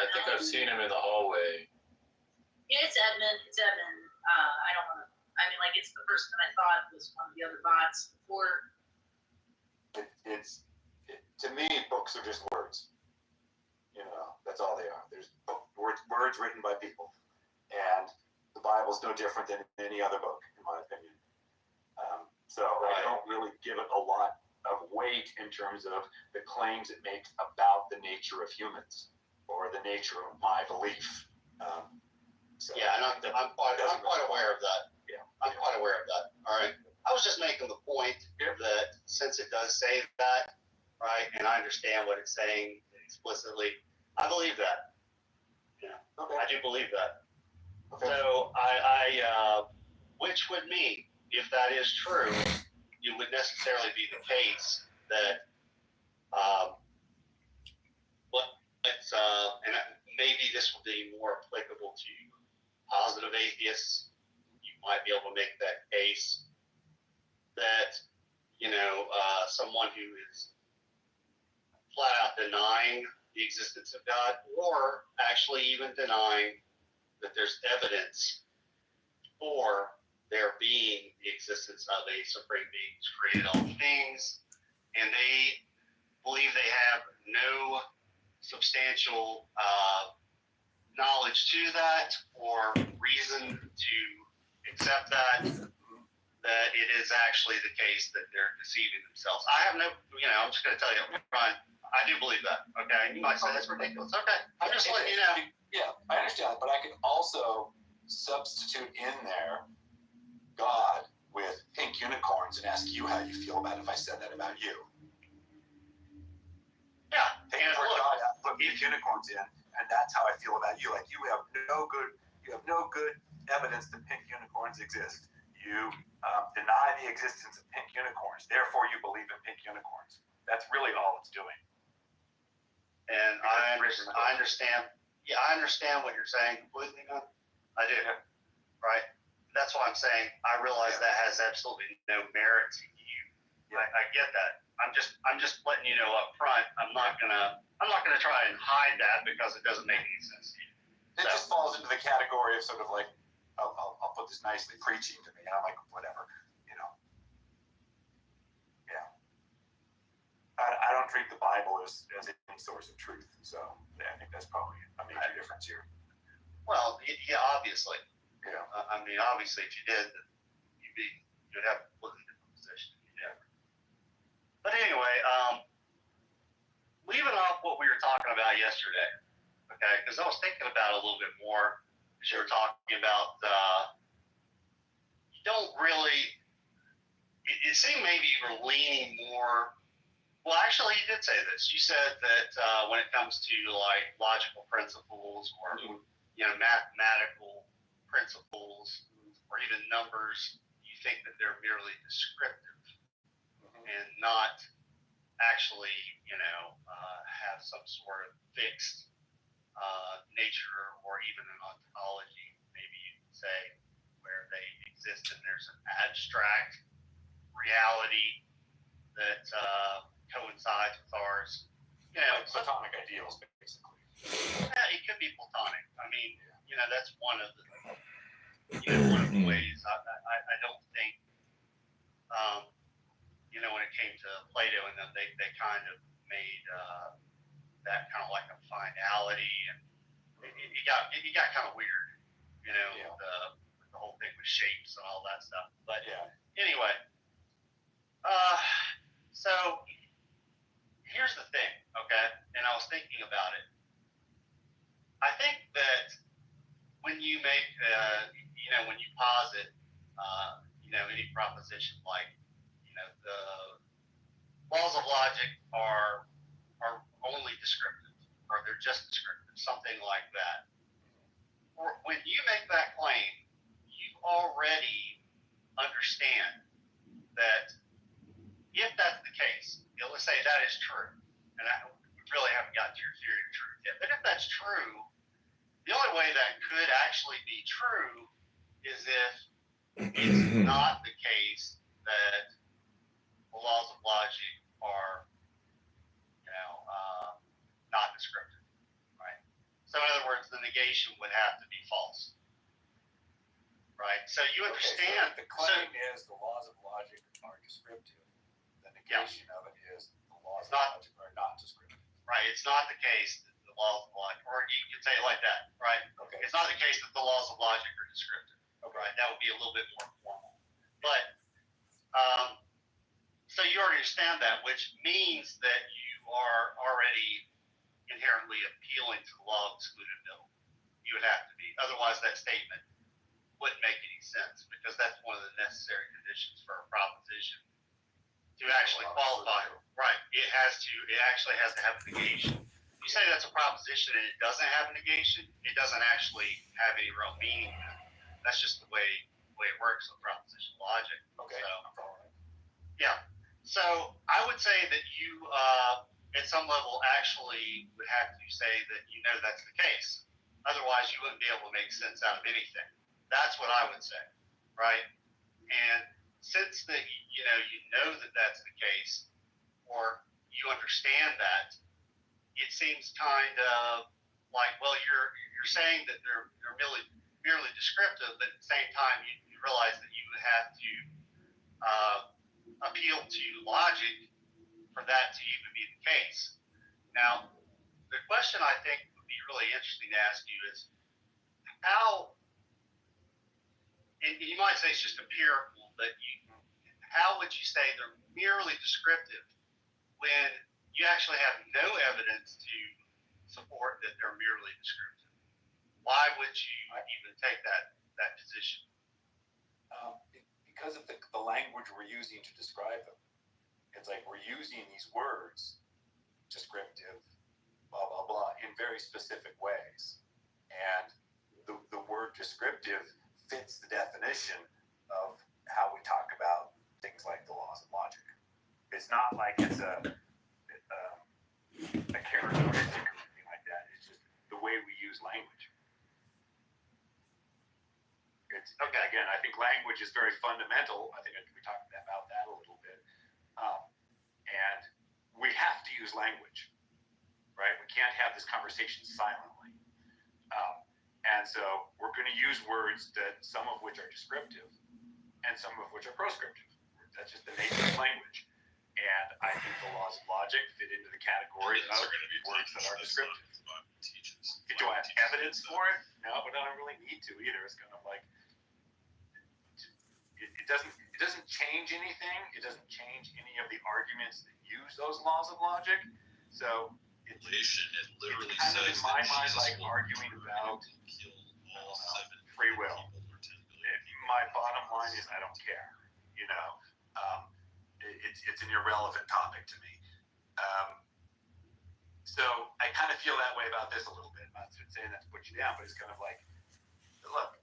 I think I've seen him in the hallway. Yeah, it's Edmund. I don't want to. I mean, like, it's the person that I thought was one of the other bots before. To me, books are just words. That's all they are. There's words written by people, and the Bible's no different than any other book, in my opinion. So I don't really give it a lot of weight in terms of the claims it makes about the nature of humans or the nature of my belief. Yeah, and I'm quite aware of that. Yeah, I'm quite aware of that. All right. I was just making the point that since it does say that, right, and I understand what it's saying explicitly, I believe that. Yeah, okay. I do believe that. Okay. So which would mean, if that is true, it would necessarily be the case that, and maybe this will be more applicable to positive atheists. You might be able to make that case that, someone who is flat out denying the existence of God, or actually even denying that there's evidence for there being the existence of a supreme being who's created all things, and they believe they have no substantial knowledge to that or reason to accept that it is actually the case that they're deceiving themselves. I have no, I'm just going to tell you, Brian, I do believe that, okay? You might say that's ridiculous. Okay, I'm just letting you know. Yeah, I understand, but I can also substitute in there God with pink unicorns and ask you how you feel about it if I said that about you. Yeah, Take the word God out, put pink unicorns in, and that's how I feel about you. Like you have no good evidence that pink unicorns exist. You deny the existence of pink unicorns. Therefore, you believe in pink unicorns. That's really all it's doing. And I understand. Yeah, I understand what you're saying completely. I do. Yeah. Right. That's why I'm saying I realize that has absolutely no merit to you. Yeah. I get that. I'm just letting you know up front. I'm not gonna try and hide that because it doesn't make any sense to you. It just falls into the category of sort of like, I'll put this nicely, preaching to me. And I'm like, whatever, Yeah. I don't treat the Bible as any source of truth. So yeah, I think that's probably a major difference here. Well, yeah, obviously. Yeah. I mean, obviously, if you did, you'd have a completely different position. Yeah. But anyway, leaving off what we were talking about yesterday, okay? Because I was thinking about it a little bit more as you were talking about. You don't really. It seemed maybe you were leaning more. Well, actually, you did say this. You said that when it comes to like logical principles or mathematical principles or even numbers, you think that they're merely descriptive and not actually, have some sort of fixed nature or even an ontology, maybe you could say, where they exist and there's an abstract reality that coincides with ours. Platonic ideals, basically. Yeah, it could be Platonic. I mean, that's one of the ways. I don't think, when it came to Plato and them, they kind of made that kind of like a finality, and it got kind of weird, with the whole thing with shapes and all that stuff. But anyway, so here's the thing, okay? And I was thinking about it. I think that when you make, when you posit, any proposition like, the laws of logic are only descriptive, or they're just descriptive, something like that. Or when you make that claim, you already understand that if that's the case, let's say that is true, and we really haven't got to your theory of truth yet, but if that's true, the only way that could actually be true is if it's not the case that the laws of logic are, not descriptive, right? So negation would have to be false. Right? So you understand. Okay, so the claim is the laws of logic are descriptive. The negation of it is the laws of logic are not descriptive. Right? It's not the case that the laws of logic, or you could say it like that, right? Okay. It's not the case that the laws of logic are descriptive. Okay. Right? That would be a little bit more formal. But so you already understand that, which means that you are already inherently appealing to the law of excludability. You would have to be. Otherwise, that statement wouldn't make any sense, because that's one of the necessary conditions for a proposition to actually qualify. Right. It actually has to have a negation. You say that's a proposition and it doesn't have a negation, it doesn't actually have any real meaning. That's just the way it works with proposition logic. Okay. So, I'm following. yeah. So I would say that you, at some level, actually would have to say that you know that's the case. Otherwise, you wouldn't be able to make sense out of anything. That's what I would say, right? And since that you know that that's the case, or you understand that, it seems kind of like, well, you're saying that they're merely descriptive, but at the same time you realize that you would have to appeal to logic for that to even be the case. Now, the question I think would be really interesting to ask you is how. And you might say it's just empirical, but how would you say they're merely descriptive when you actually have no evidence to support that they're merely descriptive? Why would you even take that position? Because of the language we're using to describe them. It's like we're using these words, descriptive, blah, blah, blah, in very specific ways. And the word descriptive fits the definition of how we talk about things like the laws of logic. It's not like it's a characteristic or anything like that. It's just the way we use language. It's, okay, again, I think language is very fundamental. I think we talked about that a little bit. And we have to use language, right? We can't have this conversation silently. And so we're going to use words that some of which are descriptive and some of which are proscriptive. That's just the nature of language. And I think the laws of logic fit into the category of words that are descriptive. Do I have evidence for it? No, but I don't really need to either. It's kind of like it doesn't change anything. It doesn't change any of the arguments that use those laws of logic. So it literally kind of in my mind like arguing about free will. My bottom line is I don't care. It's an irrelevant topic to me. So I kind of feel that way about this a little bit. I'm not saying that to put you down, but it's kind of like, look,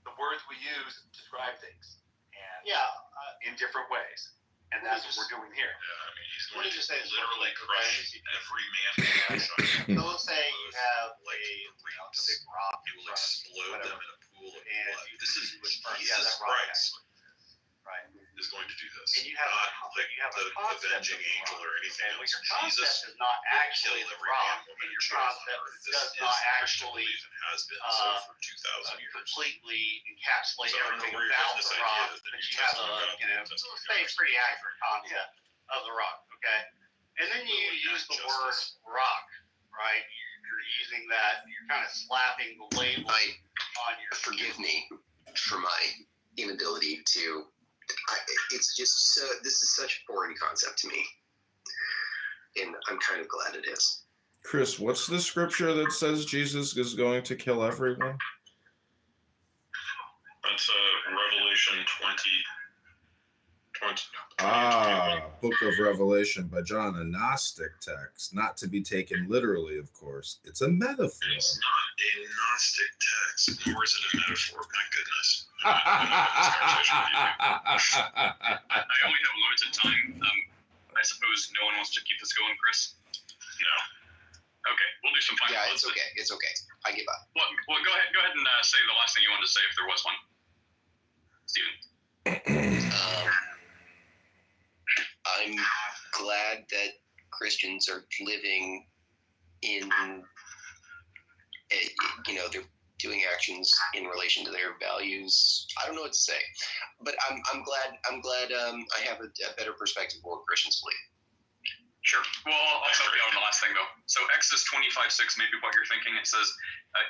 the words we use describe things, and in different ways, and that's what we're doing here. Yeah, I mean, he's What going did you to say? literally crush every man who tries So let's say you have a big rock. He will explode them in a pool of And blood. This is yeah, Jesus that rock Christ Right. is going to do this. And you have Not like you have a the concept avenging of the angel rock. or anything And else. your concept Jesus is not will actually kill the every rock. man, woman, And and your child on concept earth. This does is not the Christian actually belief and has been so for 2,000 years. completely encapsulate So I don't know everything where you're about getting this the idea rock, that but New you have Testament a, God, New Testament say God pretty is accurate concept of the rock, okay? And then you Literally use the not word justice. rock, right? You're using that, you're kind of slapping the label on your. Forgive me for my inability to. It's just so. This is such a foreign concept to me, and I'm kind of glad it is. Chris, what's the scripture that says Jesus is going to kill everyone? That's Revelation 20. Book of Revelation by John, a Gnostic text, not to be taken literally, of course. It's a metaphor. It's not a Gnostic text, nor is it a metaphor. My goodness. I only have limited time. I suppose no one wants to keep this going, Chris? No. Okay, we'll do some final Yeah, thoughts it's okay. It's okay. I give up. Well, go ahead and say the last thing you wanted to say if there was one. Steven. I'm glad that Christians are living in they're doing actions in relation to their values. I don't know what to say, but I'm glad I have a better perspective of what Christians believe. Sure. Well, I'll help you out on the last thing, though. So Exodus 25:6 may be what you're thinking. It says,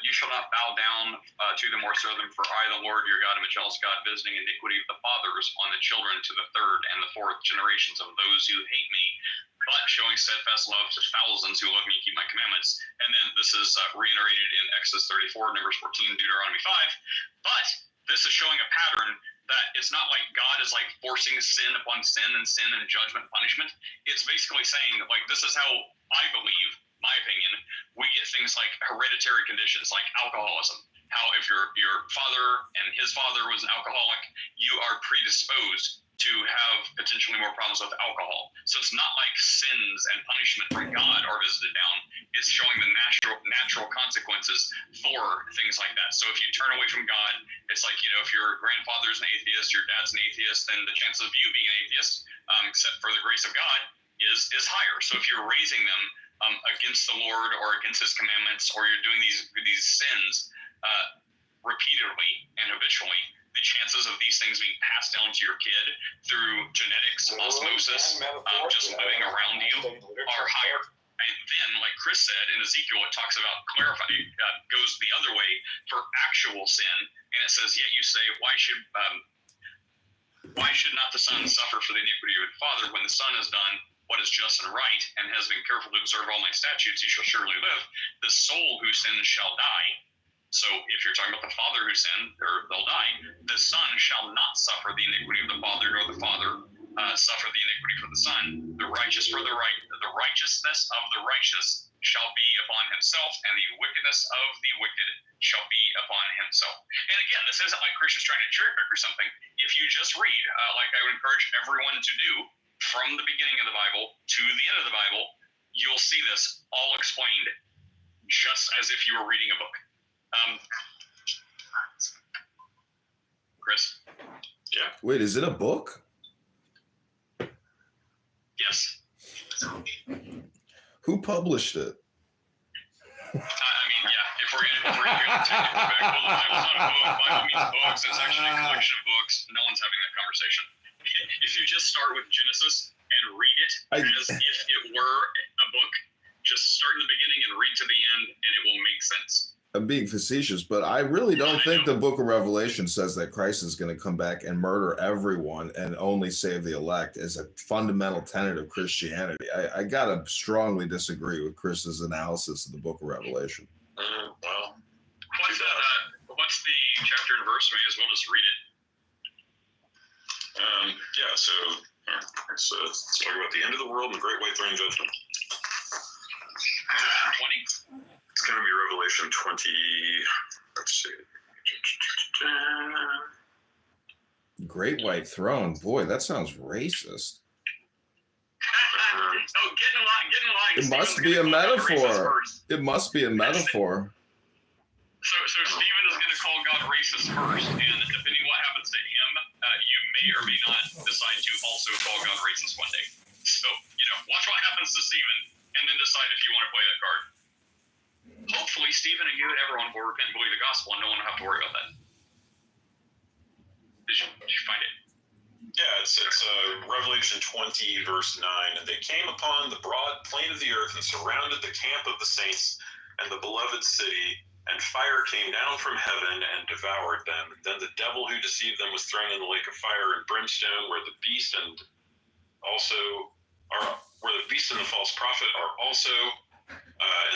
you shall not bow down to them or serve them, for I, the Lord your God, am a jealous God, visiting iniquity of the fathers on the children to the third and the fourth generations of those who hate me, but showing steadfast love to thousands who love me and keep my commandments. And then this is reiterated in Exodus 34, Numbers 14, Deuteronomy 5. But this is showing a pattern that it's not like God is like forcing sin upon sin and judgment, punishment. It's basically saying, like, this is how I believe, my opinion, we get things like hereditary conditions like alcoholism. How if your father and his father was an alcoholic, you are predisposed to have potentially more problems with alcohol. So it's not like sins and punishment from God are visited down. It's showing the natural consequences for things like that. So if you turn away from God, it's like, if your grandfather's an atheist, your dad's an atheist, then the chances of you being an atheist, except for the grace of God, is higher. So if you're raising them against the Lord or against his commandments, or you're doing these sins repeatedly and habitually, the chances of these things being passed down to your kid through genetics, osmosis, just living around you are higher. And then, like Chris said, in Ezekiel, it talks about goes the other way for actual sin. And it says, yet you say, why should not the son suffer for the iniquity of the father? When the son has done what is just and right, and has been careful to observe all my statutes, he shall surely live. The soul who sins shall die. So if you're talking about the father who sinned, they'll die. The son shall not suffer the iniquity of the father, nor the father suffer the iniquity for the son. The righteous for the righteousness of the righteous shall be upon himself, and the wickedness of the wicked shall be upon himself. And again, this isn't like Christians trying to cherry pick or something. If you just read, like I would encourage everyone to do, from the beginning of the Bible to the end of the Bible, you'll see this all explained just as if you were reading a book. Chris? Yeah. Wait, is it a book? Yes. Who published it? I mean, yeah, if we're gonna go technical back, well, the Bible's not a book. The Bible means books. It's actually a collection of books. No one's having that conversation. If you just start with Genesis and read it as if it were a book, just start in the beginning and read to the end, and it will make sense. I'm being facetious, but I really don't think the book of Revelation says that Christ is going to come back and murder everyone and only save the elect as a fundamental tenet of Christianity. I got to strongly disagree with Chris's analysis of the book of Revelation. Well, What's the chapter and verse? May as well just read it. yeah, so let's talk about the end of the world and the great white throne judgment. 20? It's going to be Revelation 20. Let's see. Great white throne. Boy, that sounds racist. Oh, get in line. It must be a metaphor. It must be a metaphor. So Stephen is going to call God racist first, and depending what happens to him, you may or may not decide to also call God racist one day. So, watch what happens to Stephen, and then decide if you want to play that card. Hopefully, Stephen and you and everyone will repent and believe the gospel, and no one will have to worry about that. Did you find it? Yeah, it's Revelation 20, verse 9. And they came upon the broad plain of the earth and surrounded the camp of the saints and the beloved city, and fire came down from heaven and devoured them. Then the devil who deceived them was thrown in the lake of fire and brimstone, where the beast and the false prophet are also,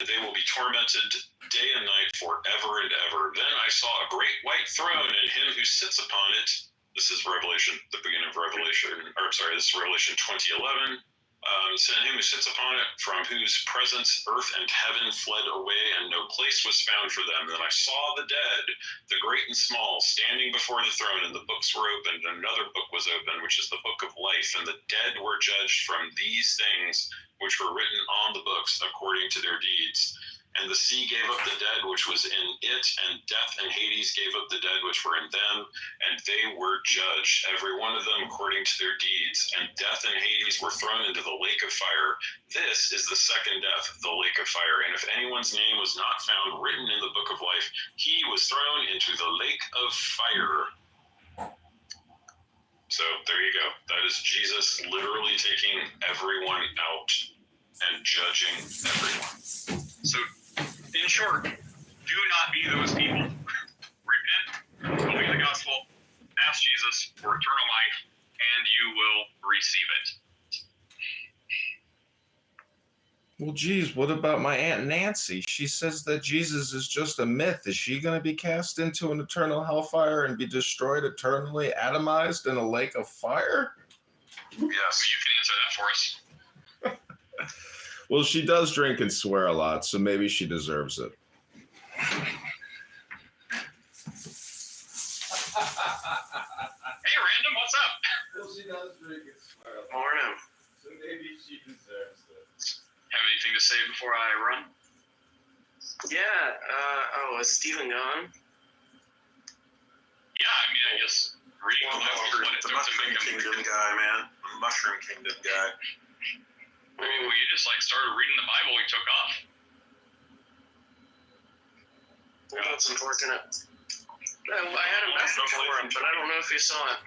and they will be tormented day and night forever and ever. Then I saw a great white throne, and him who sits upon it. This is Revelation, the beginning of Revelation, this is Revelation 20:11. And him who sits upon it, from whose presence earth and heaven fled away, and no place was found for them. Then I saw the dead, the great and small, standing before the throne, and the books were opened, and another book was opened, which is the book of life. And the dead were judged from these things which were written on the books according to their deeds. And the sea gave up the dead which was in it, and death and Hades gave up the dead which were in them, and they were judged, every one of them according to their deeds. And death and Hades were thrown into the lake of fire. This is the second death, the lake of fire. And if anyone's name was not found written in the book of life, he was thrown into the lake of fire. So there you go. That is Jesus literally taking everyone out and judging everyone. So, in short, do not be those people. Repent, believe the gospel, ask Jesus for eternal life, and you will receive it. Well, geez, what about my Aunt Nancy? She says that Jesus is just a myth. Is she going to be cast into an eternal hellfire and be destroyed eternally, atomized in a lake of fire? Yes. You can answer that for us. Well, she does drink and swear a lot, so maybe she deserves it. Hey, Random, what's up? Well, she does drink and swear a lot, Morning. so maybe she deserves it. Have anything to say before I run? Yeah, is Steven gone? Yeah, I mean, I guess reading the Bible when it's the Mushroom Kingdom guy, man. The Mushroom Kingdom guy. I mean, well, you just like started reading the Bible, we took off. Well, that's unfortunate. I had a message for him, but I don't know if he saw it.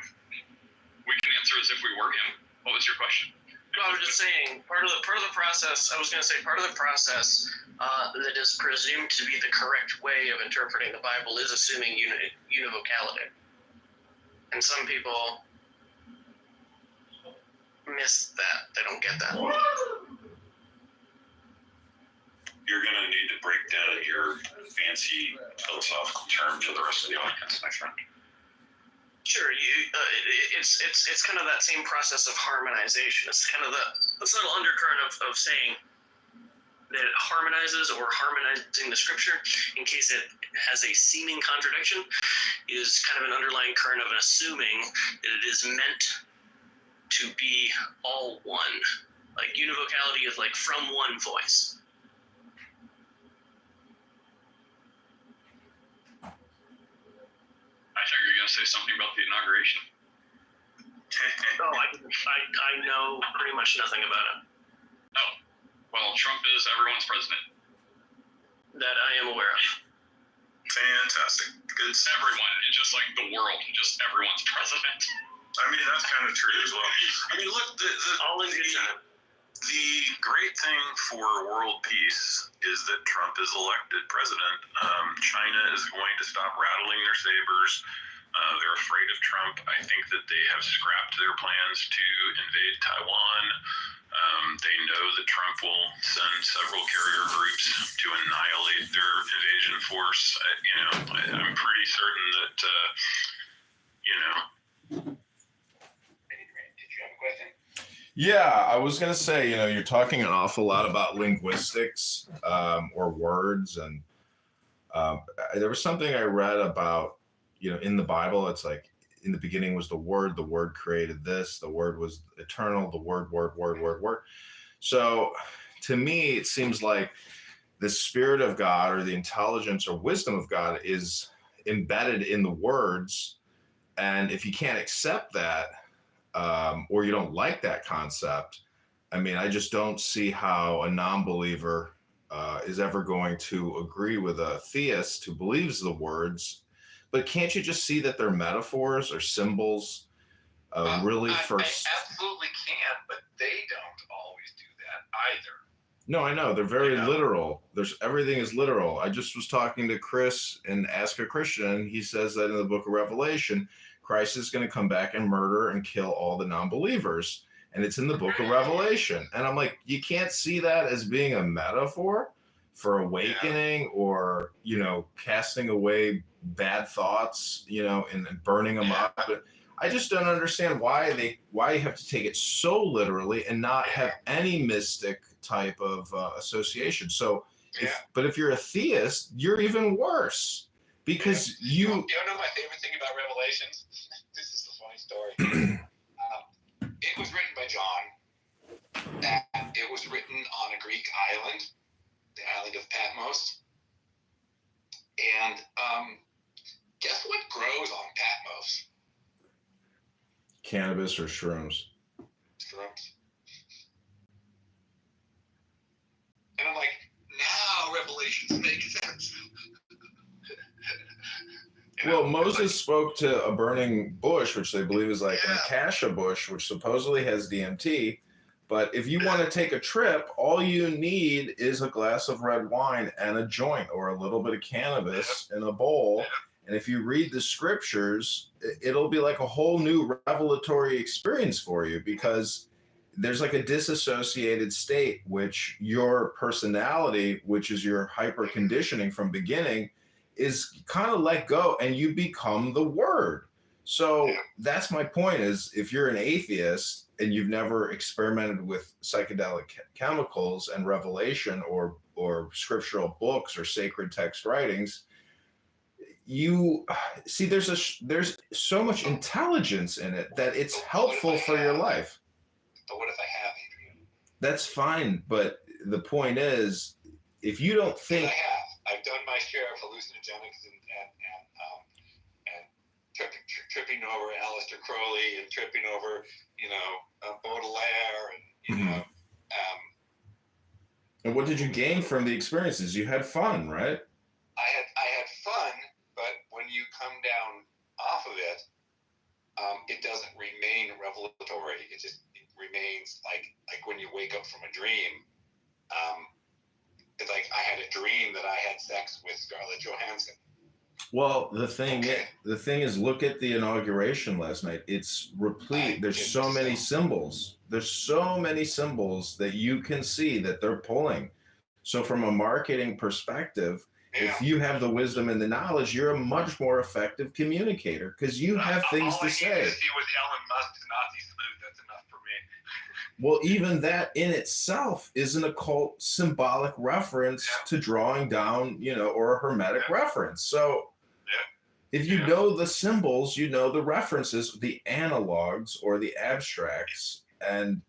We can answer as if we were him. What was your question? No, I was just saying, part of the process, I was going to say, part of the process that is presumed to be the correct way of interpreting the Bible is assuming univocality. And some people miss that. They don't get that. You're going to need to break down your fancy philosophical term to the rest of the audience, my friend. Sure, it's kind of that same process of harmonization. It's kind of the subtle undercurrent of saying that it harmonizes or harmonizing the scripture in case it has a seeming contradiction is kind of an underlying current of assuming that it is meant to be all one. Like univocality is like from one voice. I thought you were going to say something about the inauguration. Oh, I know pretty much nothing about it. Oh, well, Trump is everyone's president. That I am aware of. Fantastic. Good. Everyone, and just like the world, just everyone's president. I mean, that's kind of true as well. I mean, look, All in good time. the great thing for world peace is that Trump is elected president. China is going to stop rattling their sabers. They're afraid of Trump. I think that they have scrapped their plans to invade Taiwan. They know that Trump will send several carrier groups to annihilate their invasion force. I'm pretty certain that, Did you have a question? Yeah, I was gonna say, you're talking an awful lot about linguistics or words, and there was something I read about, in the Bible. It's like in the beginning was the Word created this, the Word was eternal, the Word. So to me, it seems like the Spirit of God or the intelligence or wisdom of God is embedded in the words, and if you can't accept that, or you don't like that concept, I mean, I just don't see how a non-believer is ever going to agree with a theist who believes the words. But can't you just see that they're metaphors or symbols? I absolutely can, but they don't always do that either. No, I know. They're very literal. Everything is literal. I just was talking to Chris in Ask a Christian. He says that in the book of Revelation, Christ is going to come back and murder and kill all the non-believers. And it's in the book of Revelation. And I'm like, you can't see that as being a metaphor for awakening or, casting away bad thoughts, and burning them up. But I just don't understand why you have to take it so literally and not have any mystic type of association. So, if you're a theist, you're even worse because you know my favorite thing about Revelations? This is the funny story. It was written by John. That it was written on a Greek island. the island of Patmos. And guess what grows on Patmos? Cannabis or shrooms? Shrooms. And I'm like, now Revelations make sense. Well, Moses spoke to a burning bush, which they believe is like an Yeah. acacia bush, which supposedly has DMT. But if you want to take a trip, all you need is a glass of red wine and a joint or a little bit of cannabis in a bowl. And if you read the scriptures, it'll be like a whole new revelatory experience for you, because there's like a disassociated state, which your personality, which is your hyper conditioning from beginning, is kind of let go and you become the word. So that's my point, is if you're an atheist and you've never experimented with psychedelic chemicals and revelation or scriptural books or sacred text writings, you see there's so much intelligence in it that it's helpful for your life. But what if I have, Adrian? That's fine, but the point is, if you don't think, I've done my share of hallucinogenics and tripping over Aleister Crowley and tripping over, Baudelaire and and what did you gain from the experiences? You had fun, right? I had fun, but when you come down off of it, it doesn't remain revelatory. It remains like when you wake up from a dream. It's like I had a dream that I had sex with Scarlett Johansson. Well, the thing is, look at the inauguration last night. It's replete. There's so many symbols. There's so many symbols that you can see that they're pulling. So from a marketing perspective, if you have the wisdom and the knowledge, you're a much more effective communicator because you have things to say. All I needed to see was Elon Musk's Nazi salute. That's enough for me. Well, even that in itself is an occult symbolic reference to drawing down, or a hermetic reference. So if you know the symbols, you know the references, the analogs or the abstracts. And,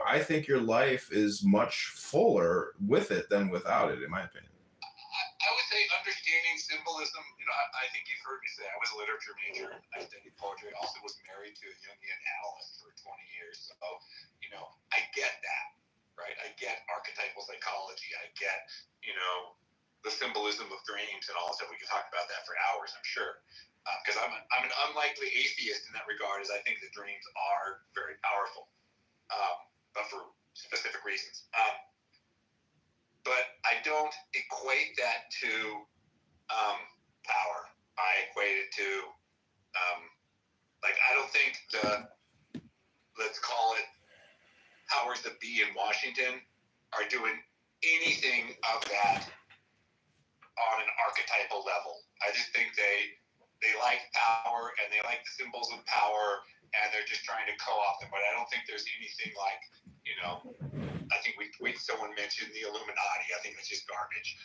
I think your life is much fuller with it than without it, in my opinion. I would say understanding symbolism, I think you've heard me say I was a literature major. I studied poetry. I also was married to a Jungian analyst for 20 years. So, I get that, right? I get archetypal psychology. I get, the symbolism of dreams and all that stuff. We could talk about that for hours, I'm sure. Because I'm an unlikely atheist in that regard, as I think the dreams are very powerful, but for specific reasons. But I don't equate that to power. I equate it to, I don't think let's call it powers that be in Washington are doing anything of that on an archetypal level. I just think they like power and they like the symbols of power and they're just trying to co-opt them. But I don't think there's anything like, I think someone mentioned the Illuminati. I think that's just garbage.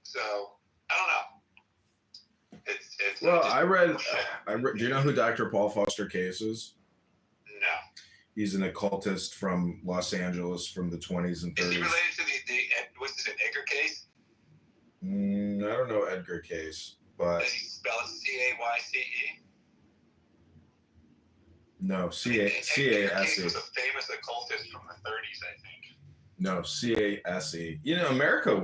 So I don't know. Well, I read. Do you know who Dr. Paul Foster Case is? No. He's an occultist from Los Angeles from the 20s and 30s. Is he related to was this an Edgar Case? I don't know Edgar Case, but does he spell it C-A-Y-C-E? No, C-A-S-E. Edgar Case was a famous occultist from the 30s, I think. No, C-A-S-E. America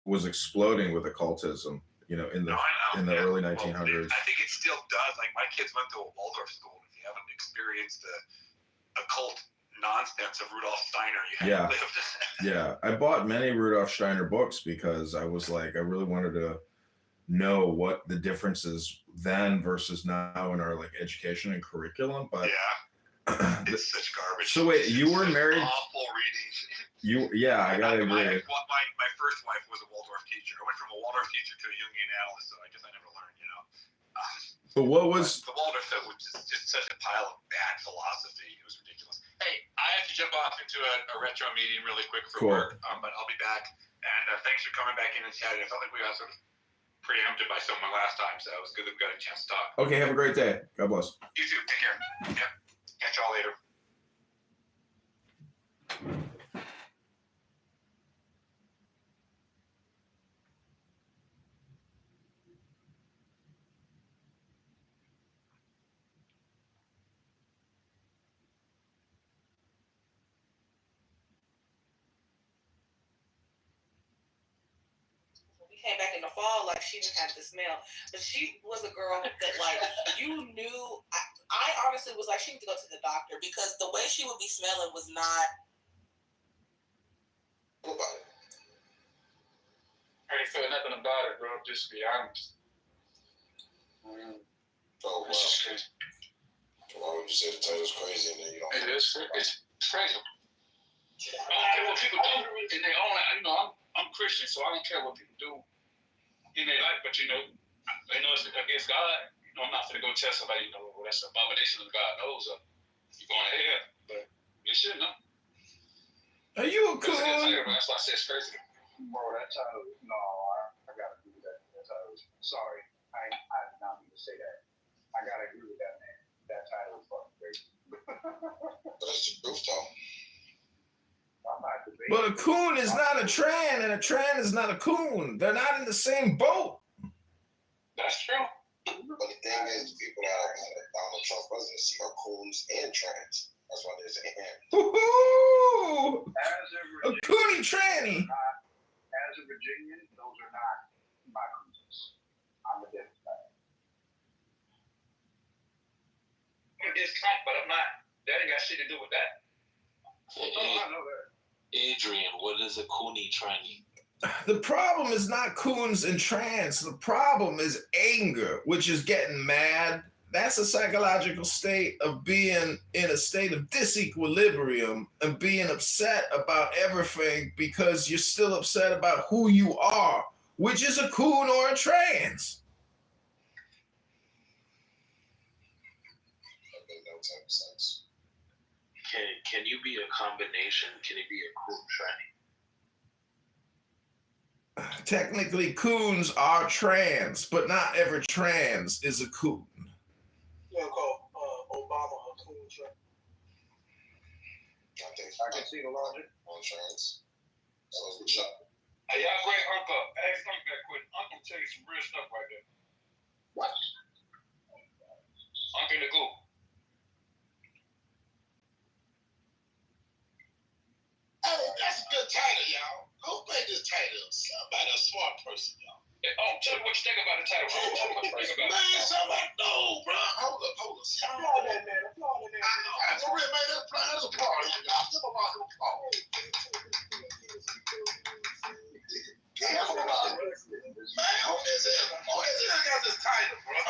was exploding with occultism. In the early 1900s. Well, I think it still does. Like my kids went to a Waldorf school. If you haven't experienced the occult nonsense of Rudolf Steiner, you haven't lived. Yeah, I bought many Rudolf Steiner books because I was like, I really wanted to know what the difference is then versus now in our education and curriculum. But it's such garbage. So wait, you were married? Awful reading. I gotta agree. My first wife was a Waldorf teacher. I went from a Waldorf teacher to a Jungian analyst, so I guess I never learned, But what was the Waldorf stuff? Was just such a pile of bad philosophy. It was ridiculous. Hey, I have to jump off into a retro meeting really quick for work, but I'll be back. And thanks for coming back in and chatting. I felt like we got sort of preempted by someone last time, so it was good that we got a chance to talk. Okay, have a great day. God bless. You too. Take care. Yeah. Catch y'all later. fall, like she didn't have the smell. But she was a girl that, like, you knew. I honestly was like, she needs to go to the doctor because the way she would be smelling was not. What about it? I ain't feel nothing about it, bro. Just to be honest. Oh, wow. It's just crazy. Why would you say the title's crazy and then you don't? It's crazy. I don't care what people do in their own life. You know, I'm Christian, so I don't care what people do in their life. But you know it's against God. You know, I'm not gonna go tell somebody, you know, well, that's an abomination of God knows. You're going to hell, but you should know. Are you a coon? That's why I said it's crazy. Bro, that title, no, I gotta agree with that. That title is, sorry, I did not mean to say that. I gotta agree with that, man. That title is fucking crazy. But that's the truth, though. I'm not debating. But a coon is not a tran, and a tran is not a coon. They're not in the same boat. That's true. But the thing is, the people that are Donald Trump presidency are coons and trans. That's why they're saying him. Woohoo! As A coonie tranny. As a Virginian, those are not my coons. I'm a Democrat. I'm against Trump, but I'm not. That ain't got shit to do with that. I know that. Adrian, what is a coonie tranny? The problem is not coons and trans. The problem is anger, which is getting mad. That's a psychological state of being in a state of disequilibrium and being upset about everything because you're still upset about who you are, which is a coon or a trans. That made no type of sense. Can you be a combination? Can you be a coon tranny? Technically, coons are trans, but not every trans is a coon. You know, call Obama a coon trend. I can see the logic. On trans. So it's the shot. Hey, y'all bring Uncle. Ask Uncle that quick. Uncle tell you some real stuff right there. What? Uncle the Goop. Oh, that's a good title, y'all. Who made this title? Somebody, a smart person, y'all. Tell me what you think about the title. Man, somebody, no, bro. Hold up. Applaud that man. Applaud that man. I for real, man, that's a party. Y'all still about to party. Man, who is it? Who is it that got this title, bro?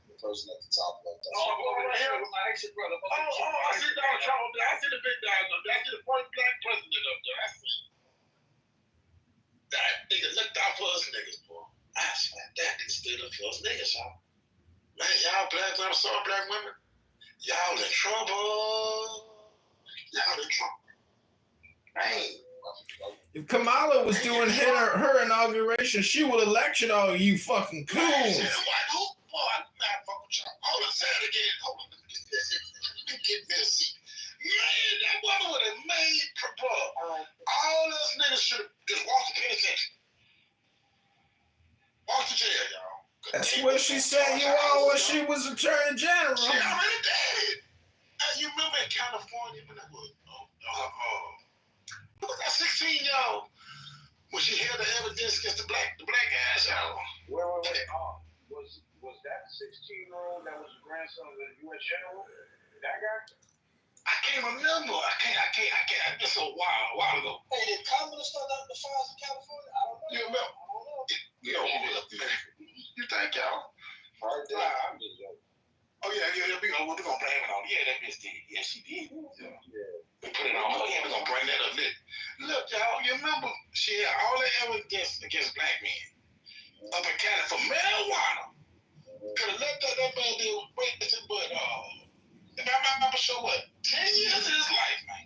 The person at the top like that. Right here with my Asian brother. I see Donald Trump up there. I see the big guy up there. I see the first black president up there. I see. That nigga looked out for us niggas, boy. I swear, that nigga stood up for us niggas, y'all. Man, y'all black women, sorry black women. Y'all in trouble. Y'all in trouble. Man. If Kamala was doing her inauguration, she would have lectured all you fucking coons. Who? Boy, I'm not fucking with y'all. Hold on, say it again. Hold on. Let me get me a seat. Man, that woman would have made, bro. All those niggas should have just walked to penitentiary. Walked to jail, y'all. That's what she said you all when she was Attorney General. She already did. You remember in California when that was, what was that 16-year-old when she held the evidence against the black guys, y'all? Wait. Was that 16-year-old that was the grandson of the U.S. General? That guy? I can't remember. I can't. It's a while ago. Hey, did Kamala start out the fires in California? I don't know. You remember? I don't know. You think, y'all? Right there. I'm just joking. Oh, yeah, we're gonna blame it on. Yeah, that bitch did. Yeah, she did. Yeah. We put it on her. Yeah, we're gonna bring that up. Look, y'all, you remember she had all the evidence against black men up in Cali for marijuana. Could have let that man be wasted, but I'm not sure what, 10 years of his life, man.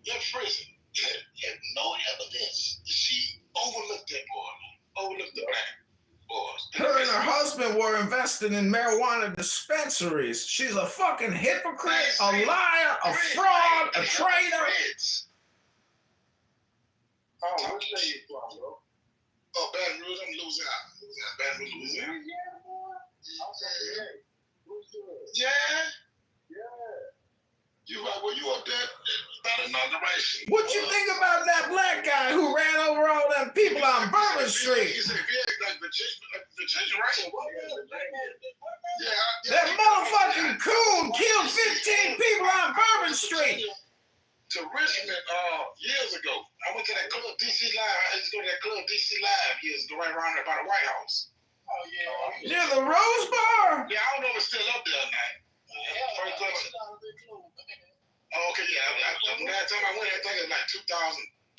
In prison. He had no evidence. She overlooked that boy, man. Overlooked the black boys. Her and her husband were invested in marijuana dispensaries. She's a fucking hypocrite, a liar, a fraud, a traitor. Oh, where say you from, bro? Oh, Baton Rouge, I'm Louisiana. Baton Rouge, Louisiana. Yeah. You right, well, you up there about inauguration. What you think about that black guy who ran over all them the people on Bourbon Street. You said like Virginia, right? Yeah. That motherfucking coon killed 15 people on Bourbon Street. To Richmond years ago. I went to that club, DC Live. I used to go to that club, DC Live, years ago, right around there by the White House. Oh, yeah. Near the Rose Bar? Yeah, I don't know if it's still up there or not. First club. Oh, okay, yeah. Last time I went, I think it was like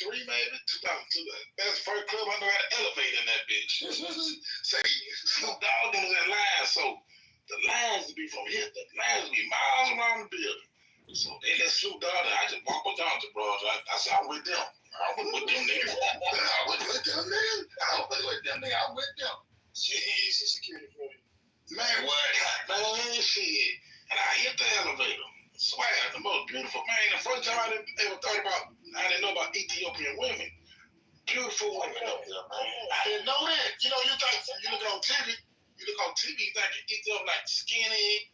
2003, maybe 2002. That's the first club I know had an elevator in that bitch. Say, Snoop Dogg was in line, so the lines would be from here. The lines would be miles around the building. So they let Snoop Dogg, I just walk with down to bros. I said, I'm with them. I was with them niggas. I was with them niggas. I'm with them. She's security for me. Man, what? Man, shit. And I hit the elevator. Swear, the most beautiful, man. The first time I didn't know about Ethiopian women. Beautiful women up there, man. I didn't know that. You know, you look on TV, you think Ethiopia like skinny.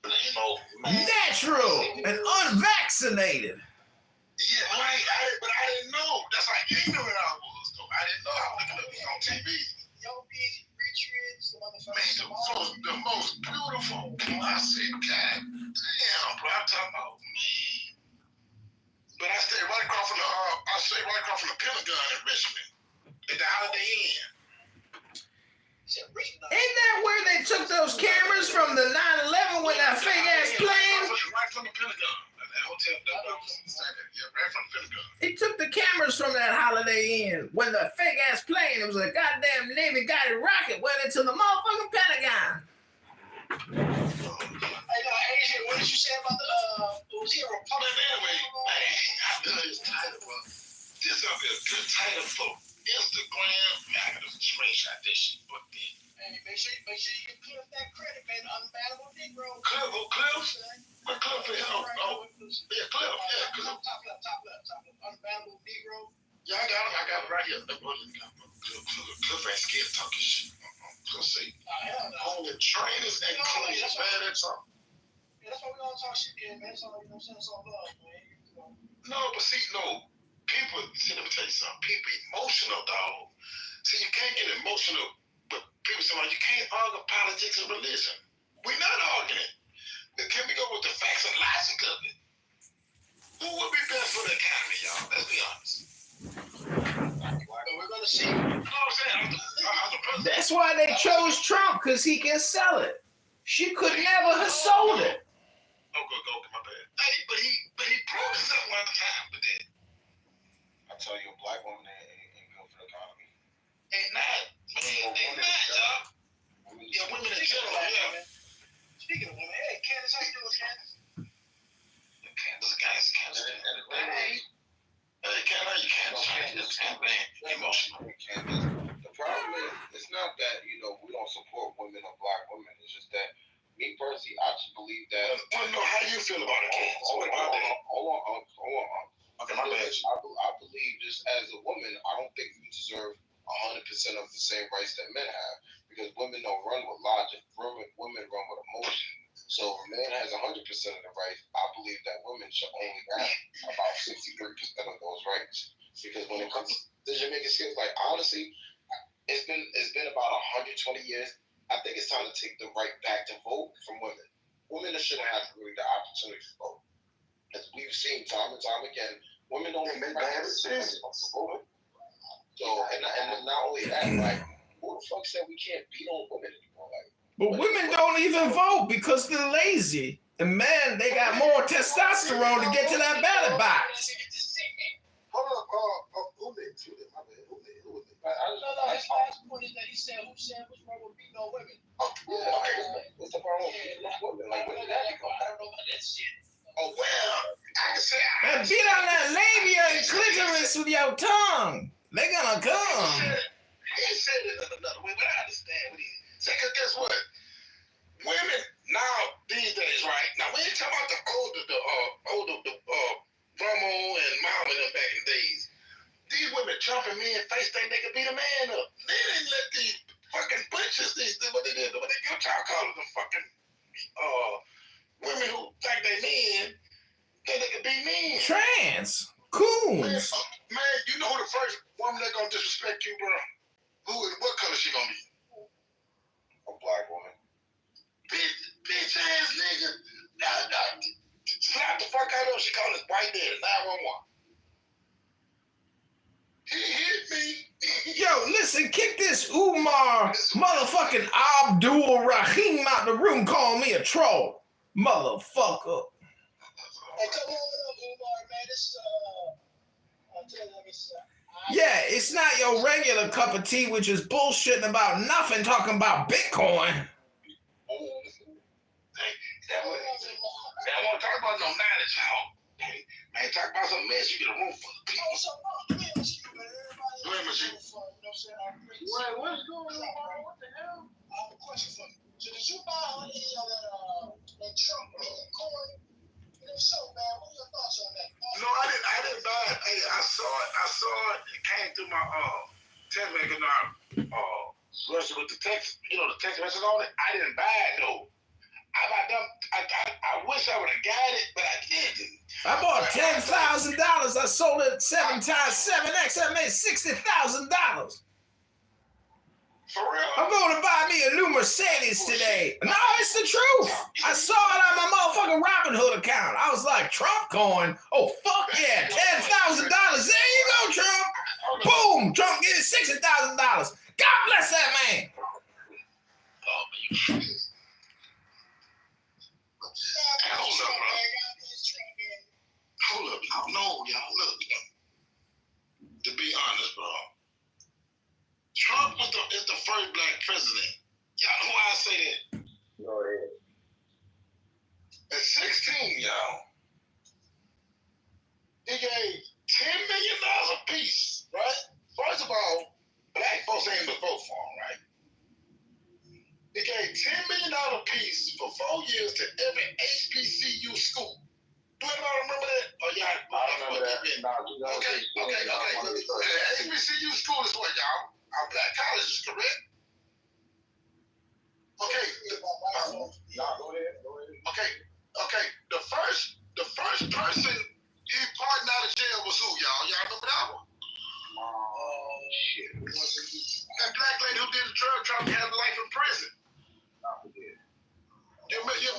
You know, man. Natural and unvaccinated. Yeah, right. But I didn't know. That's how ignorant I was, though. I didn't know. I was looking at it on TV. Yo, man, the most beautiful. I said, God damn, bro. I'm talking about me. But I stayed right across from the Pentagon in Richmond at the Holiday Inn. Ain't that where they took those cameras from the 9/11 with that fake ass plane? Right from the Pentagon. That hotel, right from the Pentagon. They took the cameras from that Holiday Inn when the fake ass plane, it was a goddamn Navy guided rocket, went into the motherfucking Pentagon. Hey, Adrian, what did you say about was he a Republican anyway? Man, I know his title, bro. This will be a good title for Instagram. Man, I gotta screenshot this shit, but then. Hey, make sure you get Cliff that credit, man. Unvaluable Negro. Cliff? What Cliff is? Oh, yeah, Cliff. Yeah, Cliff. Top left. Unvaluable Negro. Yeah, I got it right here. Cliff ain't scared of talking shit. Let's see. Only trainers and cleaners, man. That's all. Yeah, that's why we all talk shit, man. That's all, you know what I'm saying? It's all love, man. No, but see, people, let me tell you something. People emotional, dog. See, you can't get emotional, but people say, you can't argue politics and religion. We're not arguing. Can we go with the facts and logic of it? Who would be best for the economy, y'all? Let's be honest. We're gonna see. You know what I'm saying? That's why they chose Trump, because he can sell it. She could never have sold it. Oh, go, my bad. Hey, but he proved himself one time with that. I tell you, a black woman ain't good for the economy. Ain't not, man. They not, y'all. Yeah, women in general, yeah. Speaking of women, hey, Candace, how you doing, Candace? Candace. Hey, Candace, emotional. The problem is, it's not that, we don't support women or black women. It's just that, me personally, I just believe that. Well, no, how do you feel about it, Candace? Hold on. Okay, my bad. I believe just as a woman, I don't think you deserve 100% of the same rights that men have, because women don't run with logic. Women run with emotion. So if a man has 100% of the rights, I believe that women should only have about 63% of those rights. Because when it comes to decision-making skills, like honestly, it's been about 120 years. I think it's time to take the right back to vote from women. Women shouldn't have really the opportunity to vote. As we've seen time and time again, women don't make right decisions to vote. So, and not only that, like, who the fuck said we can't beat on women anymore? But women don't even vote because they're lazy. And man, they got more testosterone to get to that ballot box. Hold on, who did? No, his last point is that he said, who said what's wrong with beating on women? What's the problem with women? Like, where did that come from? I don't know about that shit. Oh, well, I can say And beat on that labia and clitoris with your tongue. They're gonna come. He said it another way, but I understand what he said. Because guess what? Women now, these days, right? Now, we ain't talking about the older grandma and mom and them back in the days. These women jumping men face think they could beat a man up. They didn't let these fucking butchers, what they did, what y'all call them fucking women who think they men, think they could be men. Trans. Coons. Man, you know who the first woman that gonna disrespect you, bro? What color she gonna be? A black woman. Bitch ass nigga. Slap the fuck out of her. She called us white daddy, 911. He hit me. Yo, listen, kick this Umar motherfucking Abdul Rahim out the room calling me a troll. Motherfucker. Hey, come on up, Umar, man. This Yeah, it's not your regular cup of tea, which is bullshitting about nothing, talking about Bitcoin. That won't talk about no knowledge, y'all. Man, talk about some mess, you get a room full of people. What's going on? What the hell? I have a question for you. So did you buy any of that Trump coin? And if so, man, what are your thoughts on that? No, I didn't buy it. Hey, I saw it. It came through my text message with the text, the text message on it. I didn't buy it though. I wish I would have got it, but I didn't. I bought $10,000. I sold it 7 times 7x. I made $60,000. For real? I'm going to buy me a new Mercedes today. No, it's the truth. I saw it on my motherfucking Robinhood account. I was like, Trump coin? Oh, fuck yeah. $10,000. There you go, Trump. Boom. Trump getting $60,000. God bless that man. Oh, Hold up, y'all. No, y'all. Look. To be honest, bro. Trump is the first black president. Y'all know why I say that? Go ahead. At 16, y'all, he gave $10 million a piece, right? First of all, black folks ain't the vote for him, right? He gave $10 million a piece for 4 years to every HBCU school. Do anybody remember that? Oh, yeah. I remember that. Okay. HBCU school is what, y'all? Our black colleges, correct? Okay. Go ahead. Okay. The first person he pardoned out of jail was who, y'all? Y'all remember that one? Oh, shit. That black lady who did the drug trafficking had a life in prison. You remember? You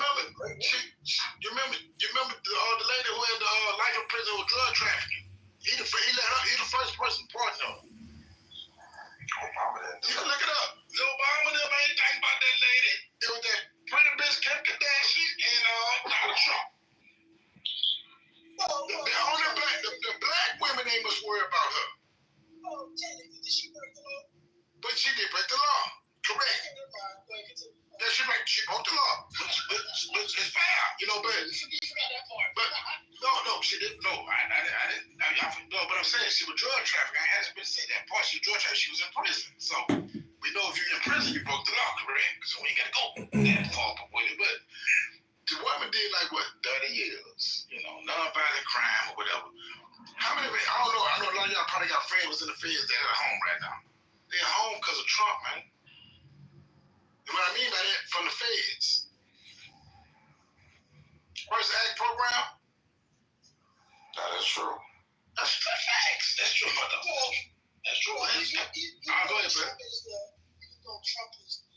remember the lady who had the life in prison with drug trafficking? He the first person pardoned her. You can look it up. Obama never made anything about that lady. It was that pretty bitch Kim Kardashian and Donald Trump. The black women ain't much worry about her. Oh, technically, did she break the law? But she did break the law. Correct. Yeah, she broke the law, which is fair, but no, she didn't. No, I didn't. No, but I'm saying she was drug trafficking. I hadn't been saying that part. She was drug trafficking. She was in prison, so we know if you're in prison, you broke the law, correct? So we ain't gotta go that far with it. But the woman did 30 years, nonviolent crime or whatever. How many? I don't know. I know a lot of y'all probably got friends in the feds that are at home right now. They're at home because of Trump, man. You know what I mean by that? From the feds. First Act program? That is true. That's facts. That's true, motherfucker. That's true. Go ahead, man. Trump is the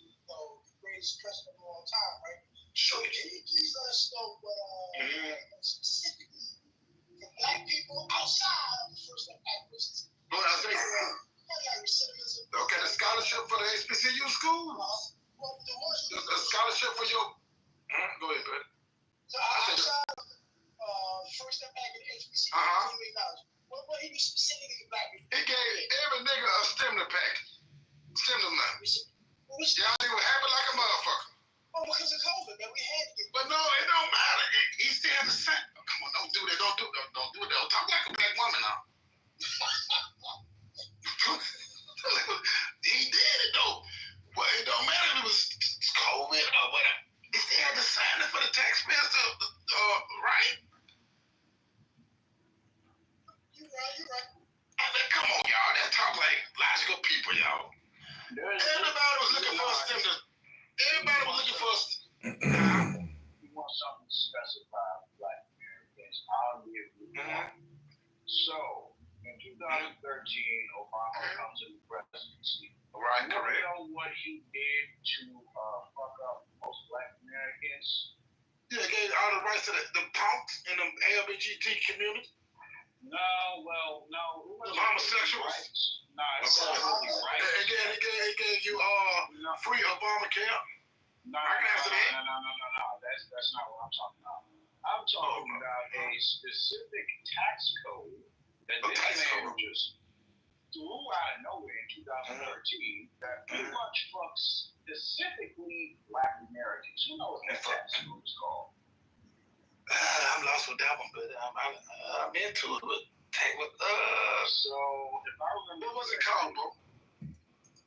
greatest president of all time, right? Sure. Can you please let us know what specifically the black people outside of the First Act was? What I think? Okay, the scholarship for the HBCU schools. The scholarship for your. Go ahead, bud. So outside of First Act and HBCU, what he was specifically black people? He gave every nigga a stimulus package. Stimulus money. Y'all niggas were happy like a motherfucker. Oh, because of COVID, man, we had to get. But no, it don't matter. He still has a cent. Oh, come on, don't do that. Don't do it. Don't talk like a black woman now. He did it though. Well, it don't matter if it was COVID or whatever. He still had to sign it for the taxpayers to right? You're right. I mean, come on, y'all. That talk like logical people, y'all. Everybody was looking for a stimulus. Everybody was looking for a You want something specified, black Americans. I'll give you one. So, in 2016, 2013, Obama comes in the presidency. Right, You correct. know what he did to fuck up most Black Americans? Yeah, they gave all the rights to the punks in the LGBT community. No, well, no. It wasn't The homosexuals? rights. No, it wasn't really rights. He gave you free Obamacare. No, I can answer that. no. That's not what I'm talking about. I'm talking about a specific tax code that this man just threw out of nowhere in 2013 that pretty much fucks specifically Black Americans. You know what that tax code is called? I'm lost with that one, but I'm into it. But So if I remember, what was it called, bro?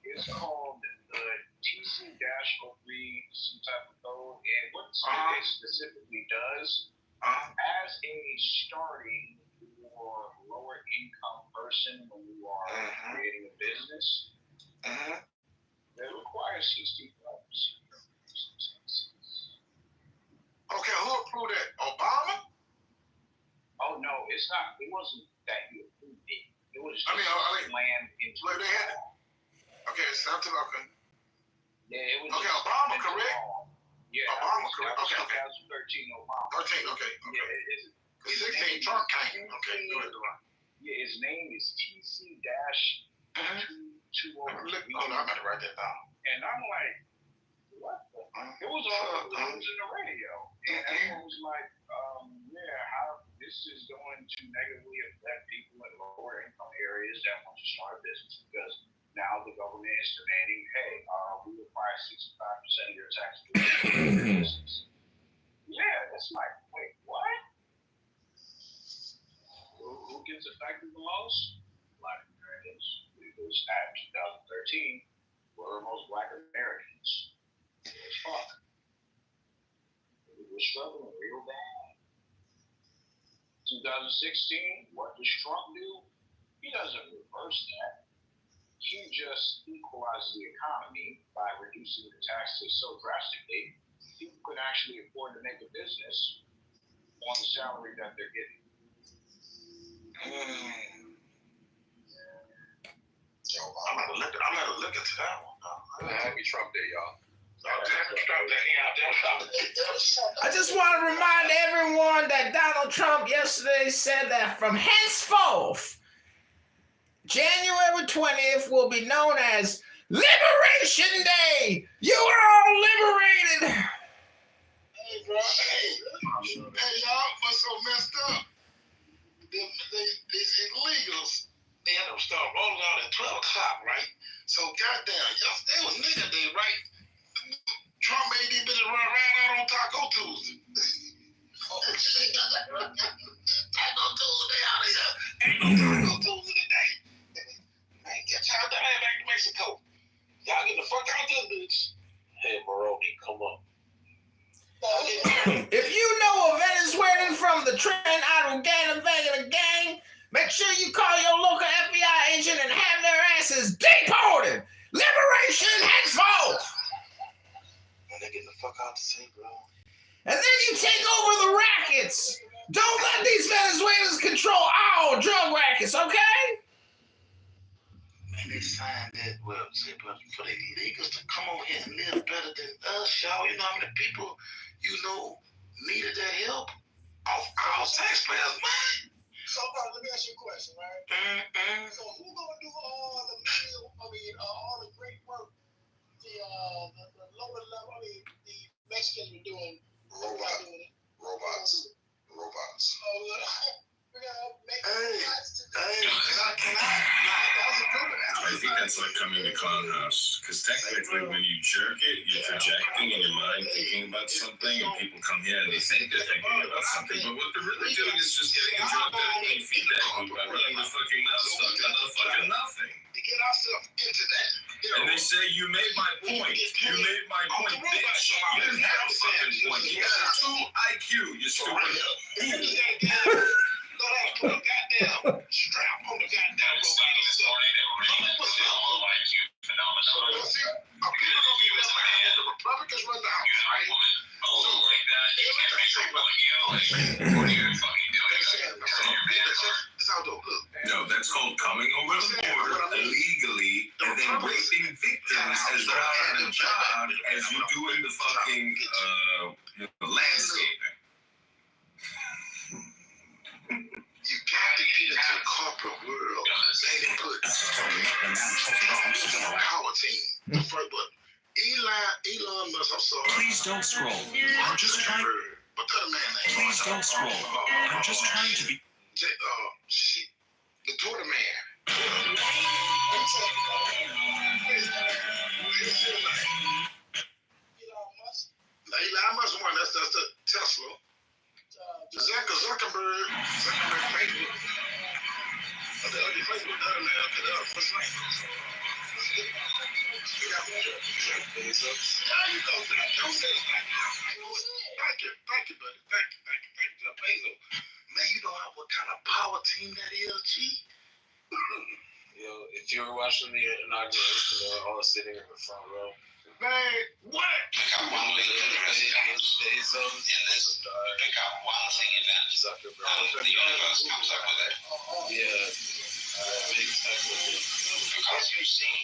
It's called the TC-03, some type of code, and what it specifically does, as a starting for lower income person when you are creating a business, it requires 60 votes. Okay, who approved that? Obama? Oh no, it's not. It wasn't that he approved it. It was just land into they had it. Okay, it's not okay. Yeah, it was. Okay, Obama, correct? Yeah, Obama, correct. Okay, 2013 Obama. 13, okay. Yeah, 16, Trump came. Okay, go ahead. Yeah, his name is TC-203. Oh, no, I got to write that down. And I'm like, what the? It was all it was in the radio. And everyone was like, how this is going to negatively affect people in lower income areas that want to start a business because now the government is demanding, hey, we require 65% of your tax business. Yeah, that's like, wait, what? Who gets affected the most? Black Americans. Because at 2013, were most Black Americans. As fuck. We were struggling real bad. 2016, what does Trump do? He doesn't reverse that. He just equalizes the economy by reducing the taxes so drastically, people could actually afford to make a business on the salary that they're getting. I'm gonna look into that one. Happy Trump Day, y'all. I just want to remind everyone that Donald Trump yesterday said that from henceforth, January 20th will be known as Liberation Day. You are all liberated. Hey, bro. Hey, y'all, what's so messed up? These illegals, they had them start rolling out at 12 o'clock, right? So, goddamn, it was nigga day, right? Trump made these bitches run around out on Taco Tuesday. Taco Tuesday out here. Ain't no Taco Tuesday today. Man, get y'all down here back to Mexico. Y'all get the fuck out this bitch. Hey, Moroni, come on. If you know a Venezuelan from the Trinidad gang, make sure you call your local FBI agent and have their asses deported. Liberation henceforth. They're getting the fuck out the sea, bro. And then you take over the rackets. Don't let these Venezuelans control our drug rackets, okay? Man, they signed that website, but for the illegals to come over here and live better than us, y'all. You know how many people, needed that help off our taxpayers, man? So, let me ask you a question, right? So, who gonna do all the great work? The lower level, the Mexicans were doing. Robots. I think that's like coming to Clown House, because technically when you jerk it, you're projecting in your mind thinking about something, and people come here and they think they're thinking about something, but what they're really doing is just getting into a dopamine feedback loop by running the fucking mouth stuck on the fucking nothing. To get ourselves into that. And they say, you made my point. You made my point, bitch. You didn't have a fucking point. You got a 2 IQ, you stupid. Put a goddamn strap on the goddamn robot and stuff. The Republicans run the house, right? No, that's called raping victims as they're out on a job as you do in the fucking landscaping. You got to get into the corporate world. Maybe put power team. The first, but Elon Musk, I'm sorry. Please don't scroll. I'm just trying. What the other man name? Please don't scroll. I'm just trying to be. Shit. The Twitter man. Elon Musk one. That's the Tesla. Zuckerberg, Facebook. The other Facebook, the other man. The other first name. There you go. Thank you, buddy. Thank you, Jeff Bezos. Man, you know what kind of power team that is, G? Yo, if you were watching the inauguration, they were all sitting in the front row. Man, what? Bezos and this Zuckerberg. The universe comes up with it. Yeah. Big Tesla. Because you see,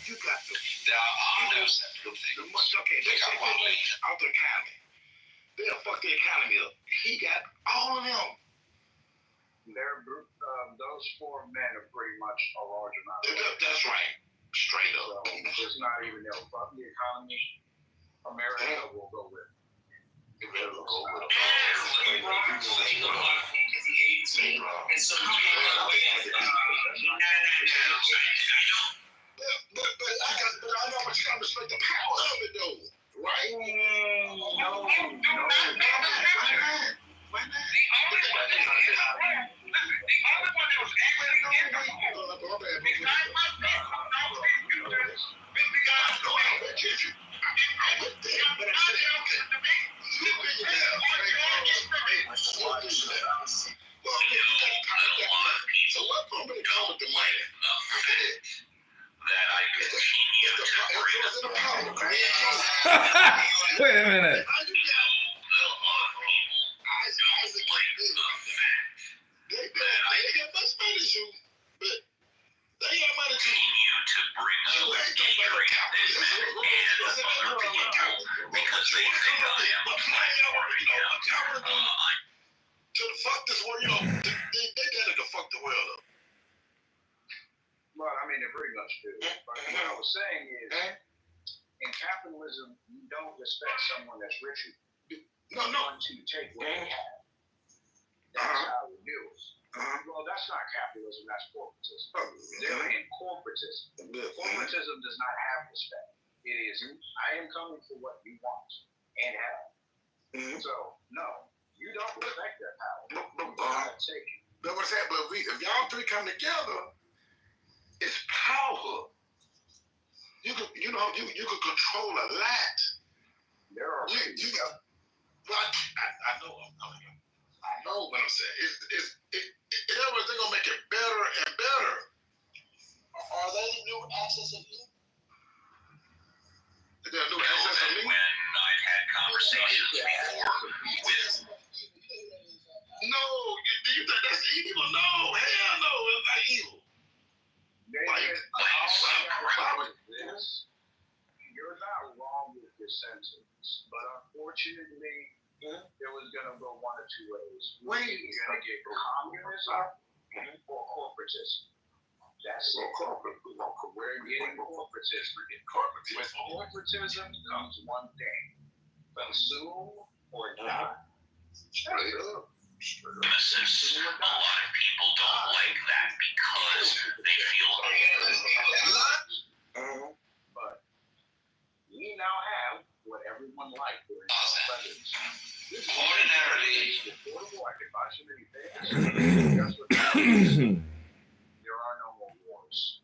you got there are no separate things. Okay, they got one lane out the economy. They'll fuck the economy up. He got all of them. Those four men are pretty much a large amount. That's right. Straight up. So it's not even they'll fuck the economy. America will go with it. But I know, but you gotta respect the power of it though, right? No. Why not? So what problem to come with the money? Wait a minute. They got much money to, but they got money to bring up because they think I am a platform. To the fuck this world, they got to fuck the world up. Well, I mean, they pretty much do. But what I was saying is, in capitalism, you don't respect someone that's richer. You want to take what they have. That's how we do it. Well, that's not capitalism, that's corporatism. They're in corporatism. Corporatism does not have respect. It is, I am coming for what you want and have. So, no, you don't respect that power. But what's that? But if y'all three come together, it's power. You could control a lot. There are I know what I'm saying. Everything gonna make it better and better. Are they the new access of you? They're new access of me. When I've had conversations before with. No, do you think that's evil? No, hell no, it's not evil. You're not wrong with your sentence, but unfortunately, there was going to go one of two ways. You're going to get communism or corporatism. That's it. We're getting corporatism. With corporatism comes one thing: consume or die. Straight up. Since a lot of people don't like that because they feel but we now have what everyone liked during the presidents. ordinarily Affordable, I can buy so many things. That's what happens. There are no more wars.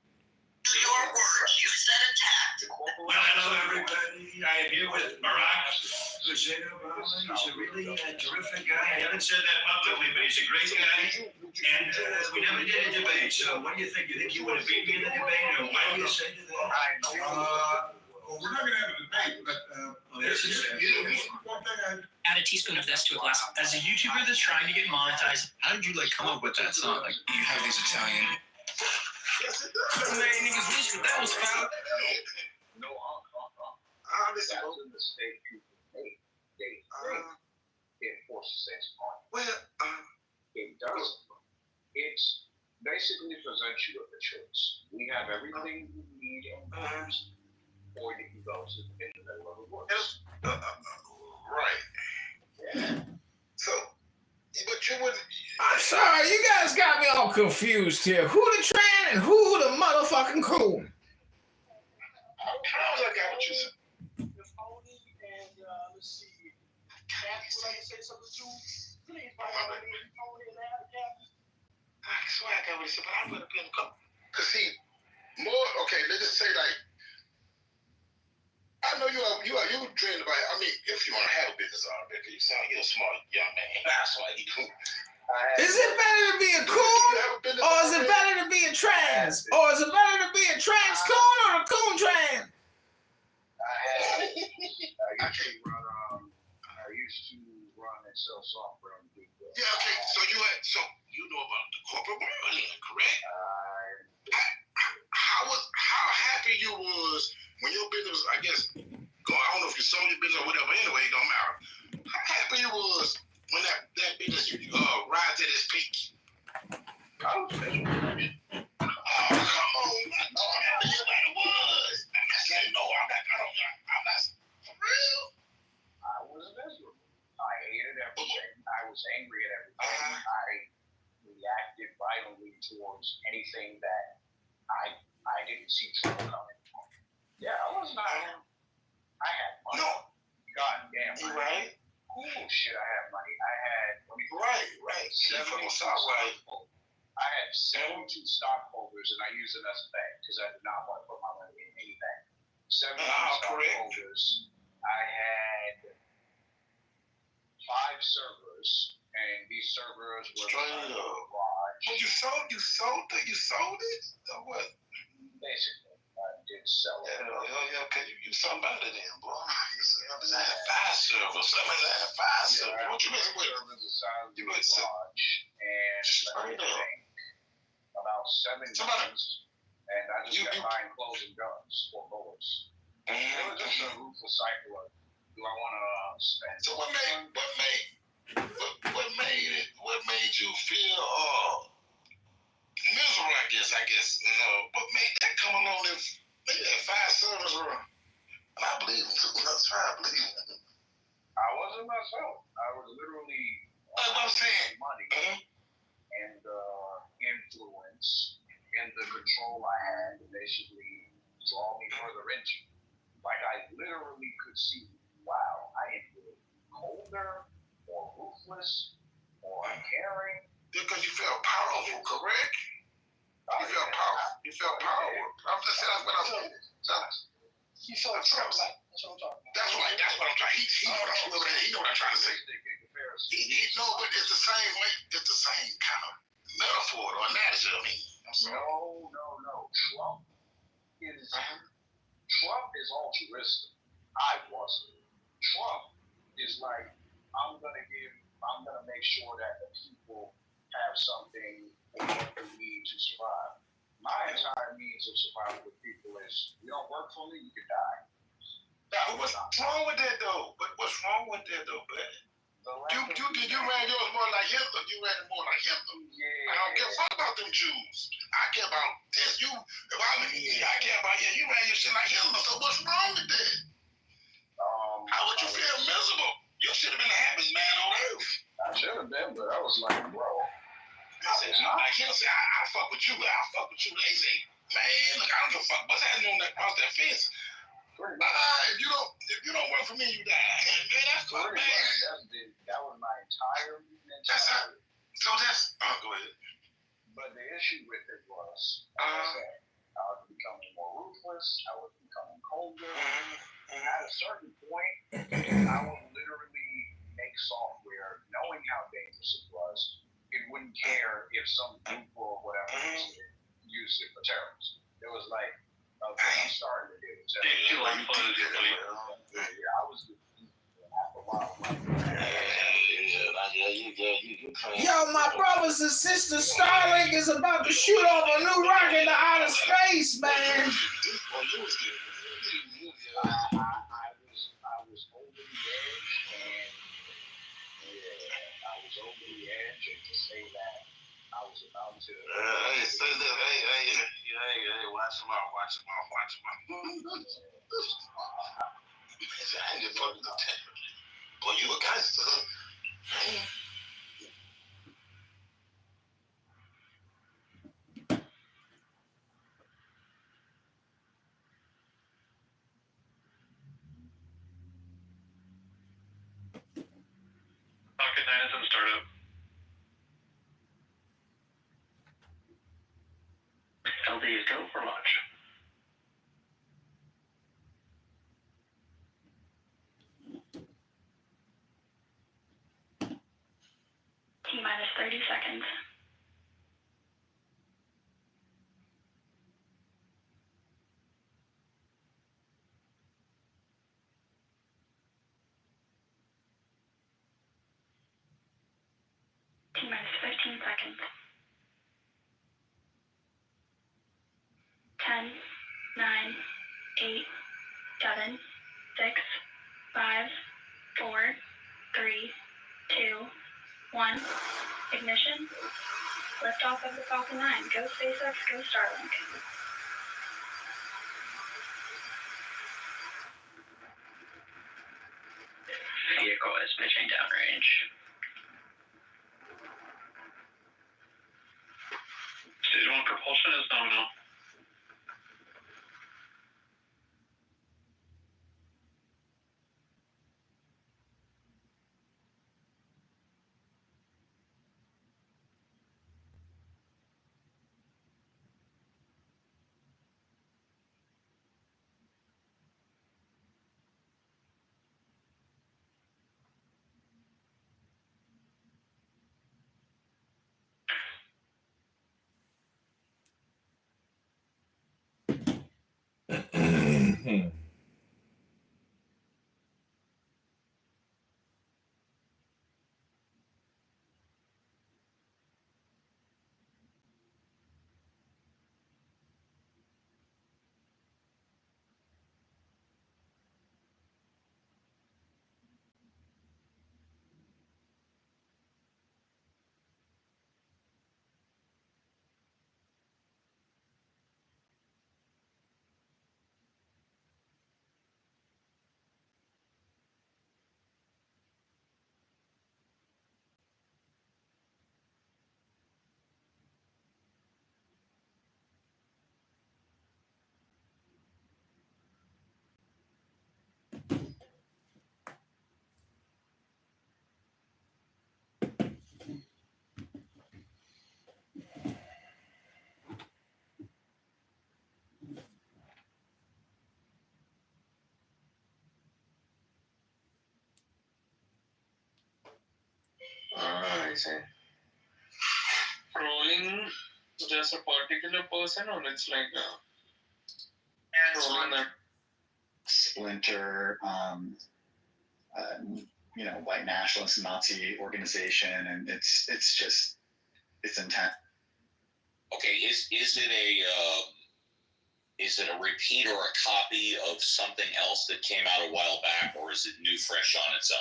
your words, you said attacked. Well, hello everybody. I am here with Barack Hussein Obama. He's a really terrific guy. I haven't said that publicly, but he's a great guy. And we never did a debate. So what do you think? You think you would have beat me in the debate, or why do you say to that? Well, we're not going to have a debate, but Add a teaspoon of this to a glass. As a YouTuber that's trying to get monetized, how did you come up with that song? You have these Italian. My name is That was foul. No, Listen, that's a mistake people make. They think it forces sex on. well, It doesn't. It's basically presents you with a choice. We have everything you need and want, or you can go to in the middle of the woods. right. So, but you would. I'm sorry, you guys got me all confused here. Who the Tran and who the motherfucking Coon? How I got what you said? I swear I got what he said, but I would have been a couple. Cause see, more okay. Let's just say like, I know you dreamed about. I mean, if you want to have a business already, you sound you're a smart young man. That's why you do. Is it better to be a Coon, or is it better to be a Trans, or is it better to be a Trans Coon or a Coon Trans? I used to run and sell software on the big web. Yeah, okay. So you know about the corporate world, then, correct? How happy you was when your business, I guess, I don't know if you sold your business or whatever. Anyway, it don't matter. How happy you was when that business rise at its peak? I was miserable. Oh, come on! No, I'm happy you was. I'm not saying no. I'm not for real. I was miserable. I hated everything. I was angry at everything. I reacted violently towards anything that I didn't see trouble coming from. Yeah, I was not. I had money. No. God damn. You right? Oh shit! I had money. I had. Right. 72 stockholders. I had 72 stockholders, and I used them as a bank because I did not want to put my money in any bank. 72 stockholders. I had 5 servers, and these servers were large. Well, you sold it? Or what? Basically, I did sell it. Yeah, okay. You somebody then, boy. I had 5 servers. Somebody had 5 servers. What you messing with? You made large, and let me think, about 7 guns, and I just kept buying clothes and guns for bullets. It was just a ruthless cycle of, do I want to spend? So what made you feel miserable? I guess. What made that come along? If maybe that 5 servers were, and I believe them too. That's right, I believe them. I wasn't myself. I was literally money and influence and the control I had to basically draw me further into. Like I literally could see, wow, I am getting colder, more ruthless, more uncaring. Because you felt powerful, correct? You felt powerful. I'm just saying that's what I'm saying. You felt Trump-like. That's what I'm talking about. That's right. That's what I'm trying. He know what I'm trying to say. No, but it's the same way. It's the same kind of metaphor or analogy. I mean, I'm sorry. No. Trump is altruistic. I wasn't. Trump is like, I'm gonna make sure that the people have something they need to survive. My entire means of survival with people is, you don't work for me, you can die. What's wrong with that though? What's wrong with that though, buddy? You ran yours more like Hitler. You ran it more like Hitler. Yeah. I don't give a fuck about them Jews. I care about this. I care about you ran your shit like Hitler. So what's wrong with that? How would you feel miserable? You should have been the happiest man on earth. I should have been, but I was like, bro. I can't say I fuck with you. I fuck with you. They say, man, look, I don't give a fuck what's happening on that across that fence. If you don't work for me, you die. Man, that's cool, man. That was my entire mentality. Go ahead. But the issue with it was, I was becoming more ruthless. I was becoming colder. And at a certain point, I would literally make software, knowing how dangerous it was. It wouldn't care if some group or whatever used it for terrorism. It was like, I started to do it. Yeah, I was after a while. Yo, my brothers and sisters, Starlink is about to shoot off a new rocket into outer space, man. I was over the edge, and I was over the edge, and to say that I was about to. Hey, say that. Hey, watch him out. I ain't just fucking the temper. Boy, you a gangster. Falcon 9 is in startup. LDs go for launch. T-minus 30 seconds. T-minus 15 seconds. 10, 9, 8, 7, 6, 5, 4, 3, 2, 1. Ignition. Liftoff of the Falcon 9. Go SpaceX, go Starlink. Vehicle is pitching downrange. Stage 1 propulsion is nominal. I see. Rolling just a particular person, or it's like rolling them? Splinter, white nationalist Nazi organization, and it's intense. Okay, is it a repeat or a copy of something else that came out a while back, or is it new, fresh on its own?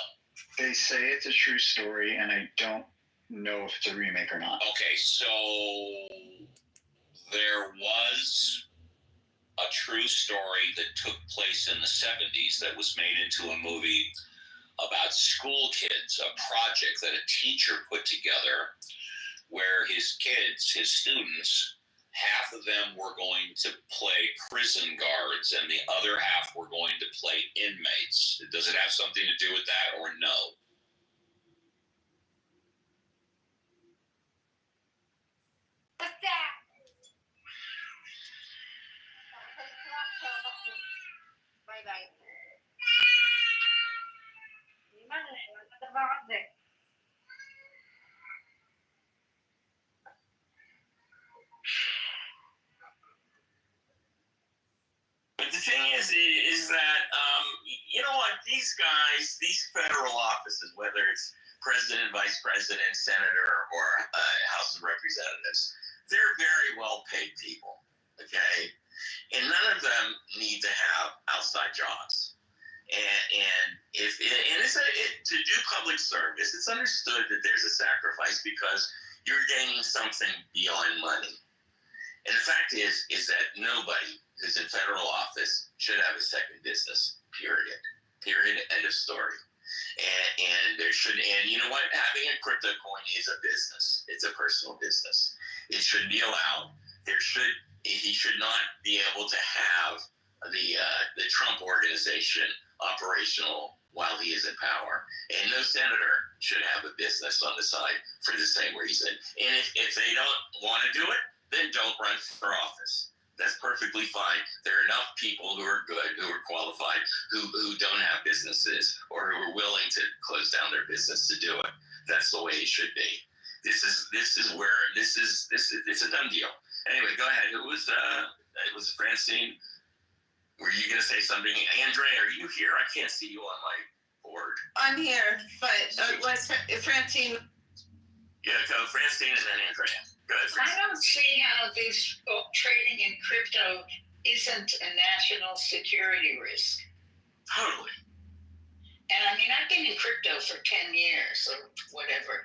They say it's a true story, and I don't know if it's a remake or not. Okay, so there was a true story that took place in the 70s that was made into a movie about school kids, a project that a teacher put together where his kids, his students, half of them were going to play prison guards and the other half were going to play inmates. Does it have something to do with that or no? What's that? Bye-bye. But the thing is that, you know what, these guys, these federal offices, whether it's president, vice president, senator, or House of Representatives. They're very well-paid people, okay? And none of them need to have outside jobs. And to do public service, it's understood that there's a sacrifice because you're gaining something beyond money. And the fact is that nobody who's in federal office should have a second business, period. Period, end of story. And there should, and you know what? Having a crypto coin is a business. It's a personal business. It should be allowed. He should not be able to have the Trump organization operational while he is in power. And no senator should have a business on the side for the same reason. And if they don't want to do it, then don't run for office. That's perfectly fine. There are enough people who are good, who are qualified, who don't have businesses or who are willing to close down their business to do it. That's the way it should be. This is it's a done deal. Anyway, go ahead. It was Francine. Were you going to say something? Andrea, are you here? I can't see you on my board. I'm here, but was Francine? Yeah, go Francine and then Andrea. Go ahead, I don't see how this trading in crypto isn't a national security risk. Totally. And I mean, I've been in crypto for 10 years or whatever,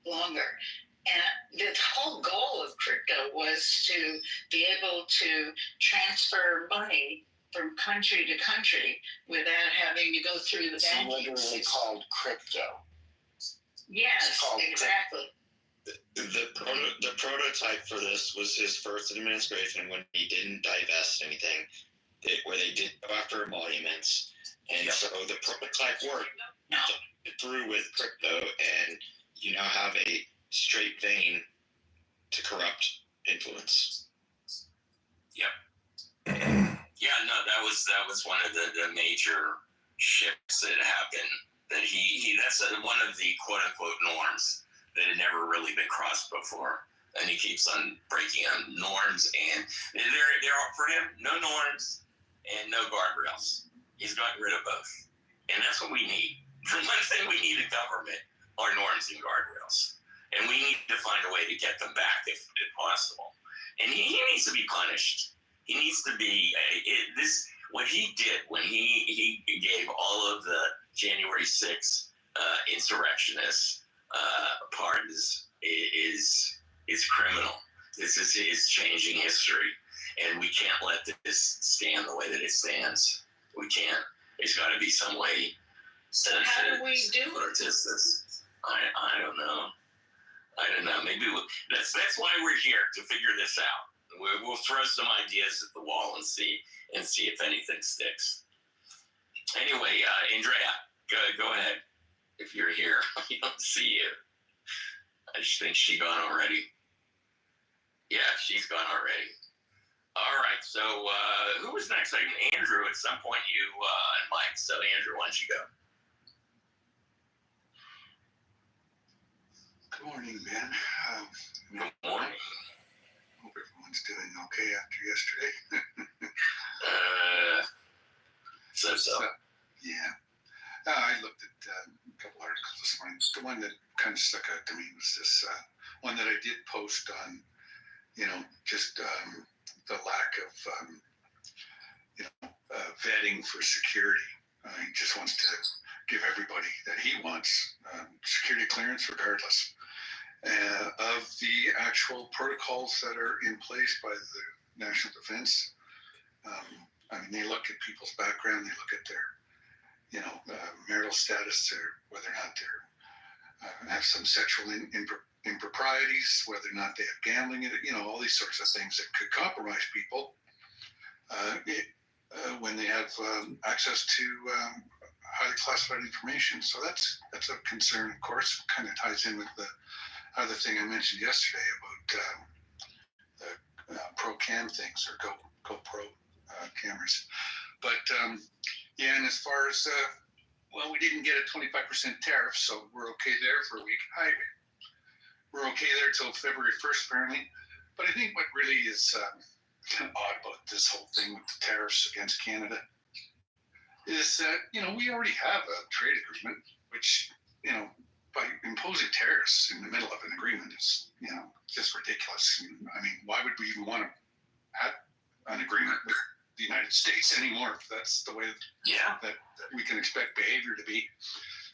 longer. And the whole goal of crypto was to be able to transfer money from country to country without having to go through the banking system. It's literally called crypto. Yes, exactly. The prototype for this was his first administration when he didn't divest anything, where they did go after emoluments. And so the prototype worked through with crypto, and you now have a straight vein to corrupt influence. Yep. Yeah, no, that was one of the major shifts that happened. That that's one of the quote unquote norms that had never really been crossed before. And he keeps on breaking on norms, and there are for him no norms and no guardrails. He's gotten rid of both. And that's what we need. The one thing we need in government are norms and guardrails. And we need to find a way to get them back if possible. And he needs to be punished. He needs to be what he did when he gave all of the January 6th insurrectionists pardons is criminal. This is changing history. And we can't let this stand the way that it stands. We can't. There's got to be some way. So how do we do it? I don't know. Maybe that's why we're here, to figure this out. We'll throw some ideas at the wall and see if anything sticks. Anyway, Andrea, go ahead. If you're here, I don't see you. I just think she's gone already. Yeah, she's gone already. All right, so who was next? Andrew, at some point you and Mike. So Andrew, why don't you go? Good morning, Ben. Good morning. Hope everyone's doing okay after yesterday. So. Yeah. I looked at a couple articles this morning. The one that kind of stuck out to me was this one that I did post on, just the lack of, vetting for security. He just wants to give everybody that he wants security clearance regardless of the actual protocols that are in place by the National Defense. They look at people's background, they look at their, marital status, or whether or not they're have some sexual improprieties, whether or not they have gambling, all these sorts of things that could compromise people when they have access to highly classified information. So that's a concern, of course. Kind of ties in with the other thing I mentioned yesterday about the pro cam things, or GoPro cameras. But and as far as we didn't get a 25% tariff, so we're okay there for a week. We're okay there till February 1st, apparently. But I think what really is odd about this whole thing with the tariffs against Canada is that, we already have a trade agreement, which, by imposing tariffs in the middle of an agreement is, just ridiculous. I mean, why would we even want to have an agreement with the United States anymore if that's the way that we can expect behavior to be?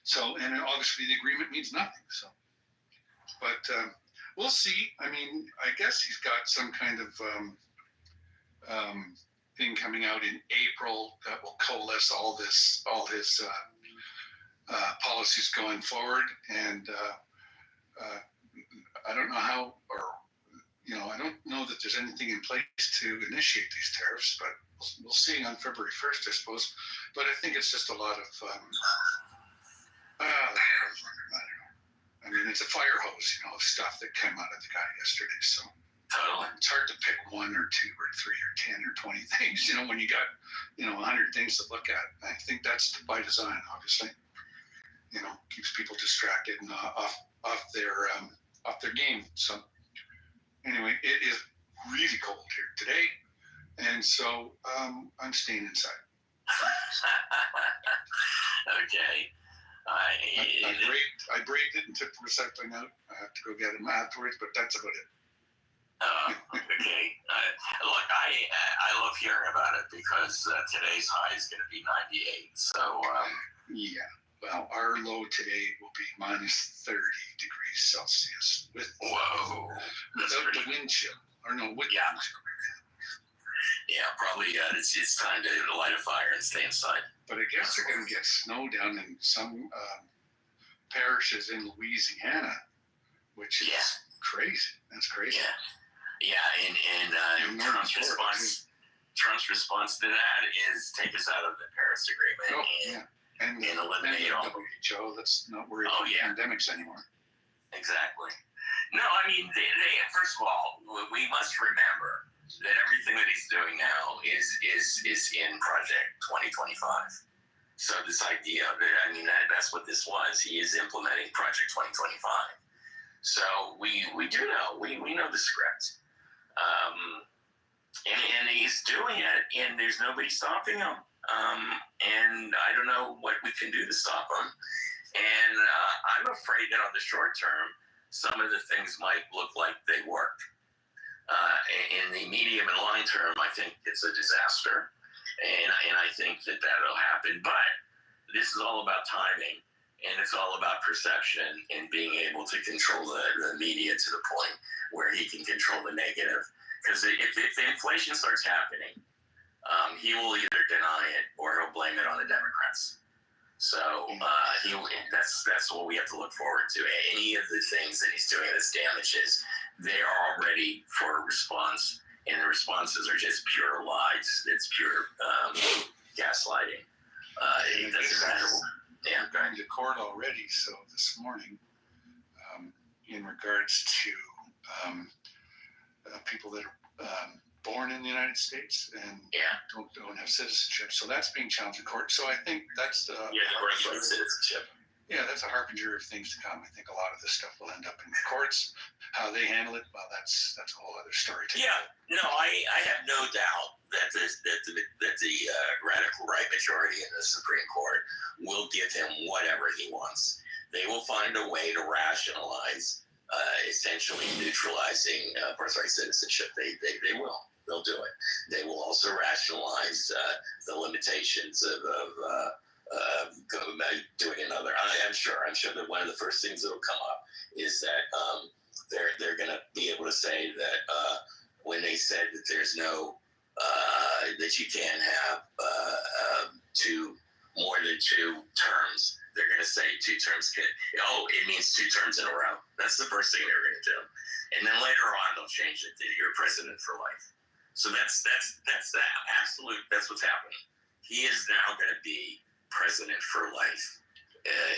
So, and obviously the agreement means nothing. So, but we'll see. I mean, I guess he's got some kind of thing coming out in April that will coalesce all his policies going forward, and I don't know how, or I don't know that there's anything in place to initiate these tariffs, but we'll see on February 1st, I suppose. But I think it's just a lot of I don't know. I mean, it's a fire hose, of stuff that came out of the guy yesterday. So it's hard to pick 1 or 2 or 3 or 10 or 20 things, when you got 100 things to look at. I think that's by design, obviously. Keeps people distracted and off their game. So anyway, it is really cold here today, and so I'm staying inside. Okay. I braved it and took the recycling out. I have to go get them afterwards, but that's about it. Okay. Look, I love hearing about it because today's high is going to be 98. So yeah. Well, our low today will be minus 30 degrees Celsius with without the wind chill, or no, with yeah, probably. It's time to light a fire and stay inside. But I guess they're going to get snow down in some parishes in Louisiana, which is crazy. That's crazy. Yeah, and Trump's response to that is take us out of the Paris Agreement and eliminate all. WHO, let's not worry about pandemics anymore. Exactly. No, I mean, first of all, we must remember that everything that he's doing now is in Project 2025. So this idea that's what this was. He is implementing Project 2025. So we do know, we know the script. And he's doing it, and there's nobody stopping him. And I don't know what we can do to stop him. And I'm afraid that on the short term, some of the things might look like they work. In the medium and long term, I think it's a disaster. And I think that that'll happen. But this is all about timing, and it's all about perception and being able to control the media to the point where he can control the negative. Because if the inflation starts happening, he will either deny it or he'll blame it on the Democrats. So that's what we have to look forward to. Any of the things that he's doing that's damages, they are all ready for a response, and the responses are just pure lies. It's pure gaslighting. It doesn't matter. I'm going to court already. So this morning, in regards to people that are born in the United States and don't have citizenship. So that's being challenged in court. So I think that's the birthright citizenship. Yeah, that's a harbinger of things to come. I think a lot of this stuff will end up in the courts. How they handle it, well, that's a whole other story. I have no doubt that the radical right majority in the Supreme Court will give him whatever he wants. They will find a way to rationalize essentially neutralizing birthright citizenship. They will. They'll do it. They will also rationalize the limitations of doing another. I'm sure that one of the first things that will come up is that they're going to be able to say that when they said that there's no that you can't have more than 2 terms. They're going to say 2 terms. It means 2 terms in a row. That's the first thing they're going to do, and then later on they'll change it to you're president for life. So that's the absolute. That's what's happening. He is now going to be president for life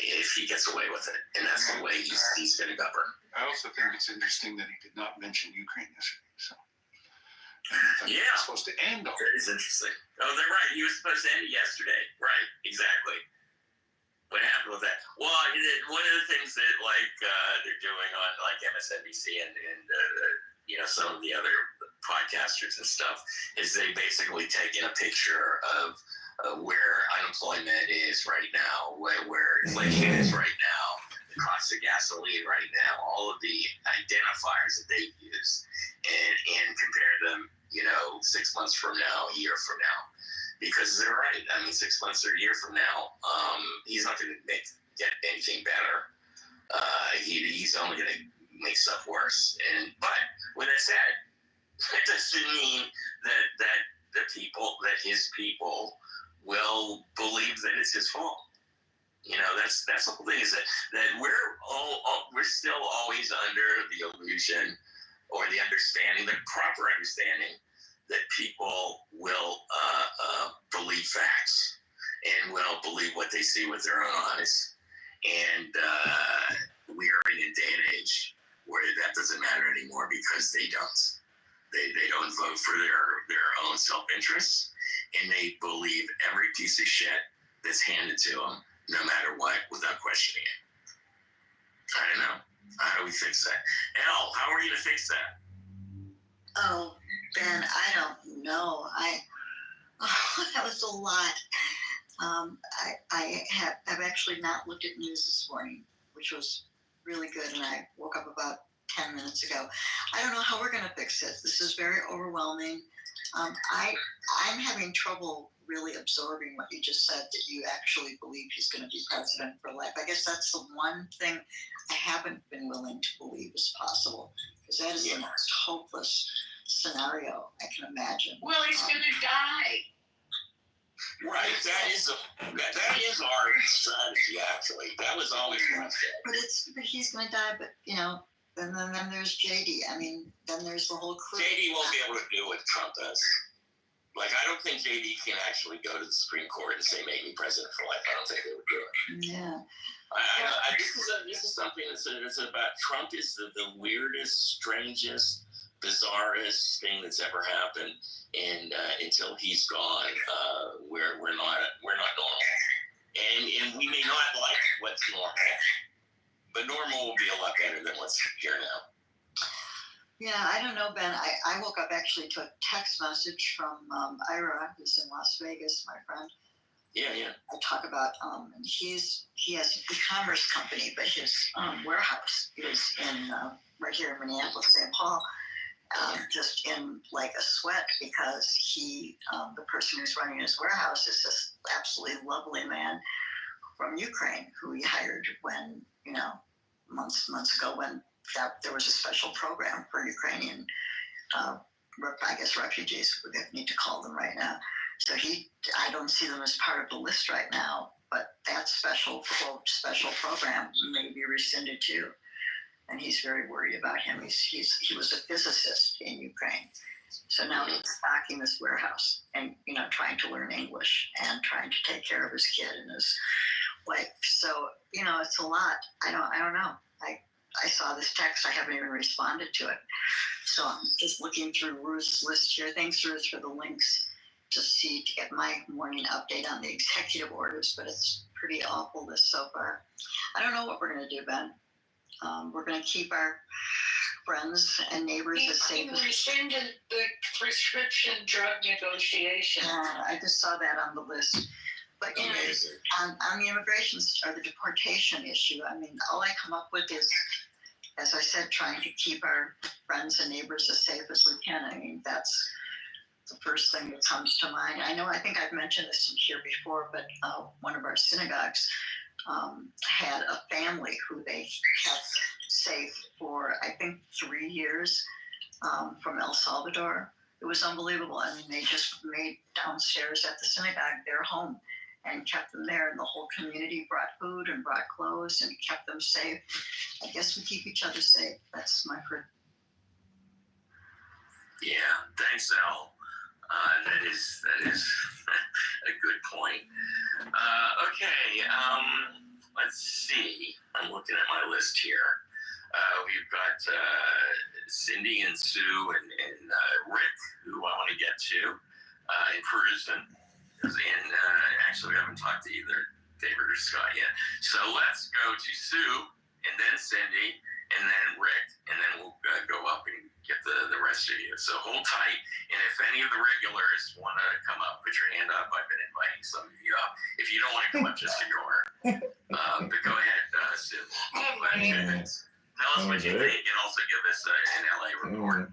if he gets away with it, and that's the way he's going to govern. I also think it's interesting that he did not mention Ukraine yesterday. So it's supposed to end all. That is interesting. Oh, they're right. He was supposed to end it yesterday. Right. Exactly. What happened with that? Well, one of the things that they're doing on MSNBC and some of the other podcasters and stuff is they basically taken a picture of where unemployment is right now, where inflation is right now, the cost of gasoline right now, all of the identifiers that they use, and compare them, 6 months from now, a year from now. Because they're right. I mean, 6 months or a year from now, he's not going to get anything better. He's only going to make stuff worse. But with that said, that doesn't mean that his people will believe that it's his fault. That's the whole thing, is that we're still always under the illusion or the understanding, the proper understanding, that people will believe facts and will believe what they see with their own eyes. And we are in a day and age where that doesn't matter anymore, because they don't. They don't vote for their own self-interests, and they believe every piece of shit that's handed to them, no matter what, without questioning it. I don't know. How do we fix that? Elle, how are you going to fix that? Oh, Ben, I don't know. That was a lot. I've actually not looked at news this morning, which was really good, and I woke up about 10 minutes ago. I don't know how we're going to fix it. This is very overwhelming. I'm having trouble really absorbing what you just said, that you actually believe he's going to be president for life. I guess that's the one thing I haven't been willing to believe is possible, because that is the most hopeless scenario I can imagine. Well, he's going to die. Right, that is our strategy. Actually, that was always one thing. But he's going to die. But then there's JD. I mean, then there's the whole crew. JD won't be able to do what Trump does. Like, I don't think JD can actually go to the Supreme Court and say, "Make me president for life." I don't think they would do it. Yeah. This is something that's about Trump. Is the weirdest, strangest, bizarrest thing that's ever happened, and until he's gone, we're not normal, and we may not like what's normal, but normal will be a lot better than what's here now. Yeah, I don't know, Ben. I woke up actually to a text message from Ira, who's in Las Vegas, my friend. Yeah. I talk about, and he has an e-commerce company, but his warehouse is in right here in Minneapolis, St. Paul. Just in like a sweat, because the person who's running his warehouse is this absolutely lovely man from Ukraine who he hired when, months ago, when there was a special program for Ukrainian, I guess, refugees, we need to call them right now. So I don't see them as part of the list right now, but that special program may be rescinded too. And he's very worried about him. He was a physicist in Ukraine. So now he's stocking this warehouse and, trying to learn English and trying to take care of his kid and his wife. So, it's a lot. I don't know. I saw this text. I haven't even responded to it. So I'm just looking through Ruth's list here. Thanks, Ruth, for the links to get my morning update on the executive orders, but it's pretty awful this so far. I don't know what we're going to do, Ben. We're going to keep our friends and neighbors as safe as we can. Rescinded the prescription drug negotiation. I just saw that on the list. But on the immigration or the deportation issue, I mean, all I come up with is, as I said, trying to keep our friends and neighbors as safe as we can. I mean, that's the first thing that comes to mind. I think I've mentioned this here before, but one of our synagogues had a family who they kept safe for, I think, 3 years from El Salvador. It was unbelievable. I mean, they just made downstairs at the synagogue their home and kept them there, and the whole community brought food and brought clothes and kept them safe. I guess we keep each other safe. That's my prayer. Yeah, thanks, Elle. That is a good point. Okay, let's see. I'm looking at my list here. We've got Cindy and Sue and Rick, who I want to get to, in Perusa. And actually, we haven't talked to either David or Scott yet. So let's go to Sue, and then Cindy, and then Rick, and then we'll go up and get the rest of you. So hold tight, and if any of the regulars want to come up, put your hand up. I've been inviting some of you up. If you don't want to come up, just ignore it. But go ahead, Sue. what you think, and also give us an LA report.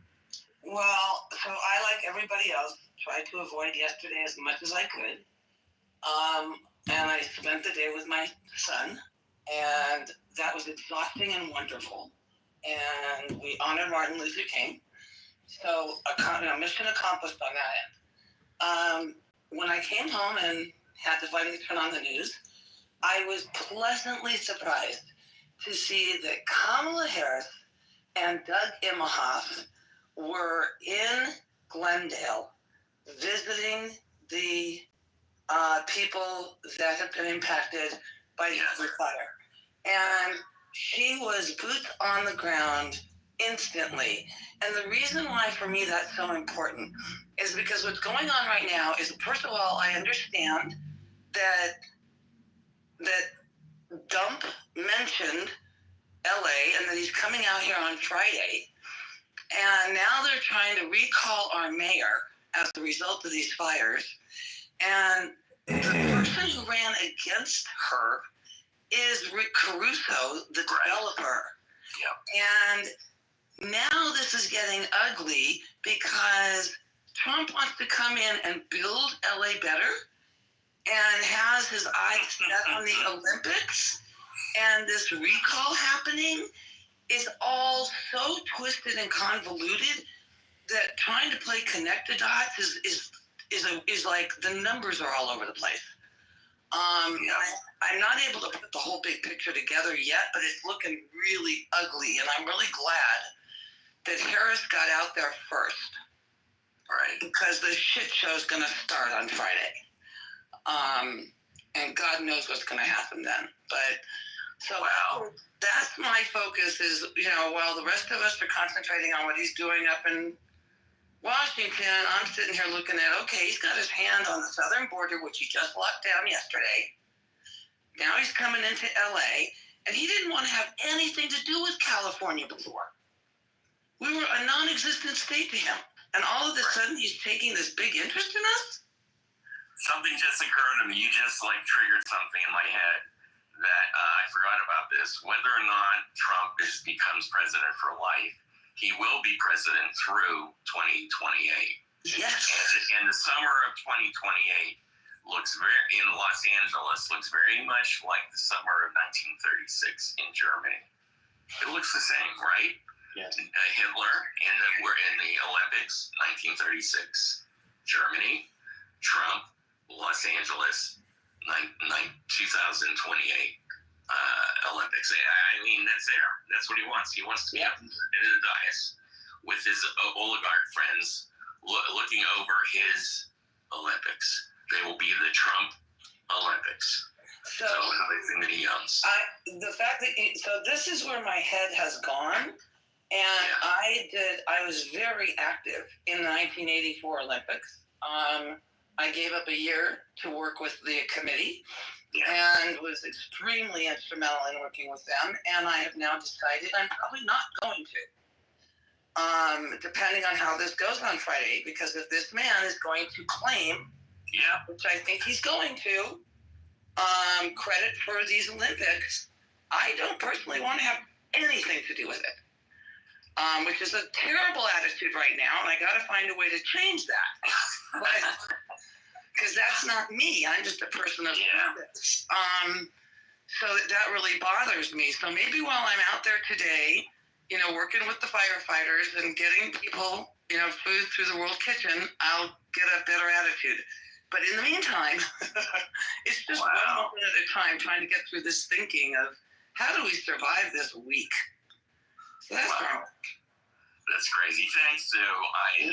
Well, so I, like everybody else, tried to avoid yesterday as much as I could. And I spent the day with my son, and that was exhausting and wonderful. And we honored Martin Luther King. So, mission accomplished on that end. When I came home and had to finally turn on the news, I was pleasantly surprised to see that Kamala Harris and Doug Emhoff were in Glendale visiting the people that have been impacted by the fire. And she was boots on the ground instantly. And the reason why for me that's so important is because what's going on right now is, first of all, I understand that Dump mentioned LA and that he's coming out here on Friday. And now they're trying to recall our mayor as a result of these fires. And the person who ran against her is Rick Caruso, the developer. And now this is getting ugly because Trump wants to come in and build LA better and has his eyes set on the Olympics. And this recall happening is all so twisted and convoluted that trying to play connect the dots is like the numbers are all over the place. I'm not able to put the whole big picture together yet, but it's looking really ugly, and I'm really glad that Harris got out there first, right? Because the shit show's going to start on Friday, and God knows what's going to happen then. But so that's my focus. Is while the rest of us are concentrating on what he's doing up in Washington, I'm sitting here looking at, okay, he's got his hand on the southern border, which he just locked down yesterday. Now he's coming into LA, and he didn't want to have anything to do with California before. We were a non-existent state to him, and all of a sudden he's taking this big interest in us? Something just occurred to me. You just triggered something in my head that I forgot about this. Whether or not Trump becomes president for life, he will be president through 2028. Yes. And the summer of 2028 in Los Angeles looks very much like the summer of 1936 in Germany. It looks the same, right? Yes. Hitler we're in the Olympics, 1936. Germany, Trump, Los Angeles, 2028 Olympics. I mean, that's there. That's what he wants. He wants to be up in the dais with his oligarch friends looking over his Olympics. They will be the Trump Olympics. So everything that he owns. The fact that so this is where my head has gone, and I was very active in the 1984 Olympics. I gave up a year to work with the committee, and was extremely instrumental in working with them. And I have now decided I'm probably not going to, depending on how this goes on Friday. Because if this man is going to claim, which I think he's going to, credit for these Olympics, I don't personally want to have anything to do with it. Which is a terrible attitude right now, and I got to find a way to change that. Because that's not me. I'm just a person of service. So that really bothers me. So maybe while I'm out there today, working with the firefighters and getting people, food through the World Kitchen, I'll get a better attitude. But in the meantime, it's just one moment at a time trying to get through this thinking of how do we survive this week? So that's That's crazy. Thanks, Sue. You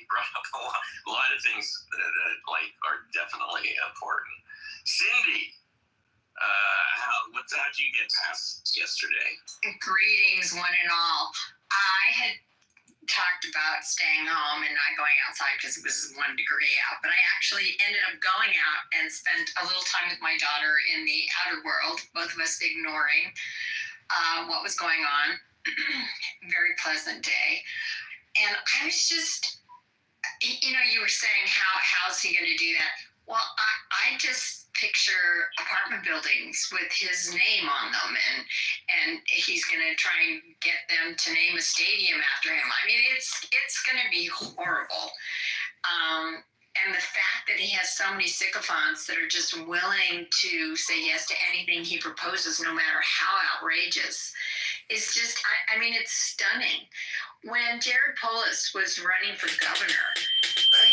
brought up a lot of things that are definitely important. Cindy, how'd you get past yesterday? Greetings, one and all. I had talked about staying home and not going outside because it was 1 degree out, but I actually ended up going out and spent a little time with my daughter in the outer world, both of us ignoring what was going on. Very pleasant day. And I was just, you were saying how's he going to do that? Well, I just picture apartment buildings with his name on them, and he's going to try and get them to name a stadium after him. I mean, it's going to be horrible. And the fact that he has so many sycophants that are just willing to say yes to anything he proposes, no matter how outrageous, is just, I mean, it's stunning. When Jared Polis was running for governor,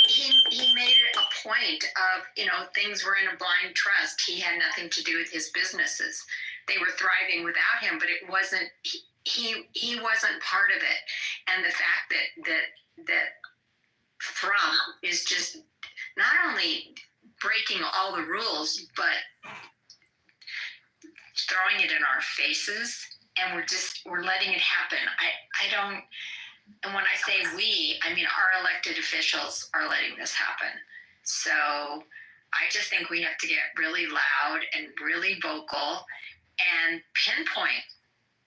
he made it a point of, you know, things were in a blind trust. He had nothing to do with his businesses. They were thriving without him, but it wasn't, he wasn't part of it. And the fact that Trump is just not only breaking all the rules, but throwing it in our faces, and we're letting it happen. I don't, and when I say we, I mean our elected officials are letting this happen. So I just think we have to get really loud and really vocal and pinpoint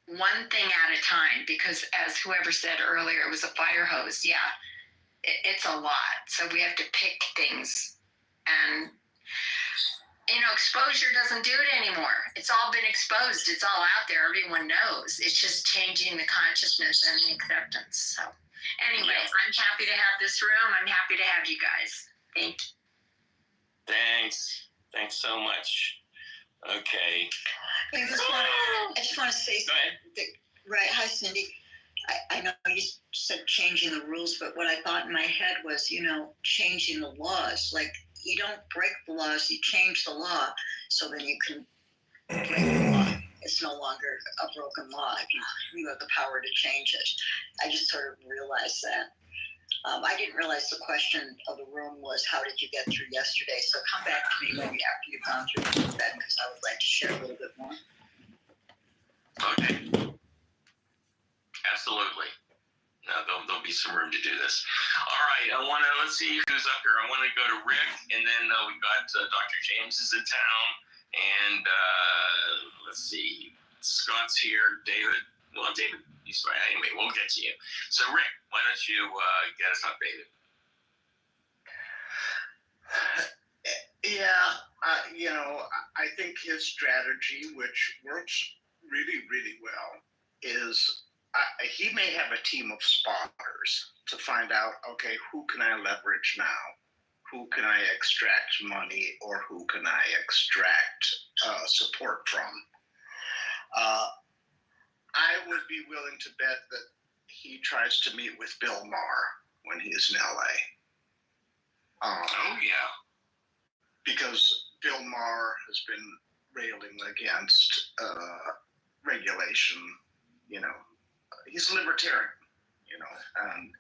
one thing at a time, because as whoever said earlier, it was a fire hose. Yeah, it's a lot. So we have to pick things, and you know, exposure doesn't do it anymore. It's all been exposed. It's all out there. Everyone knows. It's just changing the consciousness and the acceptance. So anyway, I'm happy to have this room. I'm happy to have you guys. Thank you. Thanks so much. Okay. I just want to say something. Right. Hi, Cindy. I know you said changing the rules, but what I thought in my head was, you know, changing the laws. Like, you don't break the laws, you change the law, so then you can break the law. It's no longer a broken law. You have the power to change it. I just sort of realized that. I didn't realize the question of the room was, how did you get through yesterday? So come back to me maybe after you've gone through that, because I would like to share a little bit more. Okay. Absolutely. No, there'll be some room to do this. All right, let's see who's up here. I want to go to Rick, and then we got Dr. James is in town, and let's see, Scott's here, David. Well, David, anyway, we'll get to you. So, Rick, why don't you get us updated? Yeah, you know, I think his strategy, which works really, really well, is he may have a team of spotters to find out, okay, who can I leverage now? Who can I extract money, or who can I extract support from? I would be willing to bet that he tries to meet with Bill Maher when he's in LA. Oh, yeah. Because Bill Maher has been railing against regulation, you know. He's a libertarian, you know, and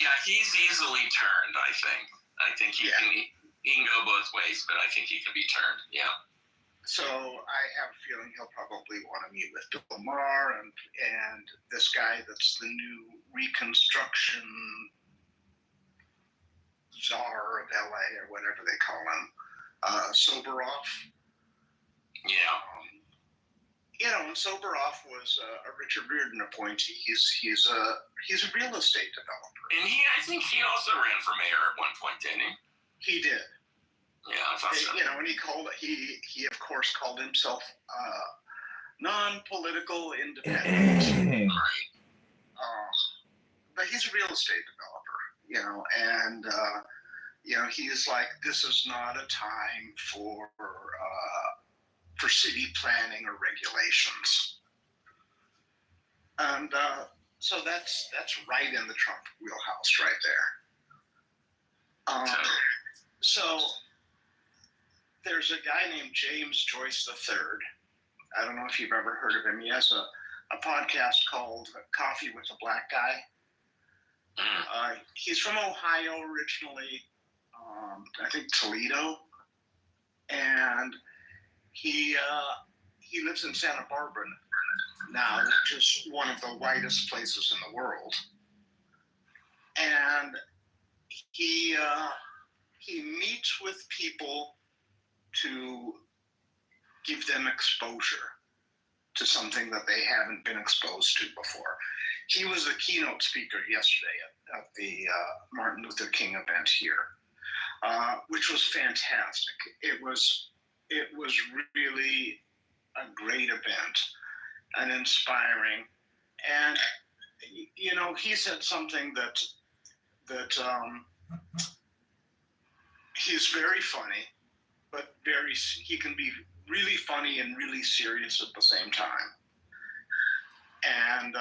yeah, he's easily turned. I think he can go both ways, but I think he can be turned. Yeah. So I have a feeling he'll probably want to meet with Bill Maher and this guy that's the new Reconstruction czar of LA, or whatever they call him, Soboroff. Yeah. You know, and Soboroff was a Richard Riordan appointee. He's a real estate developer. And I think he also ran for mayor at one point, didn't he? He did. Yeah, I thought so. You know, and he of course called himself non-political independent. Right. But he's a real estate developer, you know, and you know, he's like, this is not a time for city planning or regulations. And so that's right in the Trump wheelhouse right there. So there's a guy named James Joyce III. I don't know if you've ever heard of him. He has a podcast called Coffee with a Black Guy. He's from Ohio originally, I think Toledo, and he lives in Santa Barbara now, which is one of the whitest places in the world. And he meets with people to give them exposure to something that they haven't been exposed to before. He was the keynote speaker yesterday at the Martin Luther King event here, which was fantastic. It it was really a great event and inspiring. And you know, he said something that he's very funny, but he can be really funny and really serious at the same time. And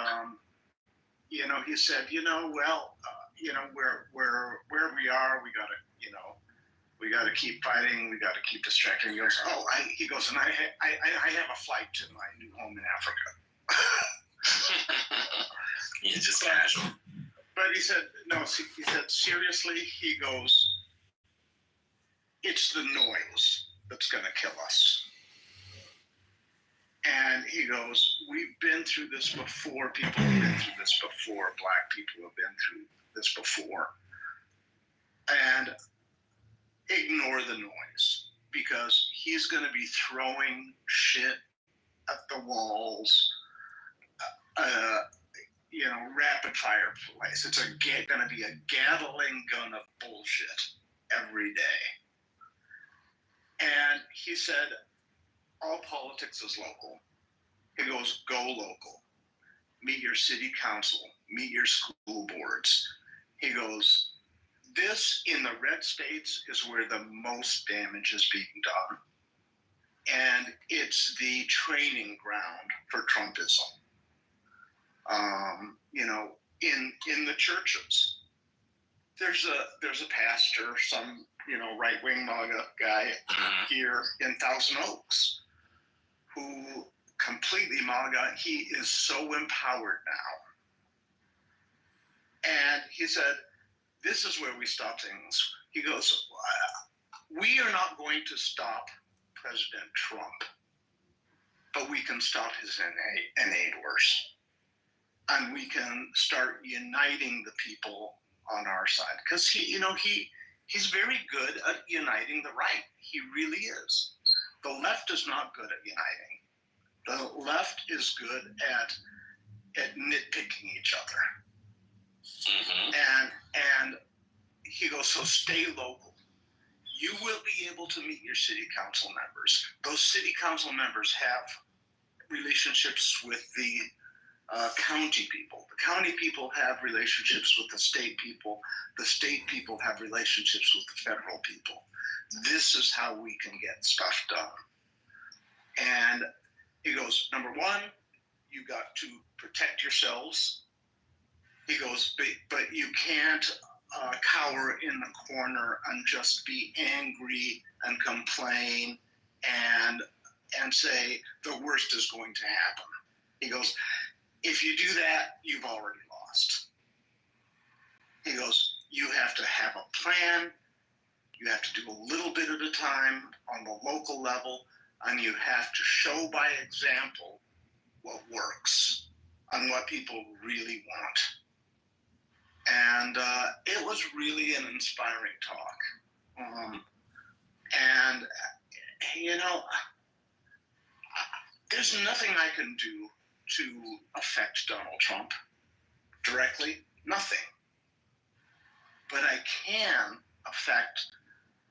you know, he said, you know, well, you know, where we are, we gotta keep fighting, we gotta keep distracting. He goes, he goes, and I have a flight to my new home in Africa. You just casual. But he said, no, he said, seriously, he goes, it's the noise that's going to kill us. And he goes, we've been through this before. People have been through this before. Black people have been through this before. And ignore the noise, because he's going to be throwing shit at the walls, you know, rapid fire place. It's going to be a Gatling gun of bullshit every day. And he said, all politics is local. He goes, go local. Meet your city council. Meet your school boards. He goes, this in the red states is where the most damage is being done. And it's the training ground for Trumpism. You know, in the churches, there's a pastor, some, you know, right-wing MAGA guy here in Thousand Oaks who completely MAGA. He is so empowered now. And he said, this is where we stop things. He goes, we are not going to stop President Trump, but we can stop his enablers. And we can start uniting the people on our side. Because he's very good at uniting the right. He really is. The left is not good at uniting. The left is good at nitpicking each other. And he goes, so stay local. You will be able to meet your city council members. Those city council members have relationships with the county people. The county people have relationships with the state people. The state people have relationships with the federal people. This is how we can get stuff done. And he goes, number one, you got to protect yourselves. He goes, but you can't cower in the corner and just be angry and complain and say the worst is going to happen. He goes, if you do that, you've already lost. He goes, you have to have a plan. You have to do a little bit at a time on the local level, and you have to show by example what works and what people really want. And it was really an inspiring talk. And, you know, there's nothing I can do to affect Donald Trump directly, nothing. But I can affect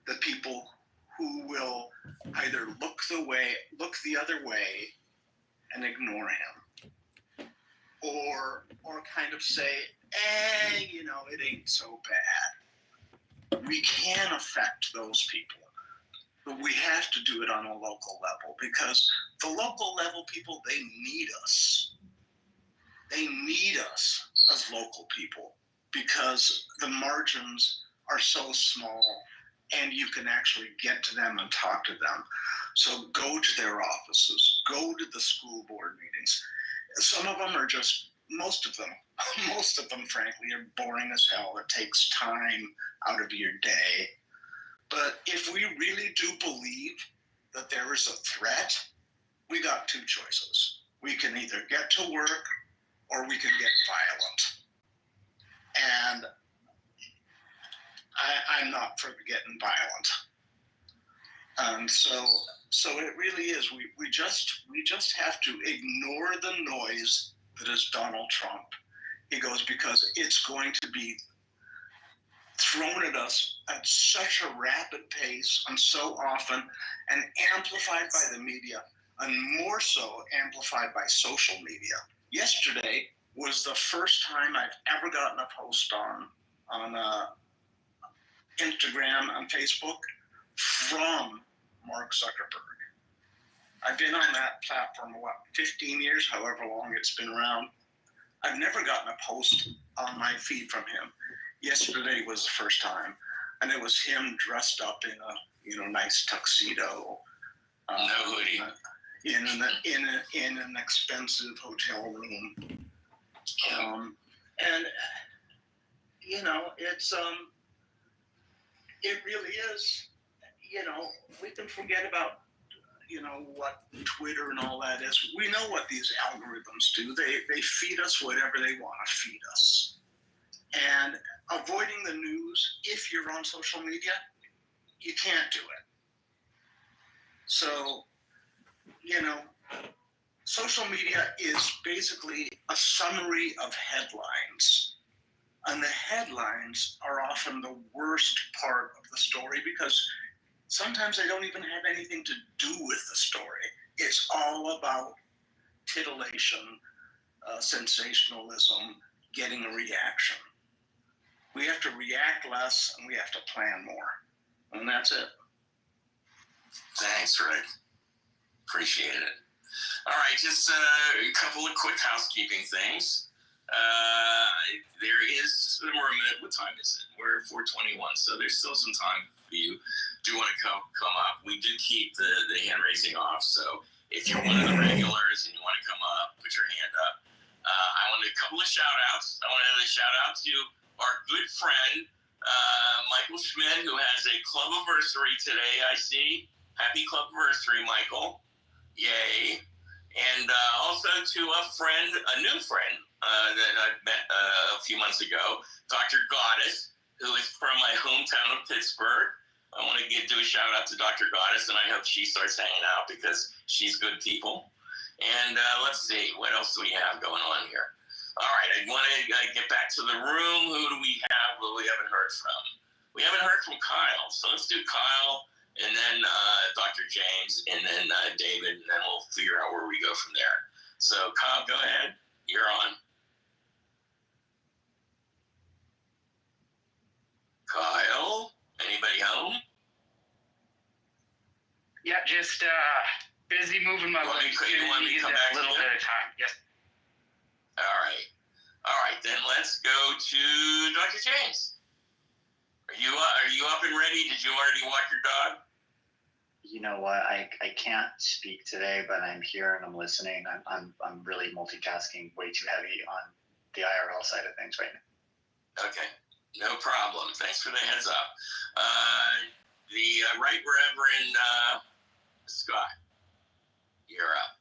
the people who will either look the other way and ignore him, or kind of say, you know, it ain't so bad. We can affect those people, but we have to do it on a local level, because the local level people, they need us. They need us as local people, because the margins are so small and you can actually get to them and talk to them. So go to their offices, go to the school board meetings. Some of them are most of them, frankly, are boring as hell. It takes time out of your day. But if we really do believe that there is a threat, we got two choices. We can either get to work or we can get violent. And I'm not for getting violent. And so it really is. We just have to ignore the noise that is Donald Trump. He goes, because it's going to be thrown at us at such a rapid pace and so often, and amplified by the media, and more so amplified by social media. Yesterday was the first time I've ever gotten a post on Instagram and Facebook from Mark Zuckerberg. I've been on that platform, 15 years, however long it's been around. I've never gotten a post on my feed from him. Yesterday was the first time, and it was him dressed up in a nice tuxedo. No hoodie. In an expensive hotel room. And it's it really is, we can forget about what Twitter and all that is. We know what these algorithms do. They feed us whatever they want to feed us. And avoiding the news, if you're on social media, you can't do it. So, social media is basically a summary of headlines. And the headlines are often the worst part of the story because sometimes they don't even have anything to do with the story. It's all about titillation, sensationalism, getting a reaction. We have to react less and we have to plan more. And that's it. Thanks, Rick. Appreciate it. All right, just a couple of quick housekeeping things. There is more a minute. What time is it? We're at 4:21, so there's still some time for you. Do you want to come up? We did keep the hand raising off, so if you're one of the regulars and you want to come up, put your hand up. I want a couple of shout outs. I want to shout out to our good friend, Michael Schmidt, who has a club anniversary today, I see. Happy club anniversary, Michael. Yay. And also to a new friend that I met a few months ago, Dr. Goddess, who is from my hometown of Pittsburgh. I want to do a shout out to Dr. Goddess, and I hope she starts hanging out because she's good people. And let's see, what else do we have going on here? All right, I want to get back to the room. Who do we have that we haven't heard from? We haven't heard from Kyle, so let's do Kyle, and then Dr. James, and then David, and then we'll figure out where we go from there. So Kyle, go ahead. You're on. Kyle, anybody home? Yeah, just busy moving my legs. You want me to come back a little to you? bit of time. Yes. All right, then let's go to Dr. James. Are you up and ready? Did you already walk your dog? You know what? I can't speak today, but I'm here and I'm listening. I'm really multitasking, way too heavy on the IRL side of things right now. Okay, no problem. Thanks for the heads up. The Right Reverend Scott, you're up.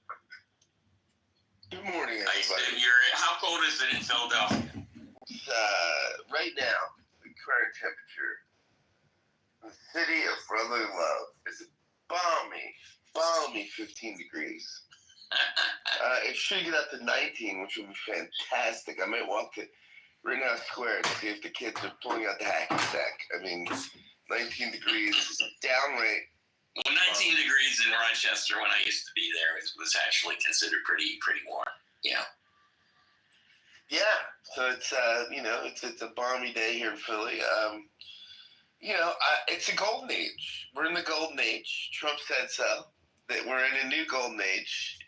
Good morning, I everybody. said how cold is it in Philadelphia? Right now, the current temperature, the city of brotherly love is a balmy 15 degrees. It should get up to 19, which would be fantastic. I might walk to Rittenhouse Square to see if the kids are pulling out the hacky sack. I mean, 19 degrees is downright. Well, 19 degrees in Rochester when I used to be there was actually considered pretty warm. Yeah. Yeah. So it's it's a balmy day here in Philly. It's a golden age. We're in the golden age. Trump said so. That we're in a new golden age.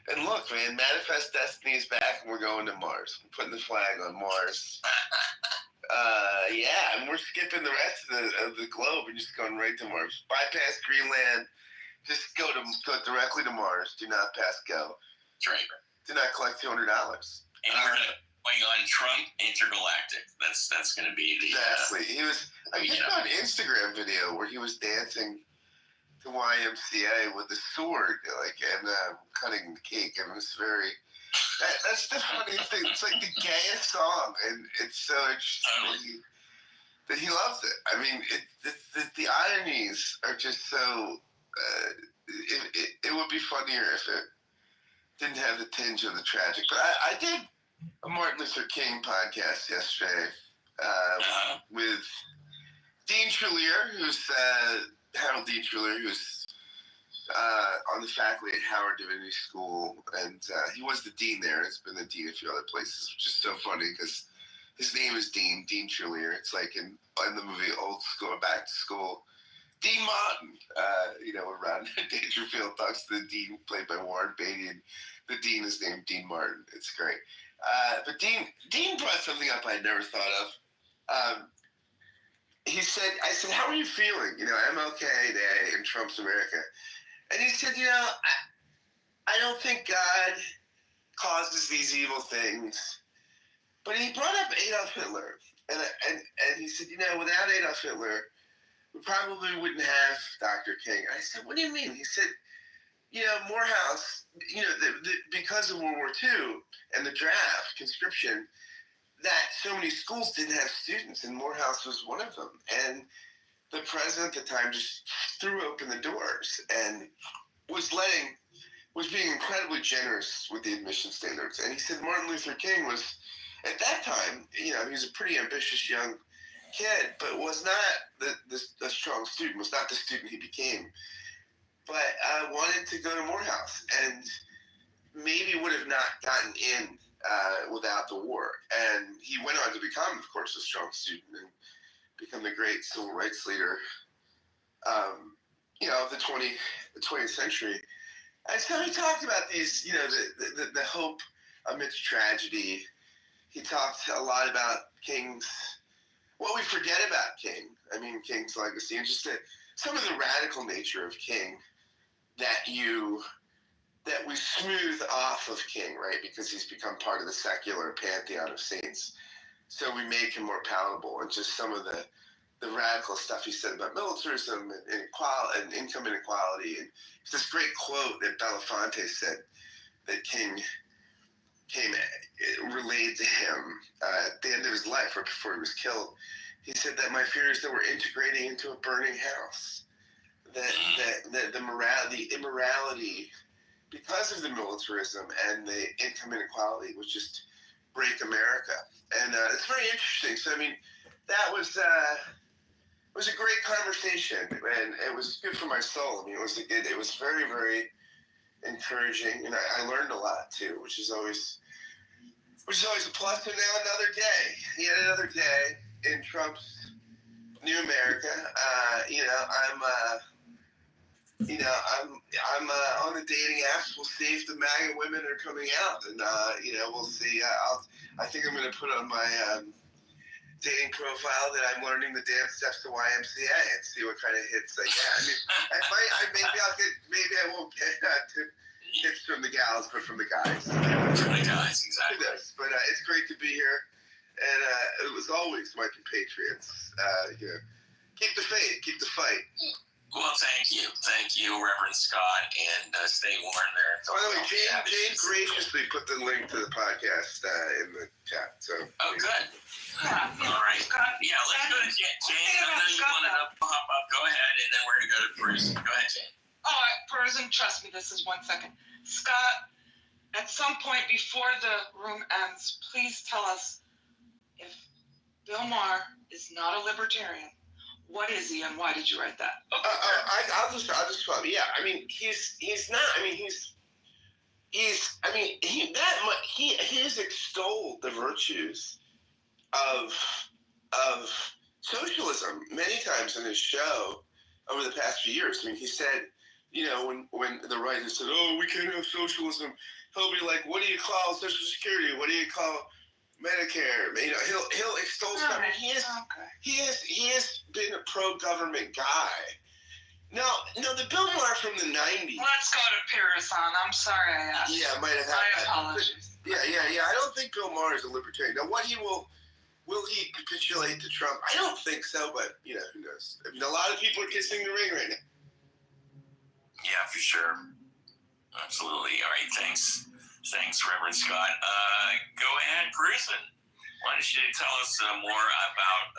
And look, man, Manifest Destiny is back, and we're going to Mars. We're putting the flag on Mars. And we're skipping the rest of the globe and just going right to Mars. Bypass Greenland. Just go directly to Mars. Do not pass go. That's right. Do not collect $200. And we're going on Trump Intergalactic. That's going to be the exactly. I saw an Instagram video where he was dancing to YMCA with a sword, and cutting the cake, and it was very. That's the funniest thing. It's like the gayest song, and it's so interesting that he loves it. I mean, the ironies are just so. It would be funnier if it didn't have the tinge of the tragic. But I did a Martin Luther King podcast yesterday with Dean Trelier, who's Harold Dean Trelier, who's on the faculty at Howard Divinity School, and he was the dean there. He's been the dean a few other places, which is so funny because his name is Dean Trelier. It's like in the movie Old School, Back to School. Dean Martin, around Dangerfield talks to the dean, played by Warren Beatty, and the dean is named Dean Martin. It's great. But Dean brought something up I never thought of. He said, I said, how are you feeling? MLK Day in Trump's America. And he said, I don't think God causes these evil things. But he brought up Adolf Hitler. And he said, without Adolf Hitler, we probably wouldn't have Dr. King. And I said, what do you mean? He said, Morehouse, because of World War II and the draft, conscription, that so many schools didn't have students, and Morehouse was one of them. And the president at the time just threw open the doors and was being incredibly generous with the admission standards. And he said Martin Luther King was, at that time, he was a pretty ambitious young kid, but was not the strong student, was not the student he became, but wanted to go to Morehouse and maybe would have not gotten in without the war. And he went on to become, of course, a strong student and become the great civil rights leader, of the 20th century. And so he talked about these, the hope amidst tragedy. He talked a lot about King's, what we forget about King. I mean, King's legacy, and just some of the radical nature of King that we smooth off of King, right? Because he's become part of the secular pantheon of saints. So we make him more palatable, and just some of the radical stuff he said about militarism and income inequality. And it's this great quote that Belafonte said that King relayed to him at the end of his life, right before he was killed. He said that my fear is that we're integrating into a burning house. That the immorality, because of the militarism and the income inequality, would just break America. And it's very interesting. So, I mean, that was a great conversation, and it was good for my soul. I mean, it was very, very encouraging, and I learned a lot too, which is always a plus. And now another day, yet another day in Trump's new America. I'm on the dating apps. We'll see if the MAGA women are coming out, and we'll see. I think I'm going to put on my dating profile that I'm learning the dance steps to YMCA and see what kind of hits I get. I mean, maybe I won't get tips from the gals, but from the guys. From the guys, exactly. But it's great to be here, and it was always my compatriots. Keep the faith, keep the fight. Well, thank you, Reverend Scott, and stay warm there. By the way, Jane graciously put the link to the podcast in the chat. So. Oh, good. All right. Yeah, let's go to Jane. I know you wanted to pop up. Go ahead, and then we're going to go to Bruce. Go ahead, Jane. Person, trust me, this is 1 second. Scott, at some point before the room ends, please tell us if Bill Maher is not a libertarian. What is he, and why did you write that? I'll just yeah. I mean, he's not. I mean, he has extolled the virtues of socialism many times in his show over the past few years. I mean, he said, when the right has said, "Oh, we can't have socialism," he'll be like, "What do you call Social Security? What do you call Medicare?" He'll extol stuff. He has been a pro-government guy. No, the Bill Maher from the 90s. Let's go to Paris on. I'm sorry I asked. Yeah, might have had. My apologies. Yeah. I don't think Bill Maher is a libertarian. Now, what will he capitulate to Trump? I don't think so, but who knows? I mean, a lot of people are kissing the ring right now. Yeah, for sure. Absolutely. All right, thanks. Thanks, Reverend Scott. Go ahead, Grusin. Why don't you tell us more about?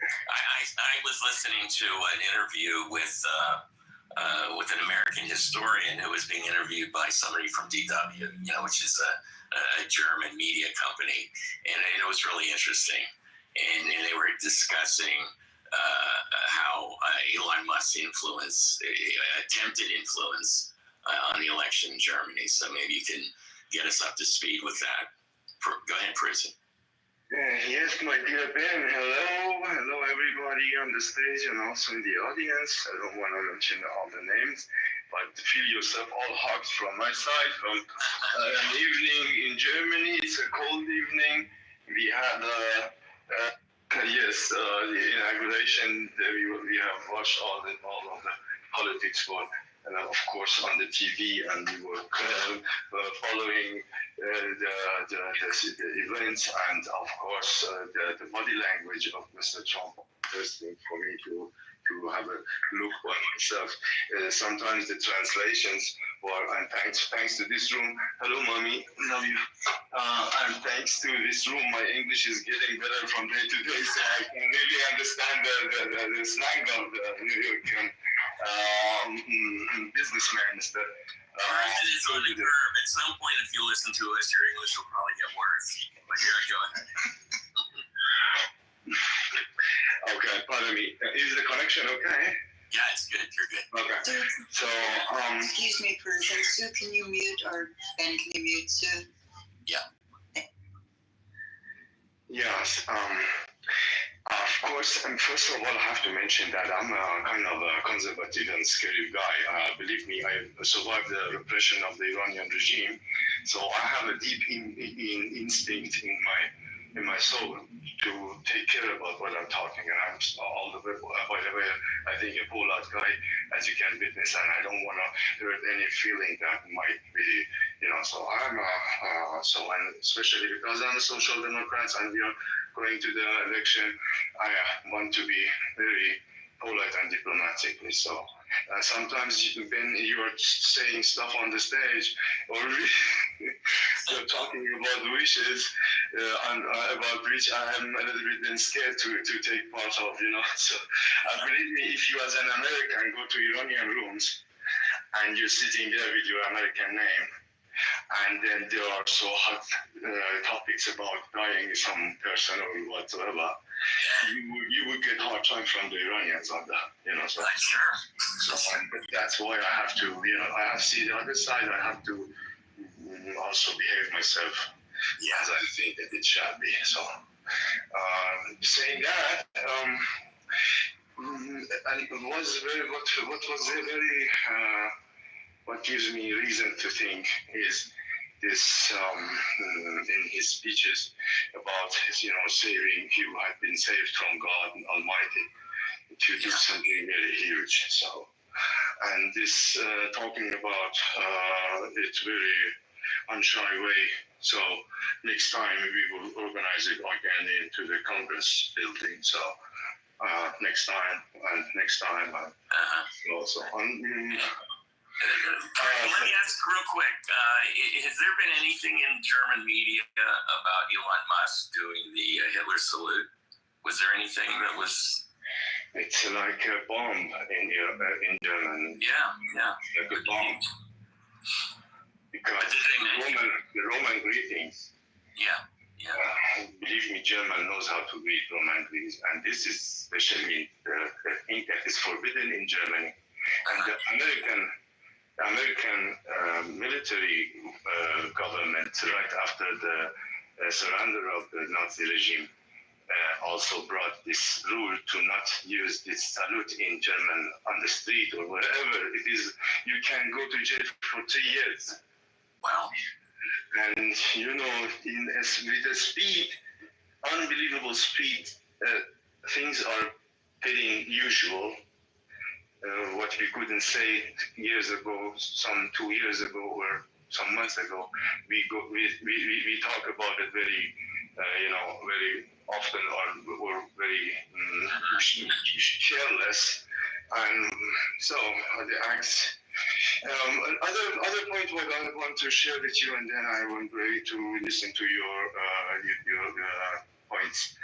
I was listening to an interview with an American historian who was being interviewed by somebody from DW, which is a German media company, and it was really interesting. and they were discussing how Elon Musk's attempted influence on the election in Germany. So maybe you can get us up to speed with that. Go ahead, Prison. Yes, my dear Ben, hello everybody on the stage and also in the audience. I don't want to mention all the names, but feel yourself all hugged from my side from an evening in Germany. It's a cold evening. We had the inauguration. We have watched all of the politics for, of course, on the TV, and we were following the events, and of course the body language of Mr. Trump. Interesting for me to have a look on myself. Sometimes the translations and thanks to this room. Hello, mommy, love you. And thanks to this room, my English is getting better from day to day, so I can really understand the slang of the New York businessman. It's on the curve. At some point, if you listen to us, your English will probably get worse. But here I go. Okay, pardon me. Is the connection okay? Yeah, it's good. You're good. Okay. So, excuse me, Persian. Sue, can you mute, or Ben, can you mute Sue? Yeah. Yes. Of course, and first of all, I have to mention that I'm a kind of a conservative and scary guy. Believe me, I survived the repression of the Iranian regime, so I have a deep instinct in my soul to take care about what I'm talking. And I'm all the way, by the way, I think a polite guy, as you can witness, and I don't want to hurt any feeling that might be, so I'm and especially because I'm a social democrat and we are going to the election, I want to be very polite and diplomatically. So sometimes when you're saying stuff on the stage, or you're talking about wishes, and about which I'm a little bit scared to take part of, So believe me, if you as an American go to Iranian rooms and you're sitting there with your American name, and then there are so hot topics about dying some person or whatsoever, you would get hard time from the Iranians on that, So, so that's why I have to, I have to see the other side. I have to also behave myself as I think that it shall be. So, saying that, and it was very what gives me reason to think is this in his speeches about saving, he had been saved from God Almighty to do something very huge. So, and this talking about it very unshy way. So next time we will organize it again into the Congress building. So next time. Also. Let me ask real quick, has there been anything in German media about Elon Musk doing the Hitler salute? Was there anything that was... It's like a bomb in German. Yeah. Like a bomb. Because the Roman greetings. Yeah. Believe me, German knows how to read Roman greetings, and this is especially the thing that is forbidden in Germany. And the American military government, right after the surrender of the Nazi regime, also brought this rule to not use this salute in German on the street or wherever it is. You can go to jail for 3 years. Wow. And with the speed, unbelievable speed, things are getting usual. What we couldn't say years ago, some 2 years ago or some months ago, we talk about it very, very often or very careless, and so the acts. Other point what I want to share with you, and then I want ready to listen to your points.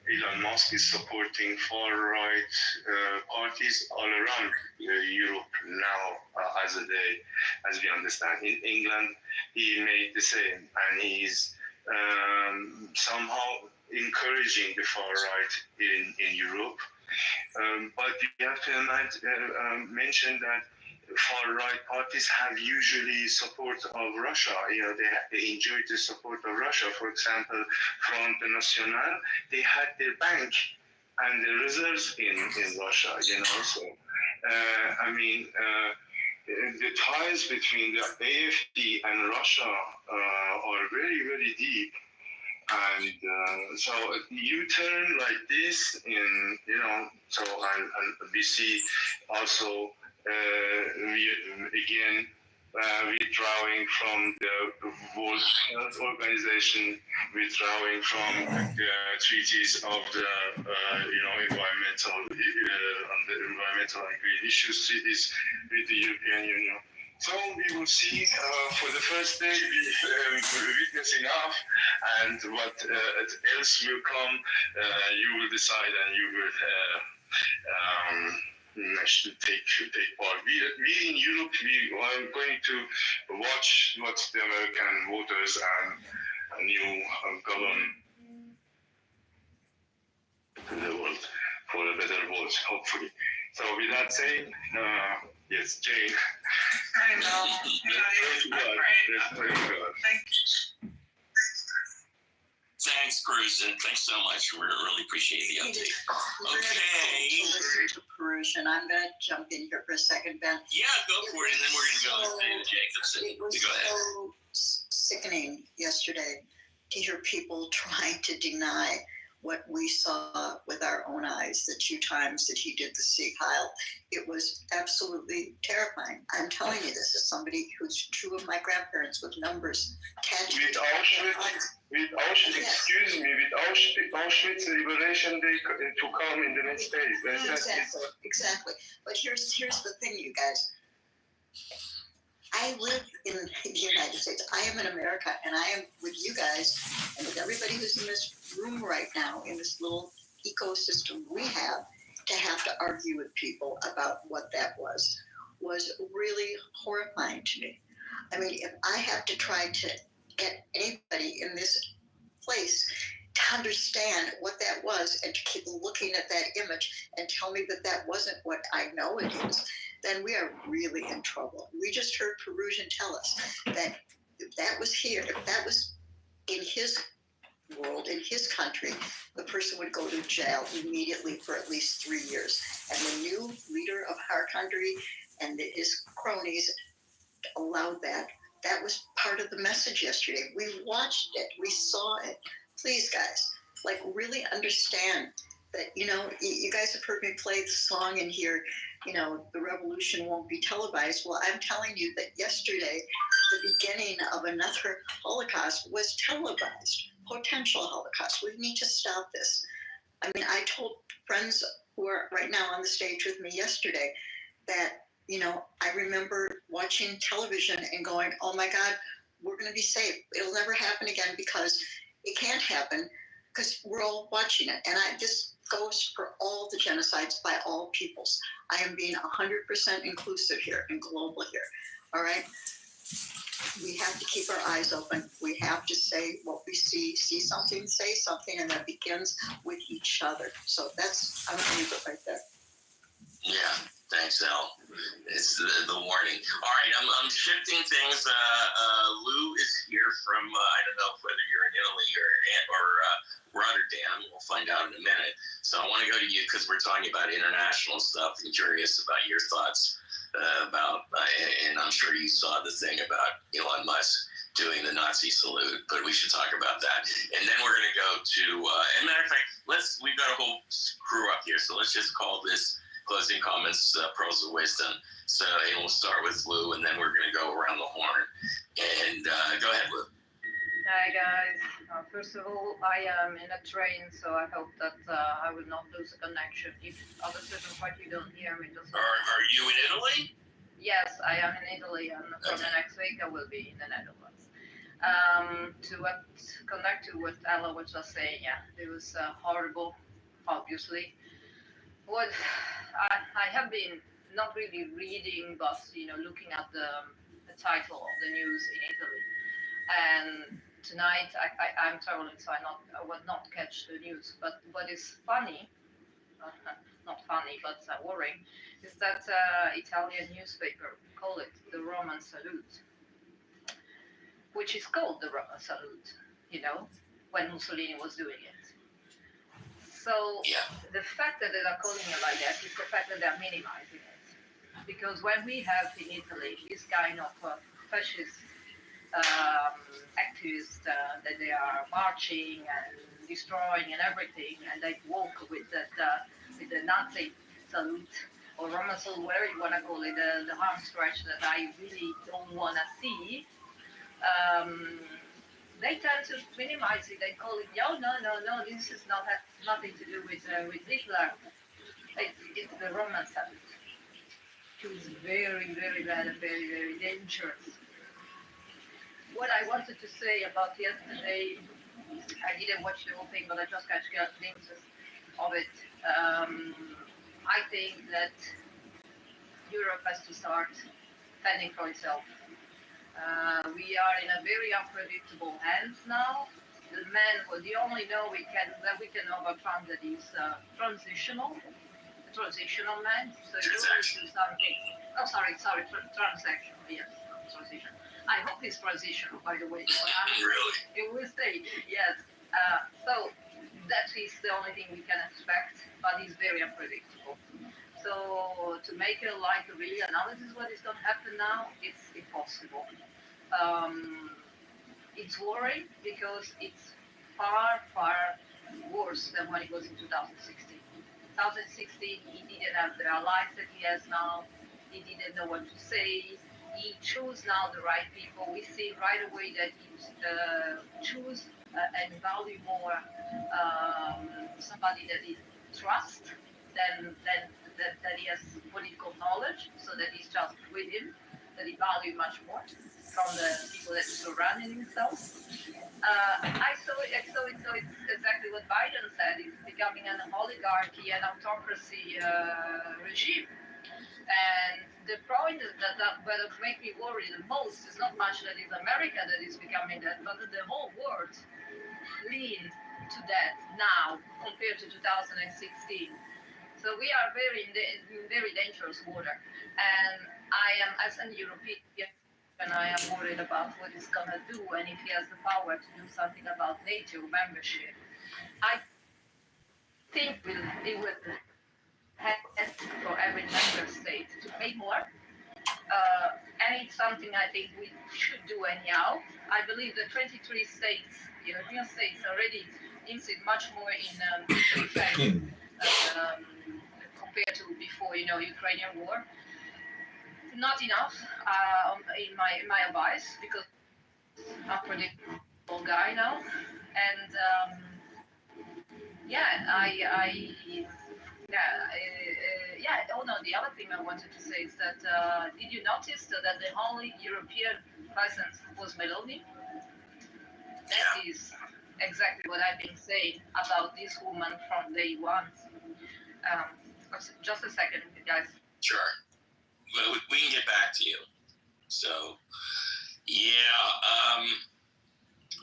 Elon Musk is supporting far-right parties all around Europe now, as we understand. In England, he made the same, and he's somehow encouraging the far right in Europe. But we have to mention that far-right parties have usually support of Russia. They enjoy the support of Russia. For example, Front National, they had their bank and the reserves in Russia. So the ties between the AfD and Russia are very, very deep. And so you turn like this in, and we see also withdrawing from the World Health Organization, withdrawing from the treaties of the environmental and green issues treaties with the European Union. So we will see. For the first day, we witness enough, and what else will come, you will decide, and you will take part. We in Europe, we are going to watch what the American voters and new government in the world for a better world, hopefully. So with that saying, yes, Jane. I know. Let's pray to God. Thank you. Thanks, Bruce, and thanks so much. We really appreciate the update. Okay. Listen to Perusian. I'm going to jump in here for a second, Ben. Yeah, go for it, and then we're going to go to Jacobson. It was Go ahead. so sickening yesterday to hear people trying to deny what we saw with our own eyes the 2 times that he did the Sieg Heil. It was absolutely terrifying. I'm telling you this as somebody who's 2 of my grandparents with numbers tattooed. With Auschwitz, excuse me, with Auschwitz Liberation Day to come in the next days. Exactly. But here's the thing, you guys. I live in the United States. I am in America, and I am with you guys and with everybody who's in this room right now, in this little ecosystem we have to argue with people about what that was really horrifying to me. I mean, if I have to try to get anybody in this place to understand what that was and to keep looking at that image and tell me that that wasn't what I know it is, then we are really in trouble. We just heard Perusian tell us that if that was here, if that was in his world, in his country, the person would go to jail immediately for at least 3 years. And the new leader of our country and his cronies allowed that. That was part of the message yesterday. We watched it. We saw it. Please, guys, really understand that, you guys have heard me play the song in here, the revolution won't be televised. Well, I'm telling you that yesterday, the beginning of another Holocaust was televised, potential Holocaust. We need to stop this. I mean, I told friends who are right now on the stage with me yesterday that, I remember watching television and going, oh my God, we're going to be safe. It'll never happen again because it can't happen because we're all watching it. And this goes for all the genocides by all peoples. I am being 100% inclusive here and global here. All right. We have to keep our eyes open. We have to say what we see something, say something, and that begins with each other. So I'm going to leave it right there. Yeah, thanks, Al. It's the warning. All right, I'm shifting things. Lou is here from, I don't know whether you're in Italy or Rotterdam. We'll find out in a minute. So I want to go to you because we're talking about international stuff and curious about your thoughts about, and I'm sure you saw the thing about Elon Musk doing the Nazi salute, but we should talk about that. And then we're going to go to, as a matter of fact, we've got a whole crew up here, so let's just call this closing comments, pearls of wisdom. So, and we'll start with Lou, and then we're going to go around the horn. And go ahead, Lou. Hi guys. First of all, I am in a train, so I hope that I will not lose a connection. If at a certain point you don't hear me, just Are you in Italy? Yes, I am in Italy, and from the next week I will be in the Netherlands. To connect to what Ella was just saying, yeah, it was horrible, obviously. What I have been not really reading, but looking at the title of the news in Italy. And tonight I'm traveling, so I will not catch the news. But what is funny, not funny, but worrying, is that Italian newspaper call it the Roman salute, which is called the Roman salute, when Mussolini was doing it. So the fact that they are calling it like that is the fact that they're minimizing it. Because when we have in Italy this kind of fascist activists that they are marching and destroying and everything, and they walk with the Nazi salute or Roman salute, whatever you want to call it, the arm stretch that I really don't want to see. They tend to minimize it. They call it, no, this is nothing to do with Hitler. It's the Roman salute. It was very, very bad and very, very dangerous. What I wanted to say about yesterday, I didn't watch the whole thing, but I just got glimpses of it. I think that Europe has to start fending for itself. We are in a very unpredictable hands now. The only know we can over Trump that is transitional man. So you always do something. Oh, sorry, transaction. Yes, transition. I hope it's transitional, by the way. Really? It will stay. Yes. So that is the only thing we can expect, but it's very unpredictable. So to make a real analysis what is going to happen now, it's impossible. It's worrying because it's far, far worse than when it was in 2016. 2016, he didn't have the allies that he has now. He didn't know what to say. He chose now the right people. We see right away that he choose and value more somebody that he trusts than he has political knowledge, so that he's just with him, that he values much more from the people that surrounding himself. I saw it, so it's exactly what Biden said. It's becoming an oligarchy and autocracy regime. And the point that makes me worry the most is not much that it's America that is becoming that, but that the whole world leaned to that now compared to 2016. So we are in very dangerous water. And I am, as a European, and I am worried about what he's going to do and if he has the power to do something about NATO membership. I think it will have for every member state to pay more. And it's something I think we should do anyhow. I believe the 23 states, European states, already invested much more in defense compared to before, Ukrainian war. Not enough, in my advice, because I'm a predictable guy now. And the other thing I wanted to say is that did you notice that the only European president was Meloni? That is exactly what I've been saying about this woman from day one. Just a second, guys. Sure. We can get back to you. So,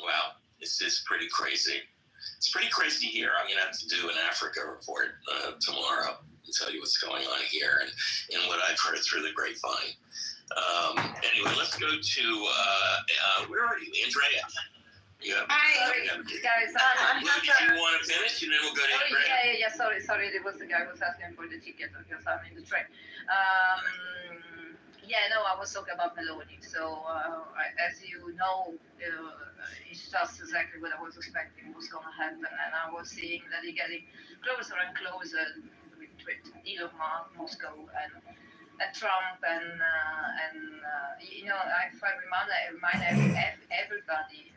well, it's pretty crazy. It's pretty crazy here. I'm going to have to do an Africa report tomorrow and tell you what's going on here and what I've heard through the grapevine. Anyway, let's go to, where are you, Andrea? Sorry, guys. Do you want to finish and then we'll go to Andrea? Yeah. Sorry. There was the guy who was asking for the ticket because I'm in the train. I was talking about Meloni. So, as you know, it's just exactly what I was expecting was going to happen. And I was seeing that he's getting closer and closer with Elon Musk, Moscow, and Trump. And if I remind everybody,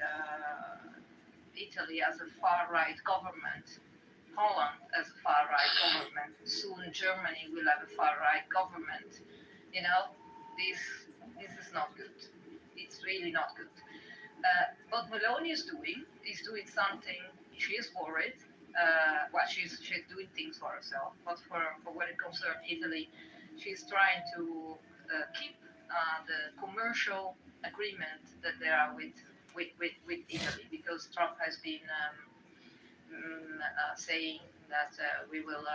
Italy has a far-right government. Holland has a far-right government. Soon Germany will have a far-right government. This is not good. It's really not good. What Meloni is doing something. She is worried. She's doing things for herself, but for what it concerns Italy, she's trying to keep the commercial agreement that there are with Italy, because Trump has been saying that we will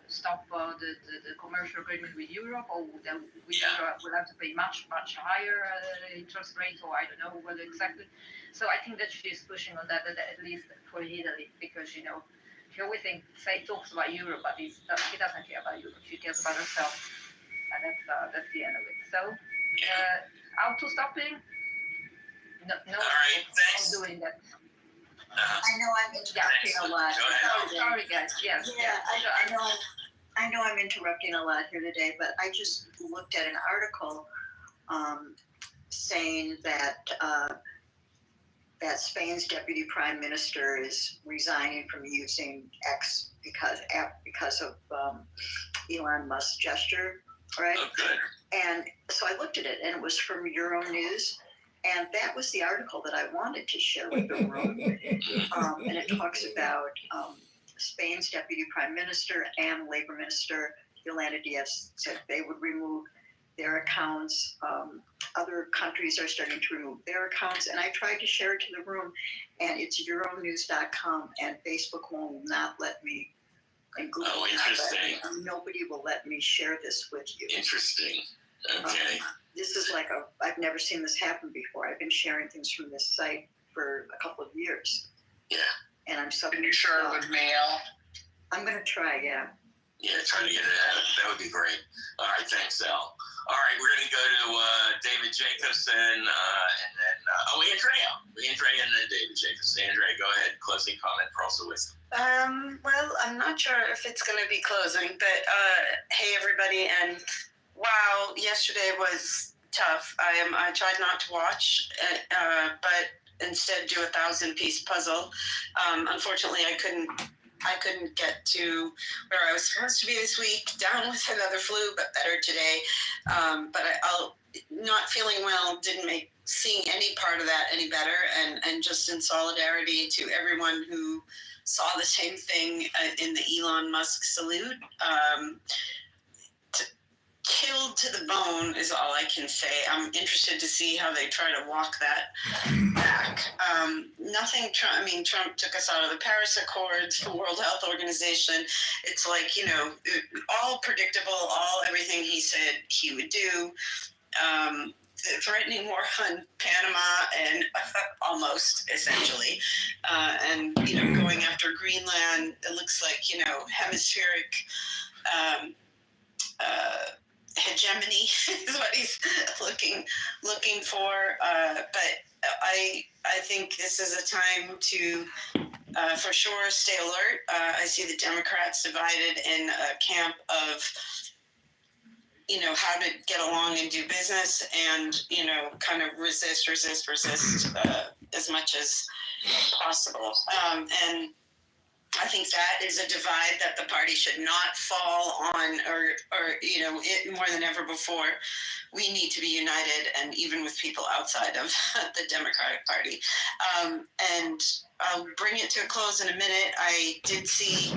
stop the commercial agreement with Europe, or that Europe will have to pay much higher interest rates, or I don't know whether exactly. So I think that she's pushing on that at least for Italy, because she always talks about Europe, but she doesn't care about Europe. She cares about herself, and that's the end of it. So auto stopping. No, All right, thanks. Doing that. I know I'm interrupting a lot. Sorry, guys. Yes. Yeah, I know I'm interrupting a lot here today, but I just looked at an article saying that that Spain's deputy prime minister is resigning from using X because of Elon Musk's gesture, right? Oh, good. And so I looked at it, and it was from Euronews. And that was the article that I wanted to share with the room. And it talks about Spain's deputy prime minister and labor minister, Yolanda Díaz, said they would remove their accounts. Other countries are starting to remove their accounts. And I tried to share it to the room, and it's Euronews.com, and Facebook will not let me, and Google will not let me. Nobody will let me share this with you. Interesting. Okay. This is I've never seen this happen before. I've been sharing things from this site for a couple of years. Yeah. And I'm suddenly. Can you share it with mail? I'm going to try, yeah. Yeah, try to get it out. That would be great. All right, thanks, Al. All right, we're going to go to David Jacobson and then, Andrea and then David Jacobson. Andrea, go ahead. Closing comment for also with. Well, I'm not sure if it's going to be closing, but hey, everybody. And wow, yesterday was tough. I tried not to watch, but instead do a 1,000-piece puzzle. Unfortunately, I couldn't get to where I was supposed to be this week, down with another flu, but better today. But I'll not feeling well didn't make seeing any part of that any better. And just in solidarity to everyone who saw the same thing in the Elon Musk salute. Killed to the bone is all I can say. I'm interested to see how they try to walk that back. Trump took us out of the Paris Accords, the World Health Organization. It's all predictable, everything he said he would do. Threatening war on Panama and almost essentially, and going after Greenland. It looks like hemispheric hegemony is what he's looking for. But I think this is a time to for sure stay alert. I see the Democrats divided in a camp of how to get along and do business, and kind of resist as much as possible. And I think that is a divide that the party should not fall on, or it more than ever before. We need to be united, and even with people outside of the Democratic Party. And I'll bring it to a close in a minute. I did see,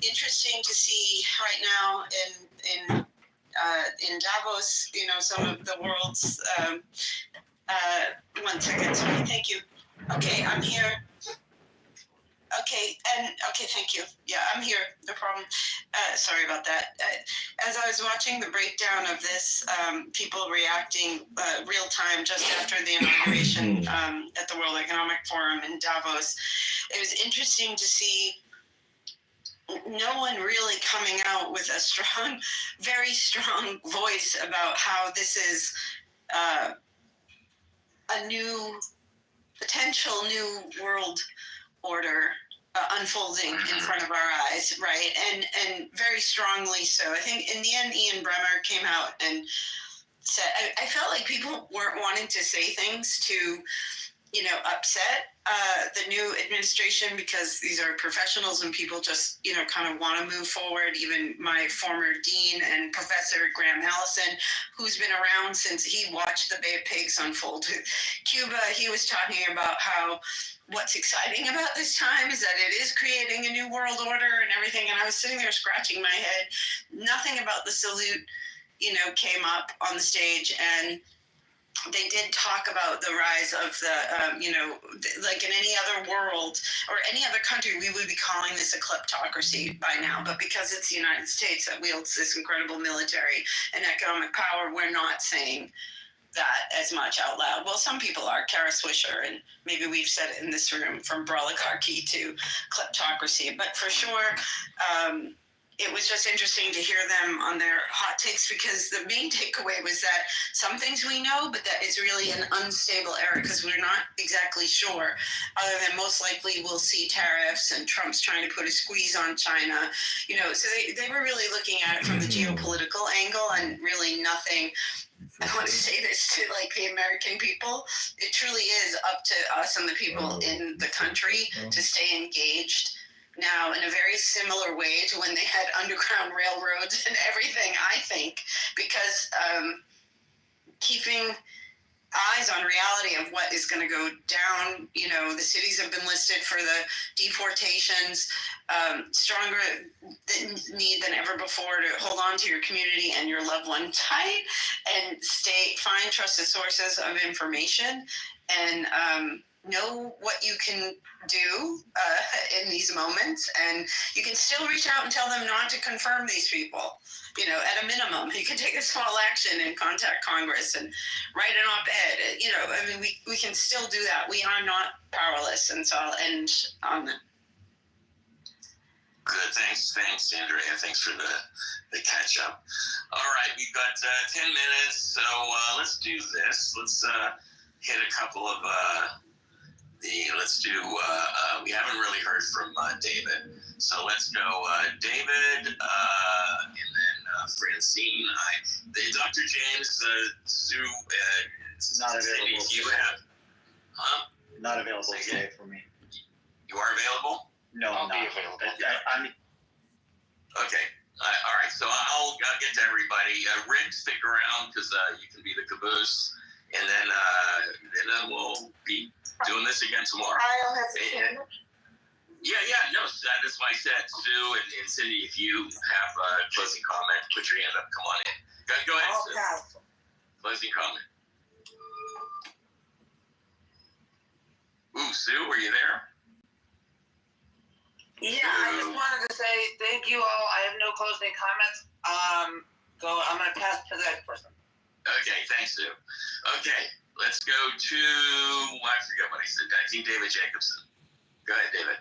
interesting to see right now in Davos, some of the world's. 1 second, sorry, thank you. Okay, I'm here. Okay, thank you. Yeah, I'm here, no problem. Sorry about that. As I was watching the breakdown of this, people reacting real time just after the inauguration at the World Economic Forum in Davos, it was interesting to see no one really coming out with a very strong voice about how this is a potential new world order unfolding in front of our eyes, right? And very strongly so. I think in the end, Ian Bremmer came out and said, I felt like people weren't wanting to say things to upset the new administration because these are professionals and people just, kind of want to move forward. Even my former dean and professor, Graham Allison, who's been around since he watched the Bay of Pigs unfold with Cuba, he was talking about how what's exciting about this time is that it is creating a new world order and everything. And I was sitting there scratching my head. Nothing about the salute, came up on the stage. And they did talk about the rise of the, like in any other world or any other country, we would be calling this a kleptocracy by now. But because it's the United States that wields this incredible military and economic power, we're not saying that as much out loud. Well, some people are. Kara Swisher, and maybe we've said it in this room, from oligarchy to kleptocracy. But for sure, it was just interesting to hear them on their hot takes, because the main takeaway was that some things we know, but that is really an unstable era because we're not exactly sure, other than most likely we'll see tariffs and Trump's trying to put a squeeze on China. So they were really looking at it from the geopolitical angle and really nothing. I want to say this to the American people. It truly is up to us and the people in the country to stay engaged now in a very similar way to when they had underground railroads and everything, I think, because keeping eyes on reality of what is going to go down. The cities have been listed for the deportations, stronger need than ever before to hold on to your community and your loved one tight and find trusted sources of information and know what you can do in these moments. And you can still reach out and tell them not to confirm these people. At a minimum, you can take a small action and contact Congress and write an op-ed. We can still do that. We are not powerless. And so I'll end on that. Good. Thanks, Andrea. Thanks for the catch up. All right, we've got 10 minutes, so let's do this. Let's hit a couple of we haven't really heard from David, so let's go David, and then Francine. Dr. James, Sue, not available. You have, Not available today for me. You are available? No, I'll I'm not. be available. Okay. All right. So I'll get to everybody. Rick, stick around because you can be the caboose, and then we'll be doing this again tomorrow. Kyle has a camera. Yeah. No, that's why I said Sue and Cindy. If you have a closing comment, put your hand up. Come on in. Go ahead, Sue. Okay. Closing comment. Ooh, Sue, were you there? Yeah, I just wanted to say thank you all. I have no closing comments. I'm gonna pass to the next person. Okay, thanks, Sue. Okay, let's go to I forgot what I said. I think David Jacobson. Go ahead, David.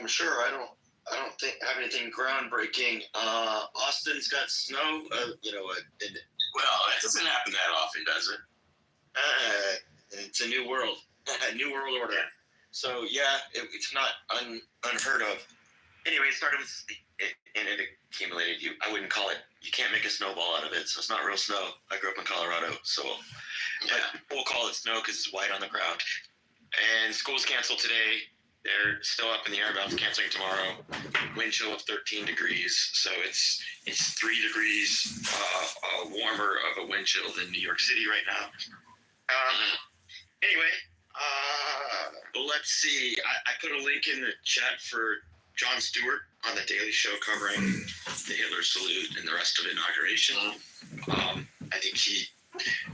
Sure. I don't have anything groundbreaking. Austin's got snow. Well, that doesn't happen that often, does it? It's a new world, a new world order. So yeah, it's not unheard of. Anyway, it started with and it accumulated. I wouldn't call it. You can't make a snowball out of it, so it's not real snow. I grew up in Colorado, so we'll call it snow because it's white on the ground. And school's canceled today. They're still up in the air about canceling tomorrow. Wind chill of 13 degrees, so it's 3 degrees warmer of a wind chill than New York City right now. Anyway, let's see. I put a link in the chat for Jon Stewart on The Daily Show covering the Hitler salute and the rest of the inauguration. I think he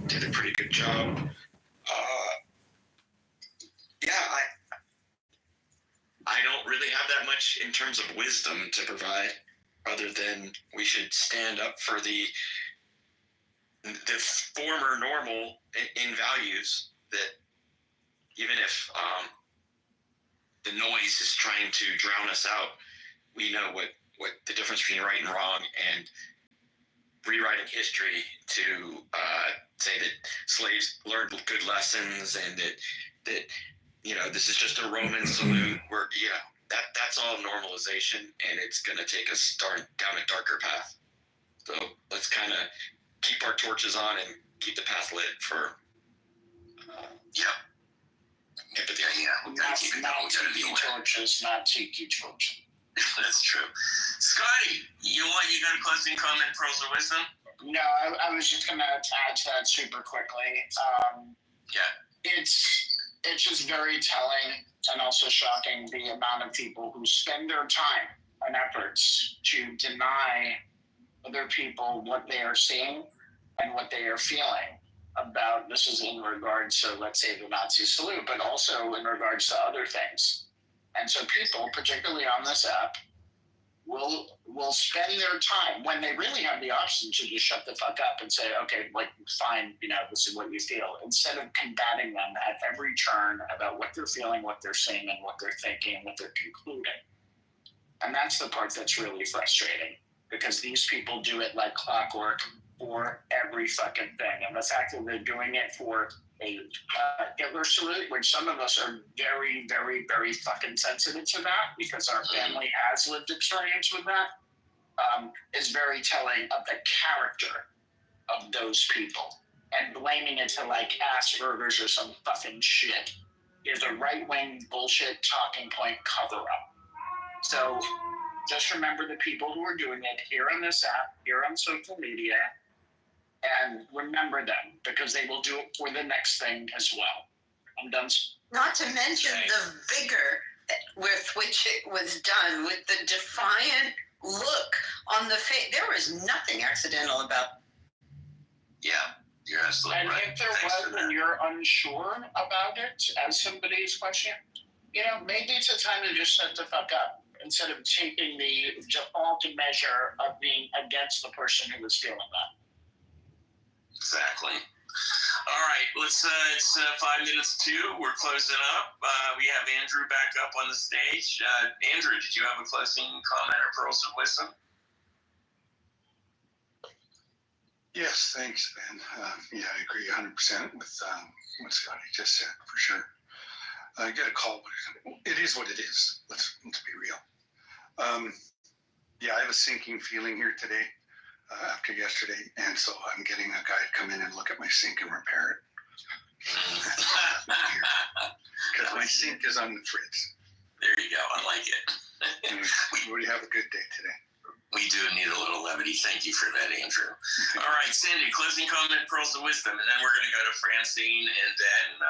did a pretty good job. I don't really have that much in terms of wisdom to provide, other than we should stand up for the former normal in values, that even if the noise is trying to drown us out, we know what the difference between right and wrong, and rewriting history to say that slaves learned good lessons and that this is just a Roman salute. That's all normalization, and it's going to take us down a darker path. So let's kind of keep our torches on and keep the path lit for. Yeah, but yeah, we gotta keep it going. We gotta be aware. Torches, not tiki torches. That's true. Scotty, you got a closing comment, pearls of wisdom? No, I was just gonna add to that super quickly. It's just very telling and also shocking the amount of people who spend their time and efforts to deny other people what they are seeing and what they are feeling about. This is in regards to, let's say, the Nazi salute, but also in regards to other things. And so people, particularly on this app, will spend their time when they really have the option to just shut the fuck up and say, okay, like, fine, this is what you feel, instead of combating them at every turn about what they're feeling, what they're saying, and what they're thinking, and what they're concluding. And that's the part that's really frustrating, because these people do it like clockwork for every fucking thing. And the fact that they're doing it for a Hitler salute, which some of us are very, very, very fucking sensitive to that because our family has lived experience with that, is very telling of the character of those people. And blaming it to like Asperger's or some fucking shit is a right-wing bullshit talking point cover-up. So just remember the people who are doing it here on this app, here on social media, and remember them, because they will do it for the next thing as well. I'm done. Not to mention the vigor with which it was done, with the defiant look on the face. There was nothing accidental about. Yeah, you're absolutely right. And if there was, and you're unsure about it, as somebody's questioning, maybe it's a time to just shut the fuck up instead of taking the default measure of being against the person who was feeling that. Exactly. All right, it's 5 minutes to. We're closing up. We have Andrew back up on the stage. Andrew, did you have a closing comment or pearls of wisdom? Yes, thanks, Ben. Yeah, I agree 100% with what Scotty just said, for sure. I get a call, but it is what it is. Let's be real. Yeah, I have a sinking feeling here today after yesterday, and so I'm getting a guy to come in and look at my sink and repair it. Because my sink is on the fritz. There you go. I like it. We have a good day today. We do need a little levity. Thank you for that, Andrew. All right, Cindy, closing comment, pearls of wisdom, and then we're going to go to Francine, and then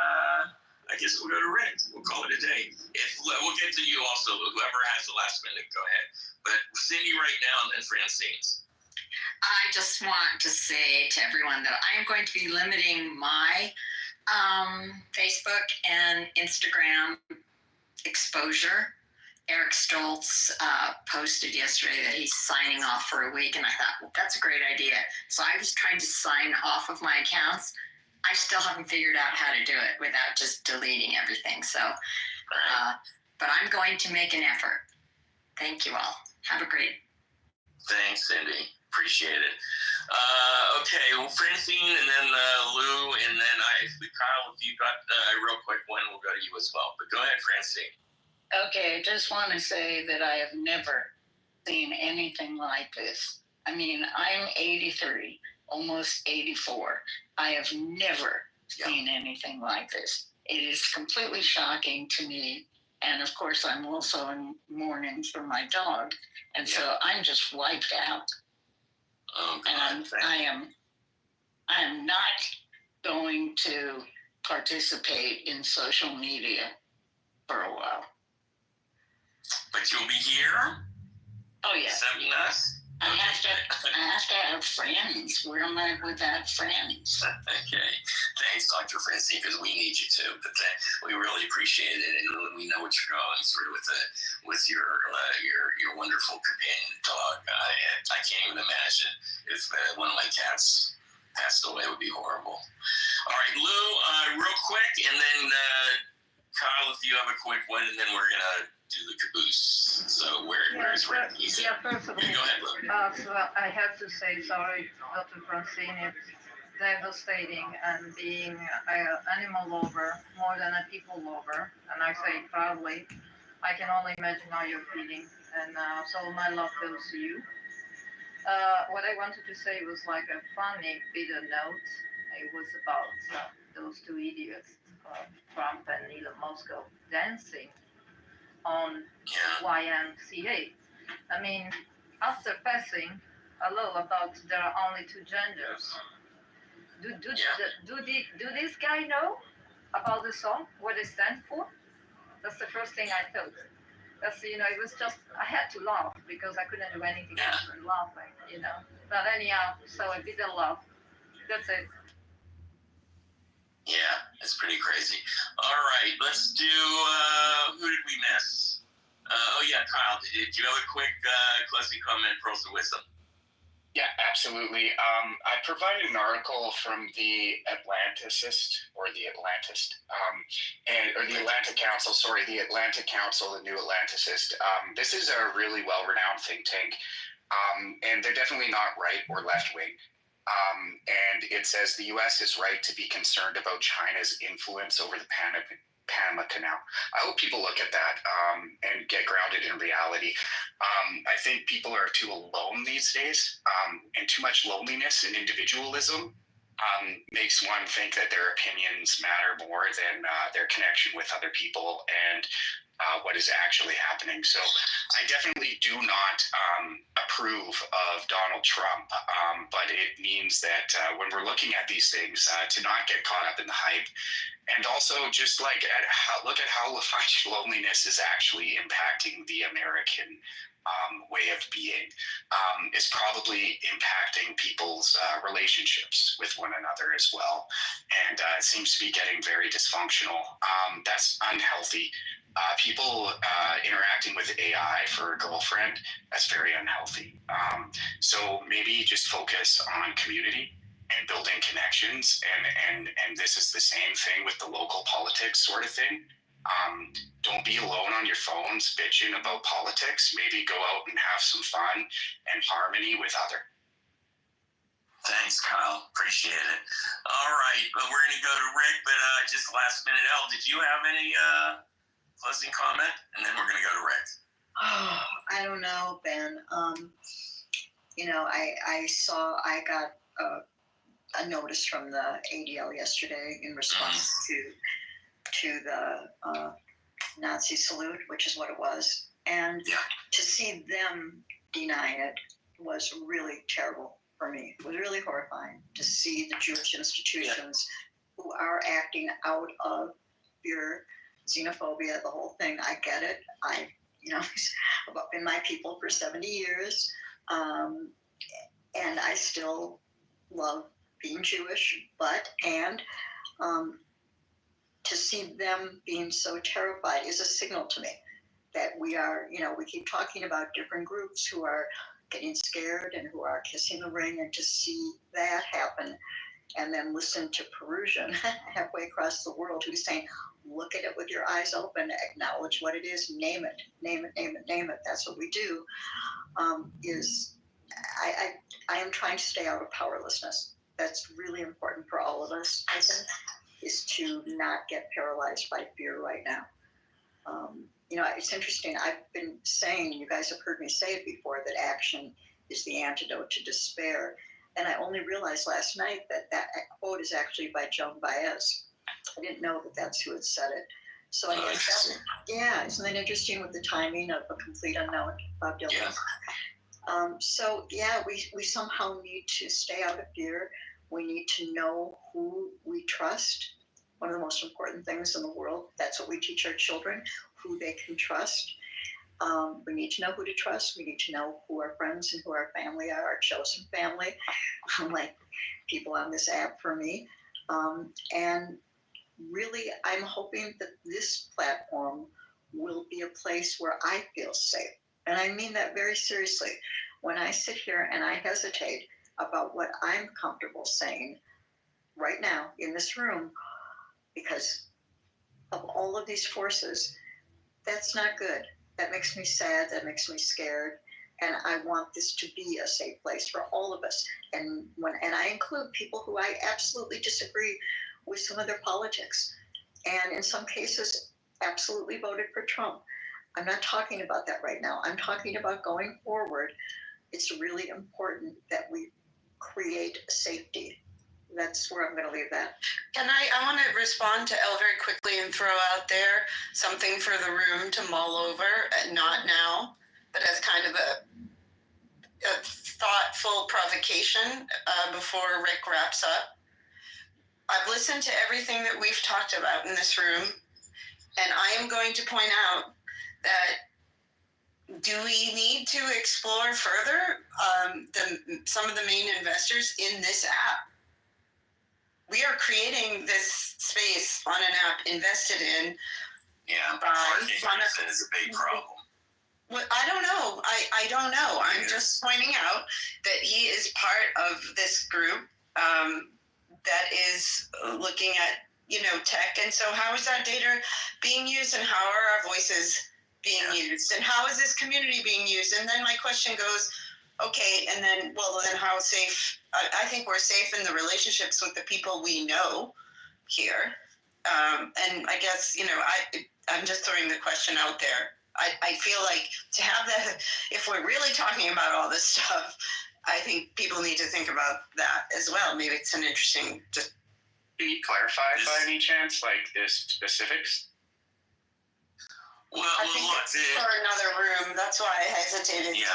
I guess we'll go to Rick. We'll call it a day. We'll get to you also. Whoever has the last minute, go ahead. But Cindy right now, and then Francine's. I just want to say to everyone that I'm going to be limiting my Facebook and Instagram exposure. Eric Stoltz posted yesterday that he's signing off for a week, and I thought, well, that's a great idea. So I was trying to sign off of my accounts. I still haven't figured out how to do it without just deleting everything. So, but I'm going to make an effort. Thank you all. Have a great. Thanks, Cindy. Appreciate it. Okay, well, Francine, and then Lou, and then Kyle, if you got a real quick one, we'll go to you as well. But go ahead, Francine. Okay, I just want to say that I have never seen anything like this. I mean, I'm 83, almost 84. I have never seen anything like this. It is completely shocking to me. And of course, I'm also in mourning for my dog. And so I'm just wiped out. Oh, God, and I am not going to participate in social media for a while. But you'll be here? Oh, yeah. Accepting us? I have to have friends. Where am I without friends? Okay. Thanks, Dr. Francine, because we need you too. But we really appreciate it, and we know what you're going through with your wonderful companion dog. I can't even imagine if one of my cats passed away. It would be horrible. All right, Lou, real quick, and then Kyle, if you have a quick one, and then we're gonna do the caboose. So where's Rick? Yeah, first of all, go ahead, Lou. so I have to say sorry, Dr. Francine. It's devastating, and being an animal lover more than a people lover, and I say it proudly, I can only imagine how you're feeling, and so my love goes to you. What I wanted to say was like a funny, bitter note. It was about those two idiots. Trump and Elon Musk dancing on YMCA. I mean, after passing a law about there are only two genders, do this guy know about the song, what it stands for? That's the first thing I thought. That's, it was just, I had to laugh because I couldn't do anything else than laughing, But anyhow, so I didn't laugh. That's it. Yeah, it's pretty crazy. All right, let's do, who did we miss? Kyle, did you have a quick closing comment, pearls of wisdom? Yeah, absolutely. I provided an article from the Atlanticist, or the Atlantist, or the Atlantic Council, the Atlantic Council, the New Atlanticist. This is a really well-renowned think tank, and they're definitely not right or left-wing. And it says the U.S. is right to be concerned about China's influence over the Panama Canal. I hope people look at that and get grounded in reality. I think people are too alone these days, and too much loneliness and individualism makes one think that their opinions matter more than their connection with other people and what is actually happening. So I definitely do not approve of Donald Trump, but it means that when we're looking at these things, to not get caught up in the hype, and also just look at how loneliness is actually impacting the American way of being, is probably impacting people's relationships with one another as well. And it seems to be getting very dysfunctional. That's unhealthy. People interacting with AI for a girlfriend, that's very unhealthy. So maybe just focus on community and building connections, and this is the same thing with the local politics sort of thing. Don't be alone on your phones bitching about politics. Maybe go out and have some fun and harmony with other. Thanks, Kyle. Appreciate it. All right, but we're going to go to Rick, but just last minute. Elle, did you have any closing comment? And then we're going to go to Rick. Oh, I don't know, Ben. I got a notice from the ADL yesterday in response to the Nazi salute, which is what it was. And to see them deny it was really terrible for me. It was really horrifying to see the Jewish institutions who are acting out of fear, xenophobia, the whole thing. I get it. I've been my people for 70 years, and I still love being Jewish, to see them being so terrified is a signal to me that we are, we keep talking about different groups who are getting scared and who are kissing the ring, and to see that happen and then listen to Perusian halfway across the world who's saying, look at it with your eyes open, acknowledge what it is, name it, name it, name it, name it. That's what we do. I am trying to stay out of powerlessness. That's really important for all of us, I think, is to not get paralyzed by fear right now. It's interesting. I've been saying, you guys have heard me say it before, that action is the antidote to despair. And I only realized last night that quote is actually by Joan Baez. I didn't know that that's who had said it. So I guess isn't that interesting with the timing of A Complete Unknown, Bob Dylan? We somehow need to stay out of fear. We need to know who we trust. One of the most important things in the world. That's what we teach our children, who they can trust. We need to know who to trust. We need to know who our friends and who our family are, our chosen family, like people on this app for me. And really, I'm hoping that this platform will be a place where I feel safe. And I mean that very seriously. When I sit here and I hesitate about what I'm comfortable saying right now in this room, because of all of these forces, that's not good. That makes me sad. That makes me scared. And I want this to be a safe place for all of us. And I include people who I absolutely disagree with some of their politics, and in some cases, absolutely voted for Trump. I'm not talking about that right now. I'm talking about going forward. It's really important that we create safety that's where I'm going to leave that. And I want to respond to Elle very quickly and throw out there something for the room to mull over, not now, but as kind of a thoughtful provocation before Rick wraps up. I've listened to everything that we've talked about in this room, and I am going to point out that do we need to explore further some of the main investors in this app? We are creating this space on an app invested in. Yeah, parking is a big problem. Well, I don't know. I don't know. I'm just pointing out that he is part of this group that is looking at, tech. And so how is that data being used, and how are our voices being used, and how is this community being used? And then my question goes, okay, and then how safe? I think we're safe in the relationships with the people we know here. And I guess, I'm just throwing the question out there. I feel like to have that, if we're really talking about all this stuff, I think people need to think about that as well. Maybe it's an interesting, just. Can you clarify by any chance, like the specifics? Well, I think look, it's for another room. That's why I hesitated. Yeah,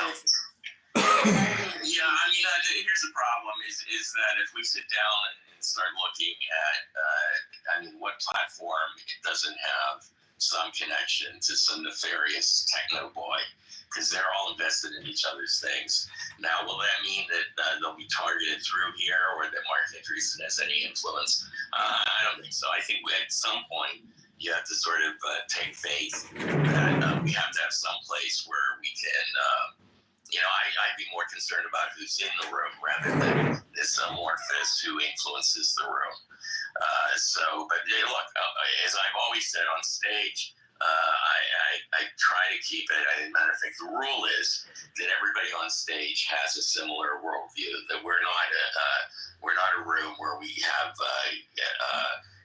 I mean, here's the problem: is that if we sit down and start looking at, what platform doesn't have some connection to some nefarious techno boy, because they're all invested in each other's things. Now, will that mean that they'll be targeted through here, or that Mark Andreessen has any influence? I don't think so. I think at some point you have to sort of take faith that we have to have some place where we can, I'd be more concerned about who's in the room rather than this amorphous who influences the room. But look, as I've always said on stage, I try to keep it. As a matter of fact, the rule is that everybody on stage has a similar worldview. That we're not a room where we have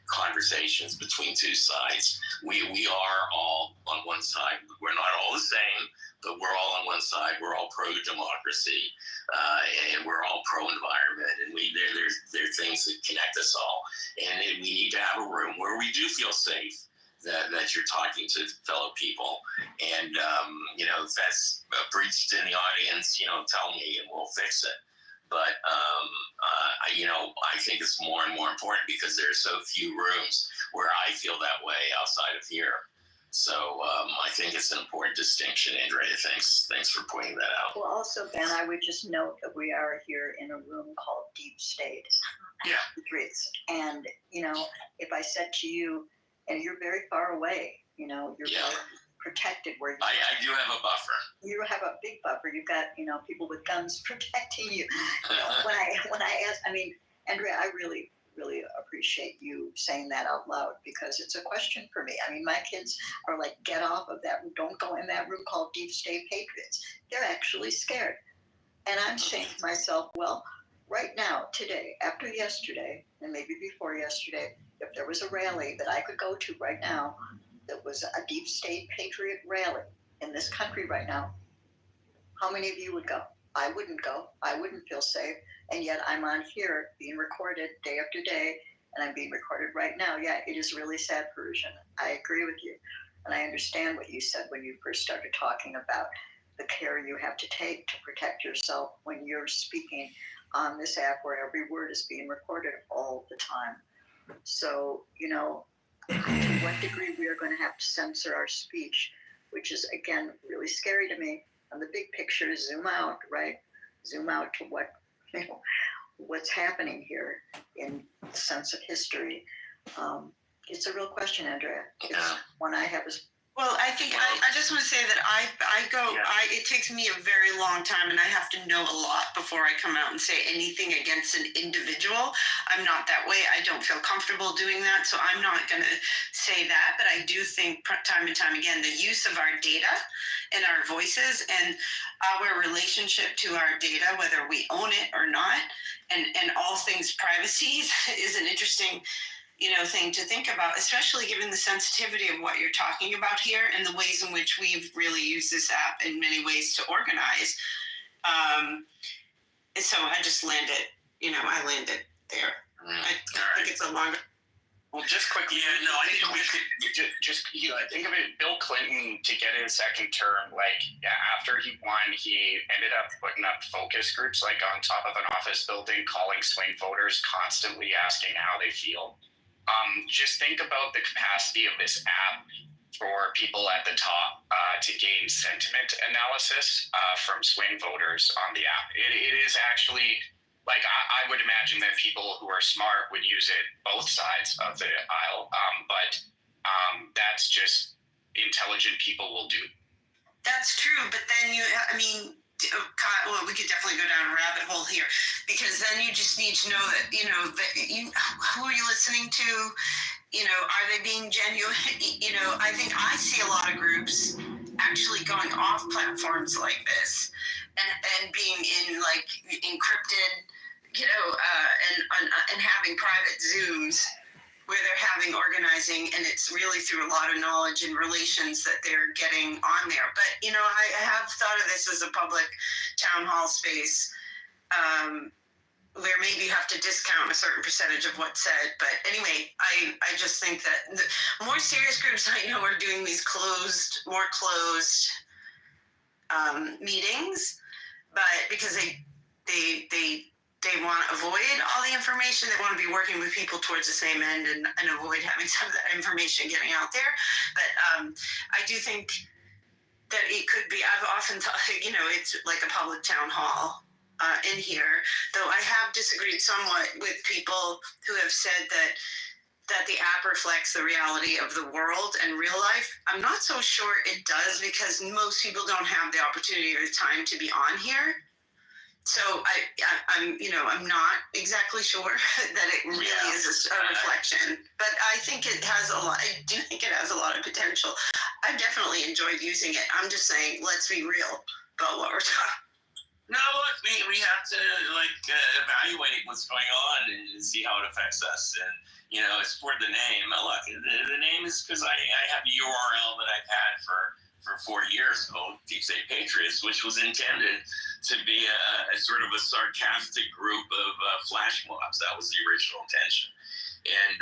conversations between two sides. We are all on one side. We're not all the same, but we're all on one side. We're all pro-democracy, and we're all pro-environment, and there are things that connect us all. And we need to have a room where we do feel safe, that you're talking to fellow people. And, if that's breached in the audience, tell me and we'll fix it. But, I think it's more and more important because there are so few rooms where I feel that way outside of here. So I think it's an important distinction, Andrea. Thanks for pointing that out. Well, also, Ben, I would just note that we are here in a room called Deep State. Yeah. And, if I said to you, and you're very far away, you're very protected where you I do have a buffer. You have a big buffer. You've got, people with guns protecting you. When I ask, Andrea, I really, really appreciate you saying that out loud, because it's a question for me. My kids are like, get off of that. Don't go in that room called Deep State Patriots. They're actually scared. And I'm saying to myself, well, right now, today, after yesterday, and maybe before yesterday, if there was a rally that I could go to right now that was a Deep State Patriot rally in this country right now, how many of you would go? I wouldn't go. I wouldn't feel safe. And yet I'm on here being recorded day after day, and I'm being recorded right now. Yeah, it is really sad, Perusian. I agree with you. And I understand what you said when you first started talking about the care you have to take to protect yourself when you're speaking on this app where every word is being recorded all the time. So, to what degree we are going to have to censor our speech, which is, again, really scary to me. On the big picture, zoom out, right? Zoom out to what's happening here in the sense of history. It's a real question, Andrea. It's one I have as. Well, I think I just want to say that it takes me a very long time, and I have to know a lot before I come out and say anything against an individual. I'm not that way. I don't feel comfortable doing that, so I'm not going to say that. But I do think time and time again, the use of our data and our voices and our relationship to our data, whether we own it or not, and all things privacy is an interesting thing to think about, especially given the sensitivity of what you're talking about here and the ways in which we've really used this app in many ways to organize. So I just landed, I landed there. I think it's a longer. Well, just quickly. Yeah, no, I think we should. Think of it. Bill Clinton, to get his second term, after he won, he ended up putting up focus groups on top of an office building, calling swing voters, constantly asking how they feel. Just think about the capacity of this app for people at the top to gain sentiment analysis from swing voters on the app. It is actually. I would imagine that people who are smart would use it both sides of the aisle, but that's just intelligent people will do. That's true, but then well, we could definitely go down a rabbit hole here, because then you just need to know that, who are you listening to? Are they being genuine? I think I see a lot of groups actually going off platforms like this and being in encrypted, and having private Zooms where they're having organizing, and it's really through a lot of knowledge and relations that they're getting on there. But, I have thought of this as a public town hall space where maybe you have to discount a certain percentage of what's said. But anyway, I just think that the more serious groups I know are doing these more closed meetings, but because they want to avoid all the information. They want to be working with people towards the same end and avoid having some of that information getting out there. But I do think that it could be, I've often thought, it's like a public town hall in here, though I have disagreed somewhat with people who have said that the app reflects the reality of the world and real life. I'm not so sure it does, because most people don't have the opportunity or the time to be on here. So I'm not exactly sure that it really is a reflection, but I think it has a lot. I do think it has a lot of potential. I've definitely enjoyed using it. I'm just saying, let's be real about what we're talking. No, look, we have to evaluate what's going on and see how it affects us. And it's for the name. Look, the name is because I have a URL that I've had for 4 years called Deep State Patriots, which was intended to be a sort of a sarcastic group of flash mobs. That was the original intention. And,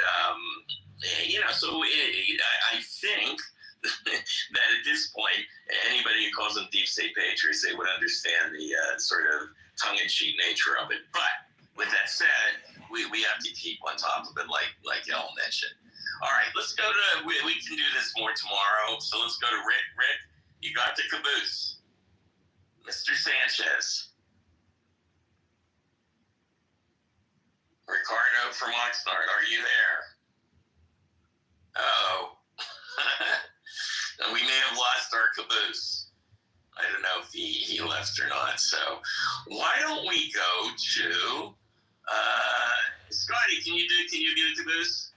so I think that at this point, anybody who calls them Deep State Patriots, they would understand the sort of tongue-in-cheek nature of it. But with that said, we have to keep on top of it, like y'all mentioned. All right, let's go to, we can do this more tomorrow, so let's go to Rick. Rick, you got the caboose. Mr. Sanchez. Ricardo from Oxnard, are you there? Oh. We may have lost our caboose. I don't know if he left or not, so why don't we go to, Scotty, can you do the caboose?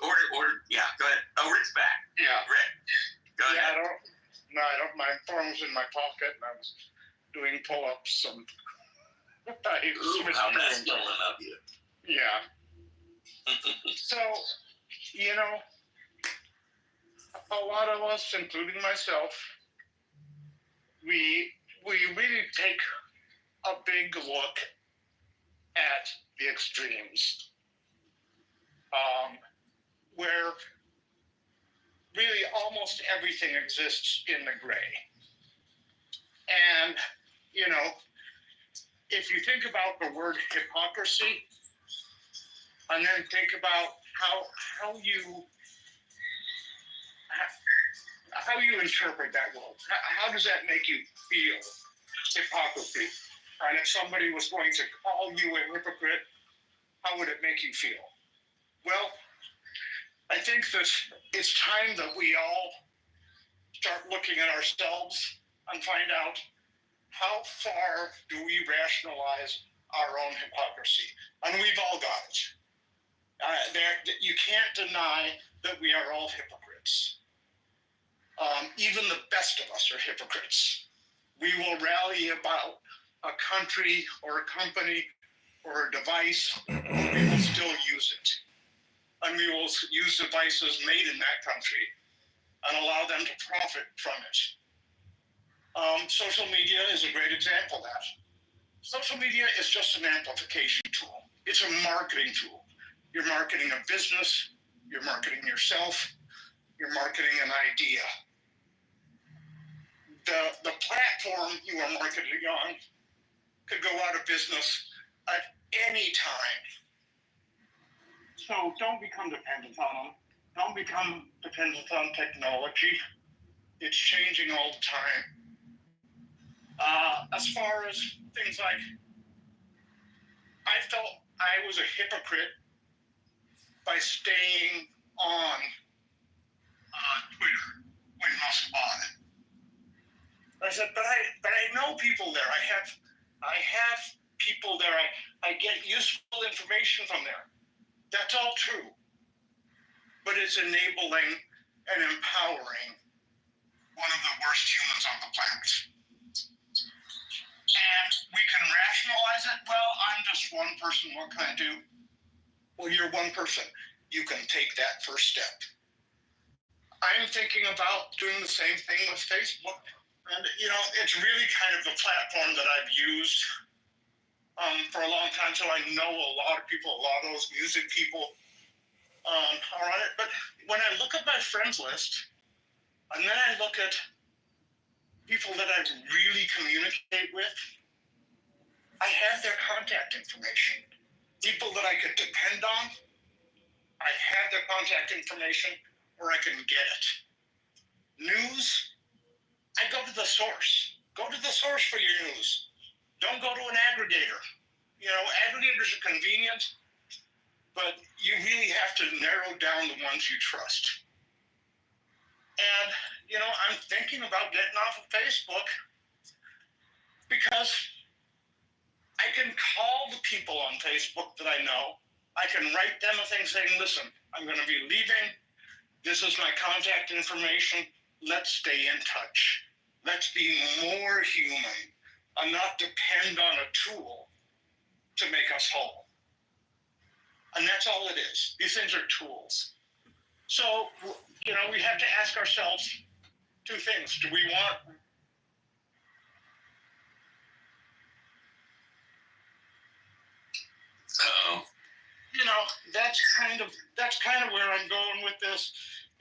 Or yeah, go ahead. Oh, Rick's back. Yeah. Rick, go ahead. I don't. My phone was in my pocket, and I was doing pull-ups. And how masculine of you. Yeah. So, a lot of us, including myself, we really take a big look at the extremes. Where really almost everything exists in the gray. And, if you think about the word hypocrisy, and then think about how you interpret that word, how does that make you feel, hypocrisy? And if somebody was going to call you a hypocrite, how would it make you feel? Well, I think that it's time that we all start looking at ourselves and find out how far do we rationalize our own hypocrisy. And we've all got it. You can't deny that we are all hypocrites. Even the best of us are hypocrites. We will rally about a country or a company or a device, but we will still use it. And we will use devices made in that country and allow them to profit from it. Social media is a great example of that. Social media is just an amplification tool. It's a marketing tool. You're marketing a business, you're marketing yourself, you're marketing an idea. The platform you are marketing on could go out of business at any time. So don't become dependent on them. Don't become dependent on technology. It's changing all the time. As far as things like, I felt I was a hypocrite by staying on Twitter when Musk bought it. I said, but I know people there. I have people there. I get useful information from there. That's all true. But it's enabling and empowering one of the worst humans on the planet. And we can rationalize it. Well, I'm just one person. What can I do? Well, you're one person. You can take that first step. I'm thinking about doing the same thing with Facebook. And, it's really kind of the platform that I've used for a long time. So I know a lot of people, a lot of those music people are on it. But when I look at my friends list, and then I look at people that I really communicate with, I have their contact information. People that I could depend on, I have their contact information, or I can get it. News, I go to the source. Go to the source for your news. Don't go to an aggregator. Aggregators are convenient, but you really have to narrow down the ones you trust. And, I'm thinking about getting off of Facebook because I can call the people on Facebook that I know. I can write them a thing saying, listen, I'm going to be leaving. This is my contact information. Let's stay in touch. Let's be more human and not depend on a tool to make us whole. And that's all it is. These things are tools. So, we have to ask ourselves two things. Do we want that's kind of where I'm going with this,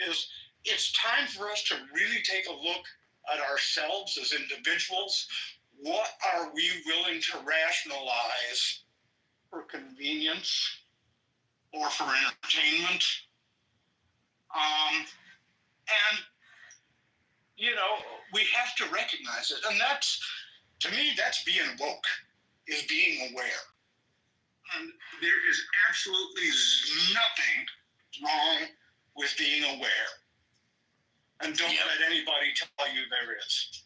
is it's time for us to really take a look at ourselves as individuals. What are we willing to rationalize for convenience or for entertainment? We have to recognize it. And that's, to me, that's being woke, is being aware. And there is absolutely nothing wrong with being aware. And don't let anybody tell you there is.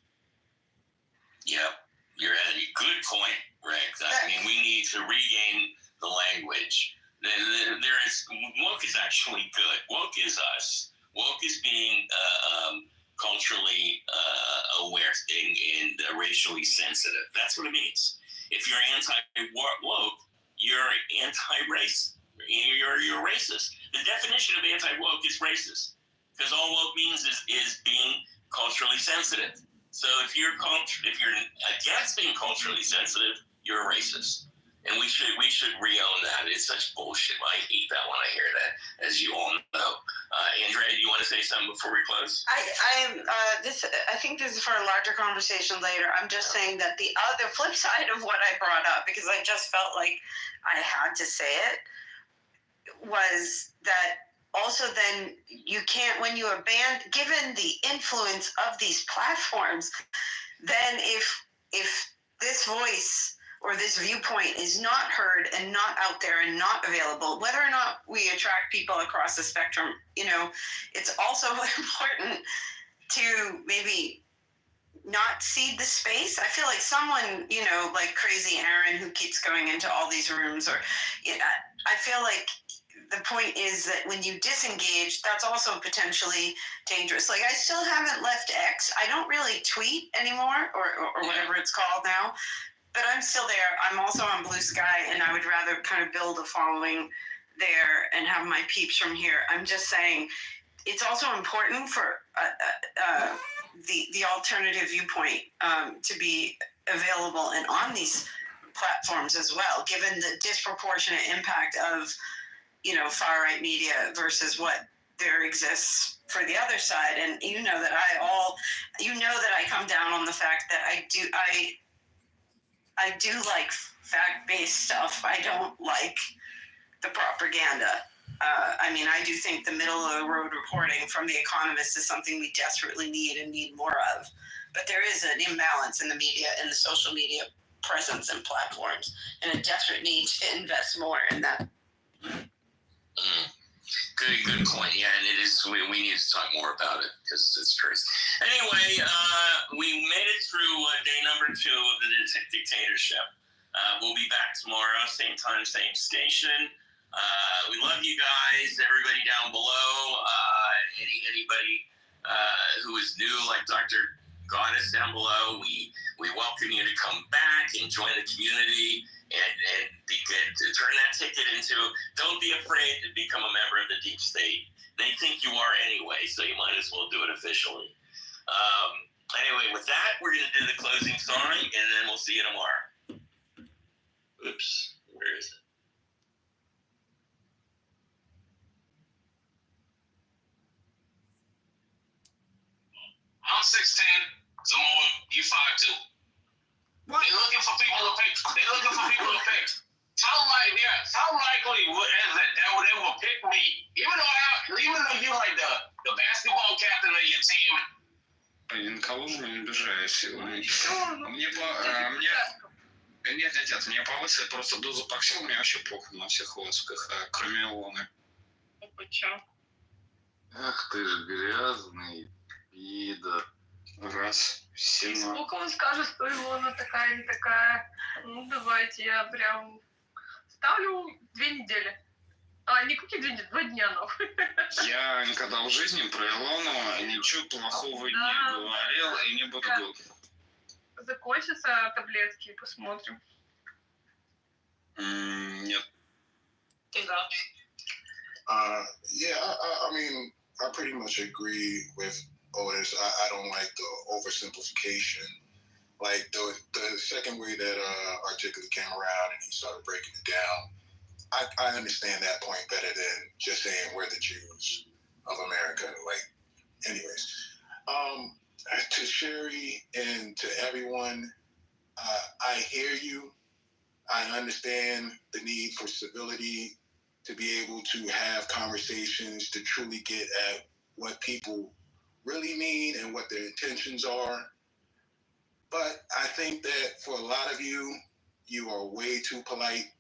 Yep, you're at a good point, Rick. I mean, we need to regain the language. There is, woke is actually good. Woke is us. Woke is being culturally aware and racially sensitive. That's what it means. If you're anti-woke, you're anti-race. You're racist. The definition of anti-woke is racist, because all woke means is being culturally sensitive. So if you're against being culturally sensitive, you're a racist. And we should re-own that. It's such bullshit. I hate that when I hear that, as you all know. Andrea, do you want to say something before we close? I think this is for a larger conversation later. I'm just saying that the other flip side of what I brought up, because I just felt like I had to say it, was that also then you can't, when you abandon, given the influence of these platforms, then if this voice or this viewpoint is not heard and not out there and not available, whether or not we attract people across the spectrum, it's also important to maybe not cede the space. I feel like someone, like Crazy Aaron, who keeps going into all these rooms, or I feel like the point is that when you disengage, that's also potentially dangerous. Like, I still haven't left X. I don't really tweet anymore, or whatever it's called now. But I'm still there. I'm also on Blue Sky, and I would rather kind of build a following there and have my peeps from here. I'm just saying it's also important for the alternative viewpoint to be available and on these platforms as well, given the disproportionate impact of, far right media versus what there exists for the other side. And you know that I come down on the fact that I do like fact-based stuff. I don't like the propaganda. I do think the middle-of-the-road reporting from The Economist is something we desperately need and need more of. But there is an imbalance in the media and the social media presence and platforms, and a desperate need to invest more in that. Good point. Yeah, and it is. We need to talk more about it because it's crazy. Anyway, we made it through day number 2 of the dictatorship. We'll be back tomorrow, same time, same station. We love you guys. Everybody down below. Anybody who is new, like Dr. Goddess down below, we welcome you to come back and join the community and to turn that ticket into. Don't be afraid to become a member of the deep state. They think you are anyway, so you might as well do it officially. Anyway, with that, we're going to do the closing song, and then we'll see you tomorrow. Oops, where is it? I'm 6'10", Samoa, you 5'2". What? They're looking for people to pick. How likely is it that they will pick me, even though you're like the basketball captain of your team? Я никого не обижаю силой. Нет, мне повысили просто дозу паксил, мне вообще похуй на всех лосках, кроме Илоны. Почему? Ах ты ж грязный пидор. Раз, сильно. Сколько он скажет, что Илона такая, не такая? Ну, давайте, я прям ставлю 2 недели. Никакие 2 недели, 2 дня, нахуй. Я никогда в жизни про Илону ничего плохого не говорил и не буду говорить. Закончатся таблетки, посмотрим. Нет. I pretty much agree with Otis. I don't like the oversimplification. Like the second way that Articulate came around and he started breaking it down, I understand that point better than just saying we're the Jews of America. Like, anyways, to Sherry and to everyone, I hear you. I understand the need for civility, to be able to have conversations, to truly get at what people really need and what their intentions are. But I think that for a lot of you, you are way too polite.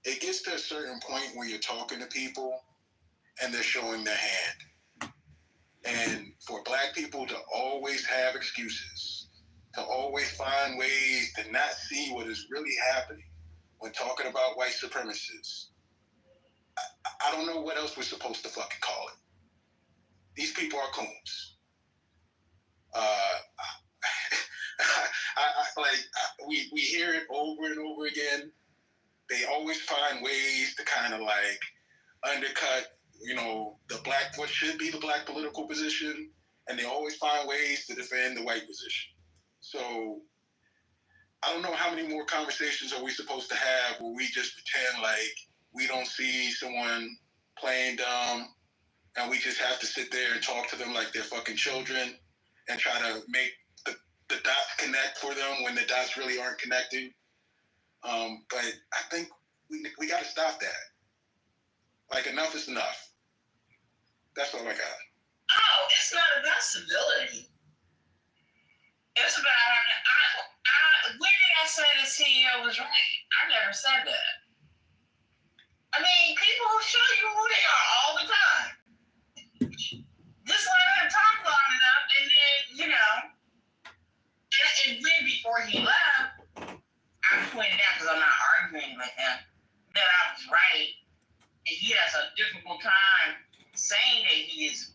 It gets to a certain point where you're talking to people and they're showing their hand. And for Black people to always have excuses, to always find ways to not see what is really happening when talking about white supremacists, I don't know what else we're supposed to fucking call it. These people are coons. We hear it over and over again. They always find ways to kind of like undercut, what should be the Black political position, and they always find ways to defend the white position. So I don't know how many more conversations are we supposed to have where we just pretend like we don't see someone playing dumb, and we just have to sit there and talk to them like they're fucking children and try to make the dots connect for them when the dots really aren't connecting. But I think we got to stop that. Like, enough is enough. That's all I got. Oh, it's not about civility. It's about, when did I say the CEO was right? I never said that. I mean, people show you who they are all the time. Just let him talk long enough, and then, and then before he left, I pointed out, because I'm not arguing with him, that I was right, and he has a difficult time saying that he is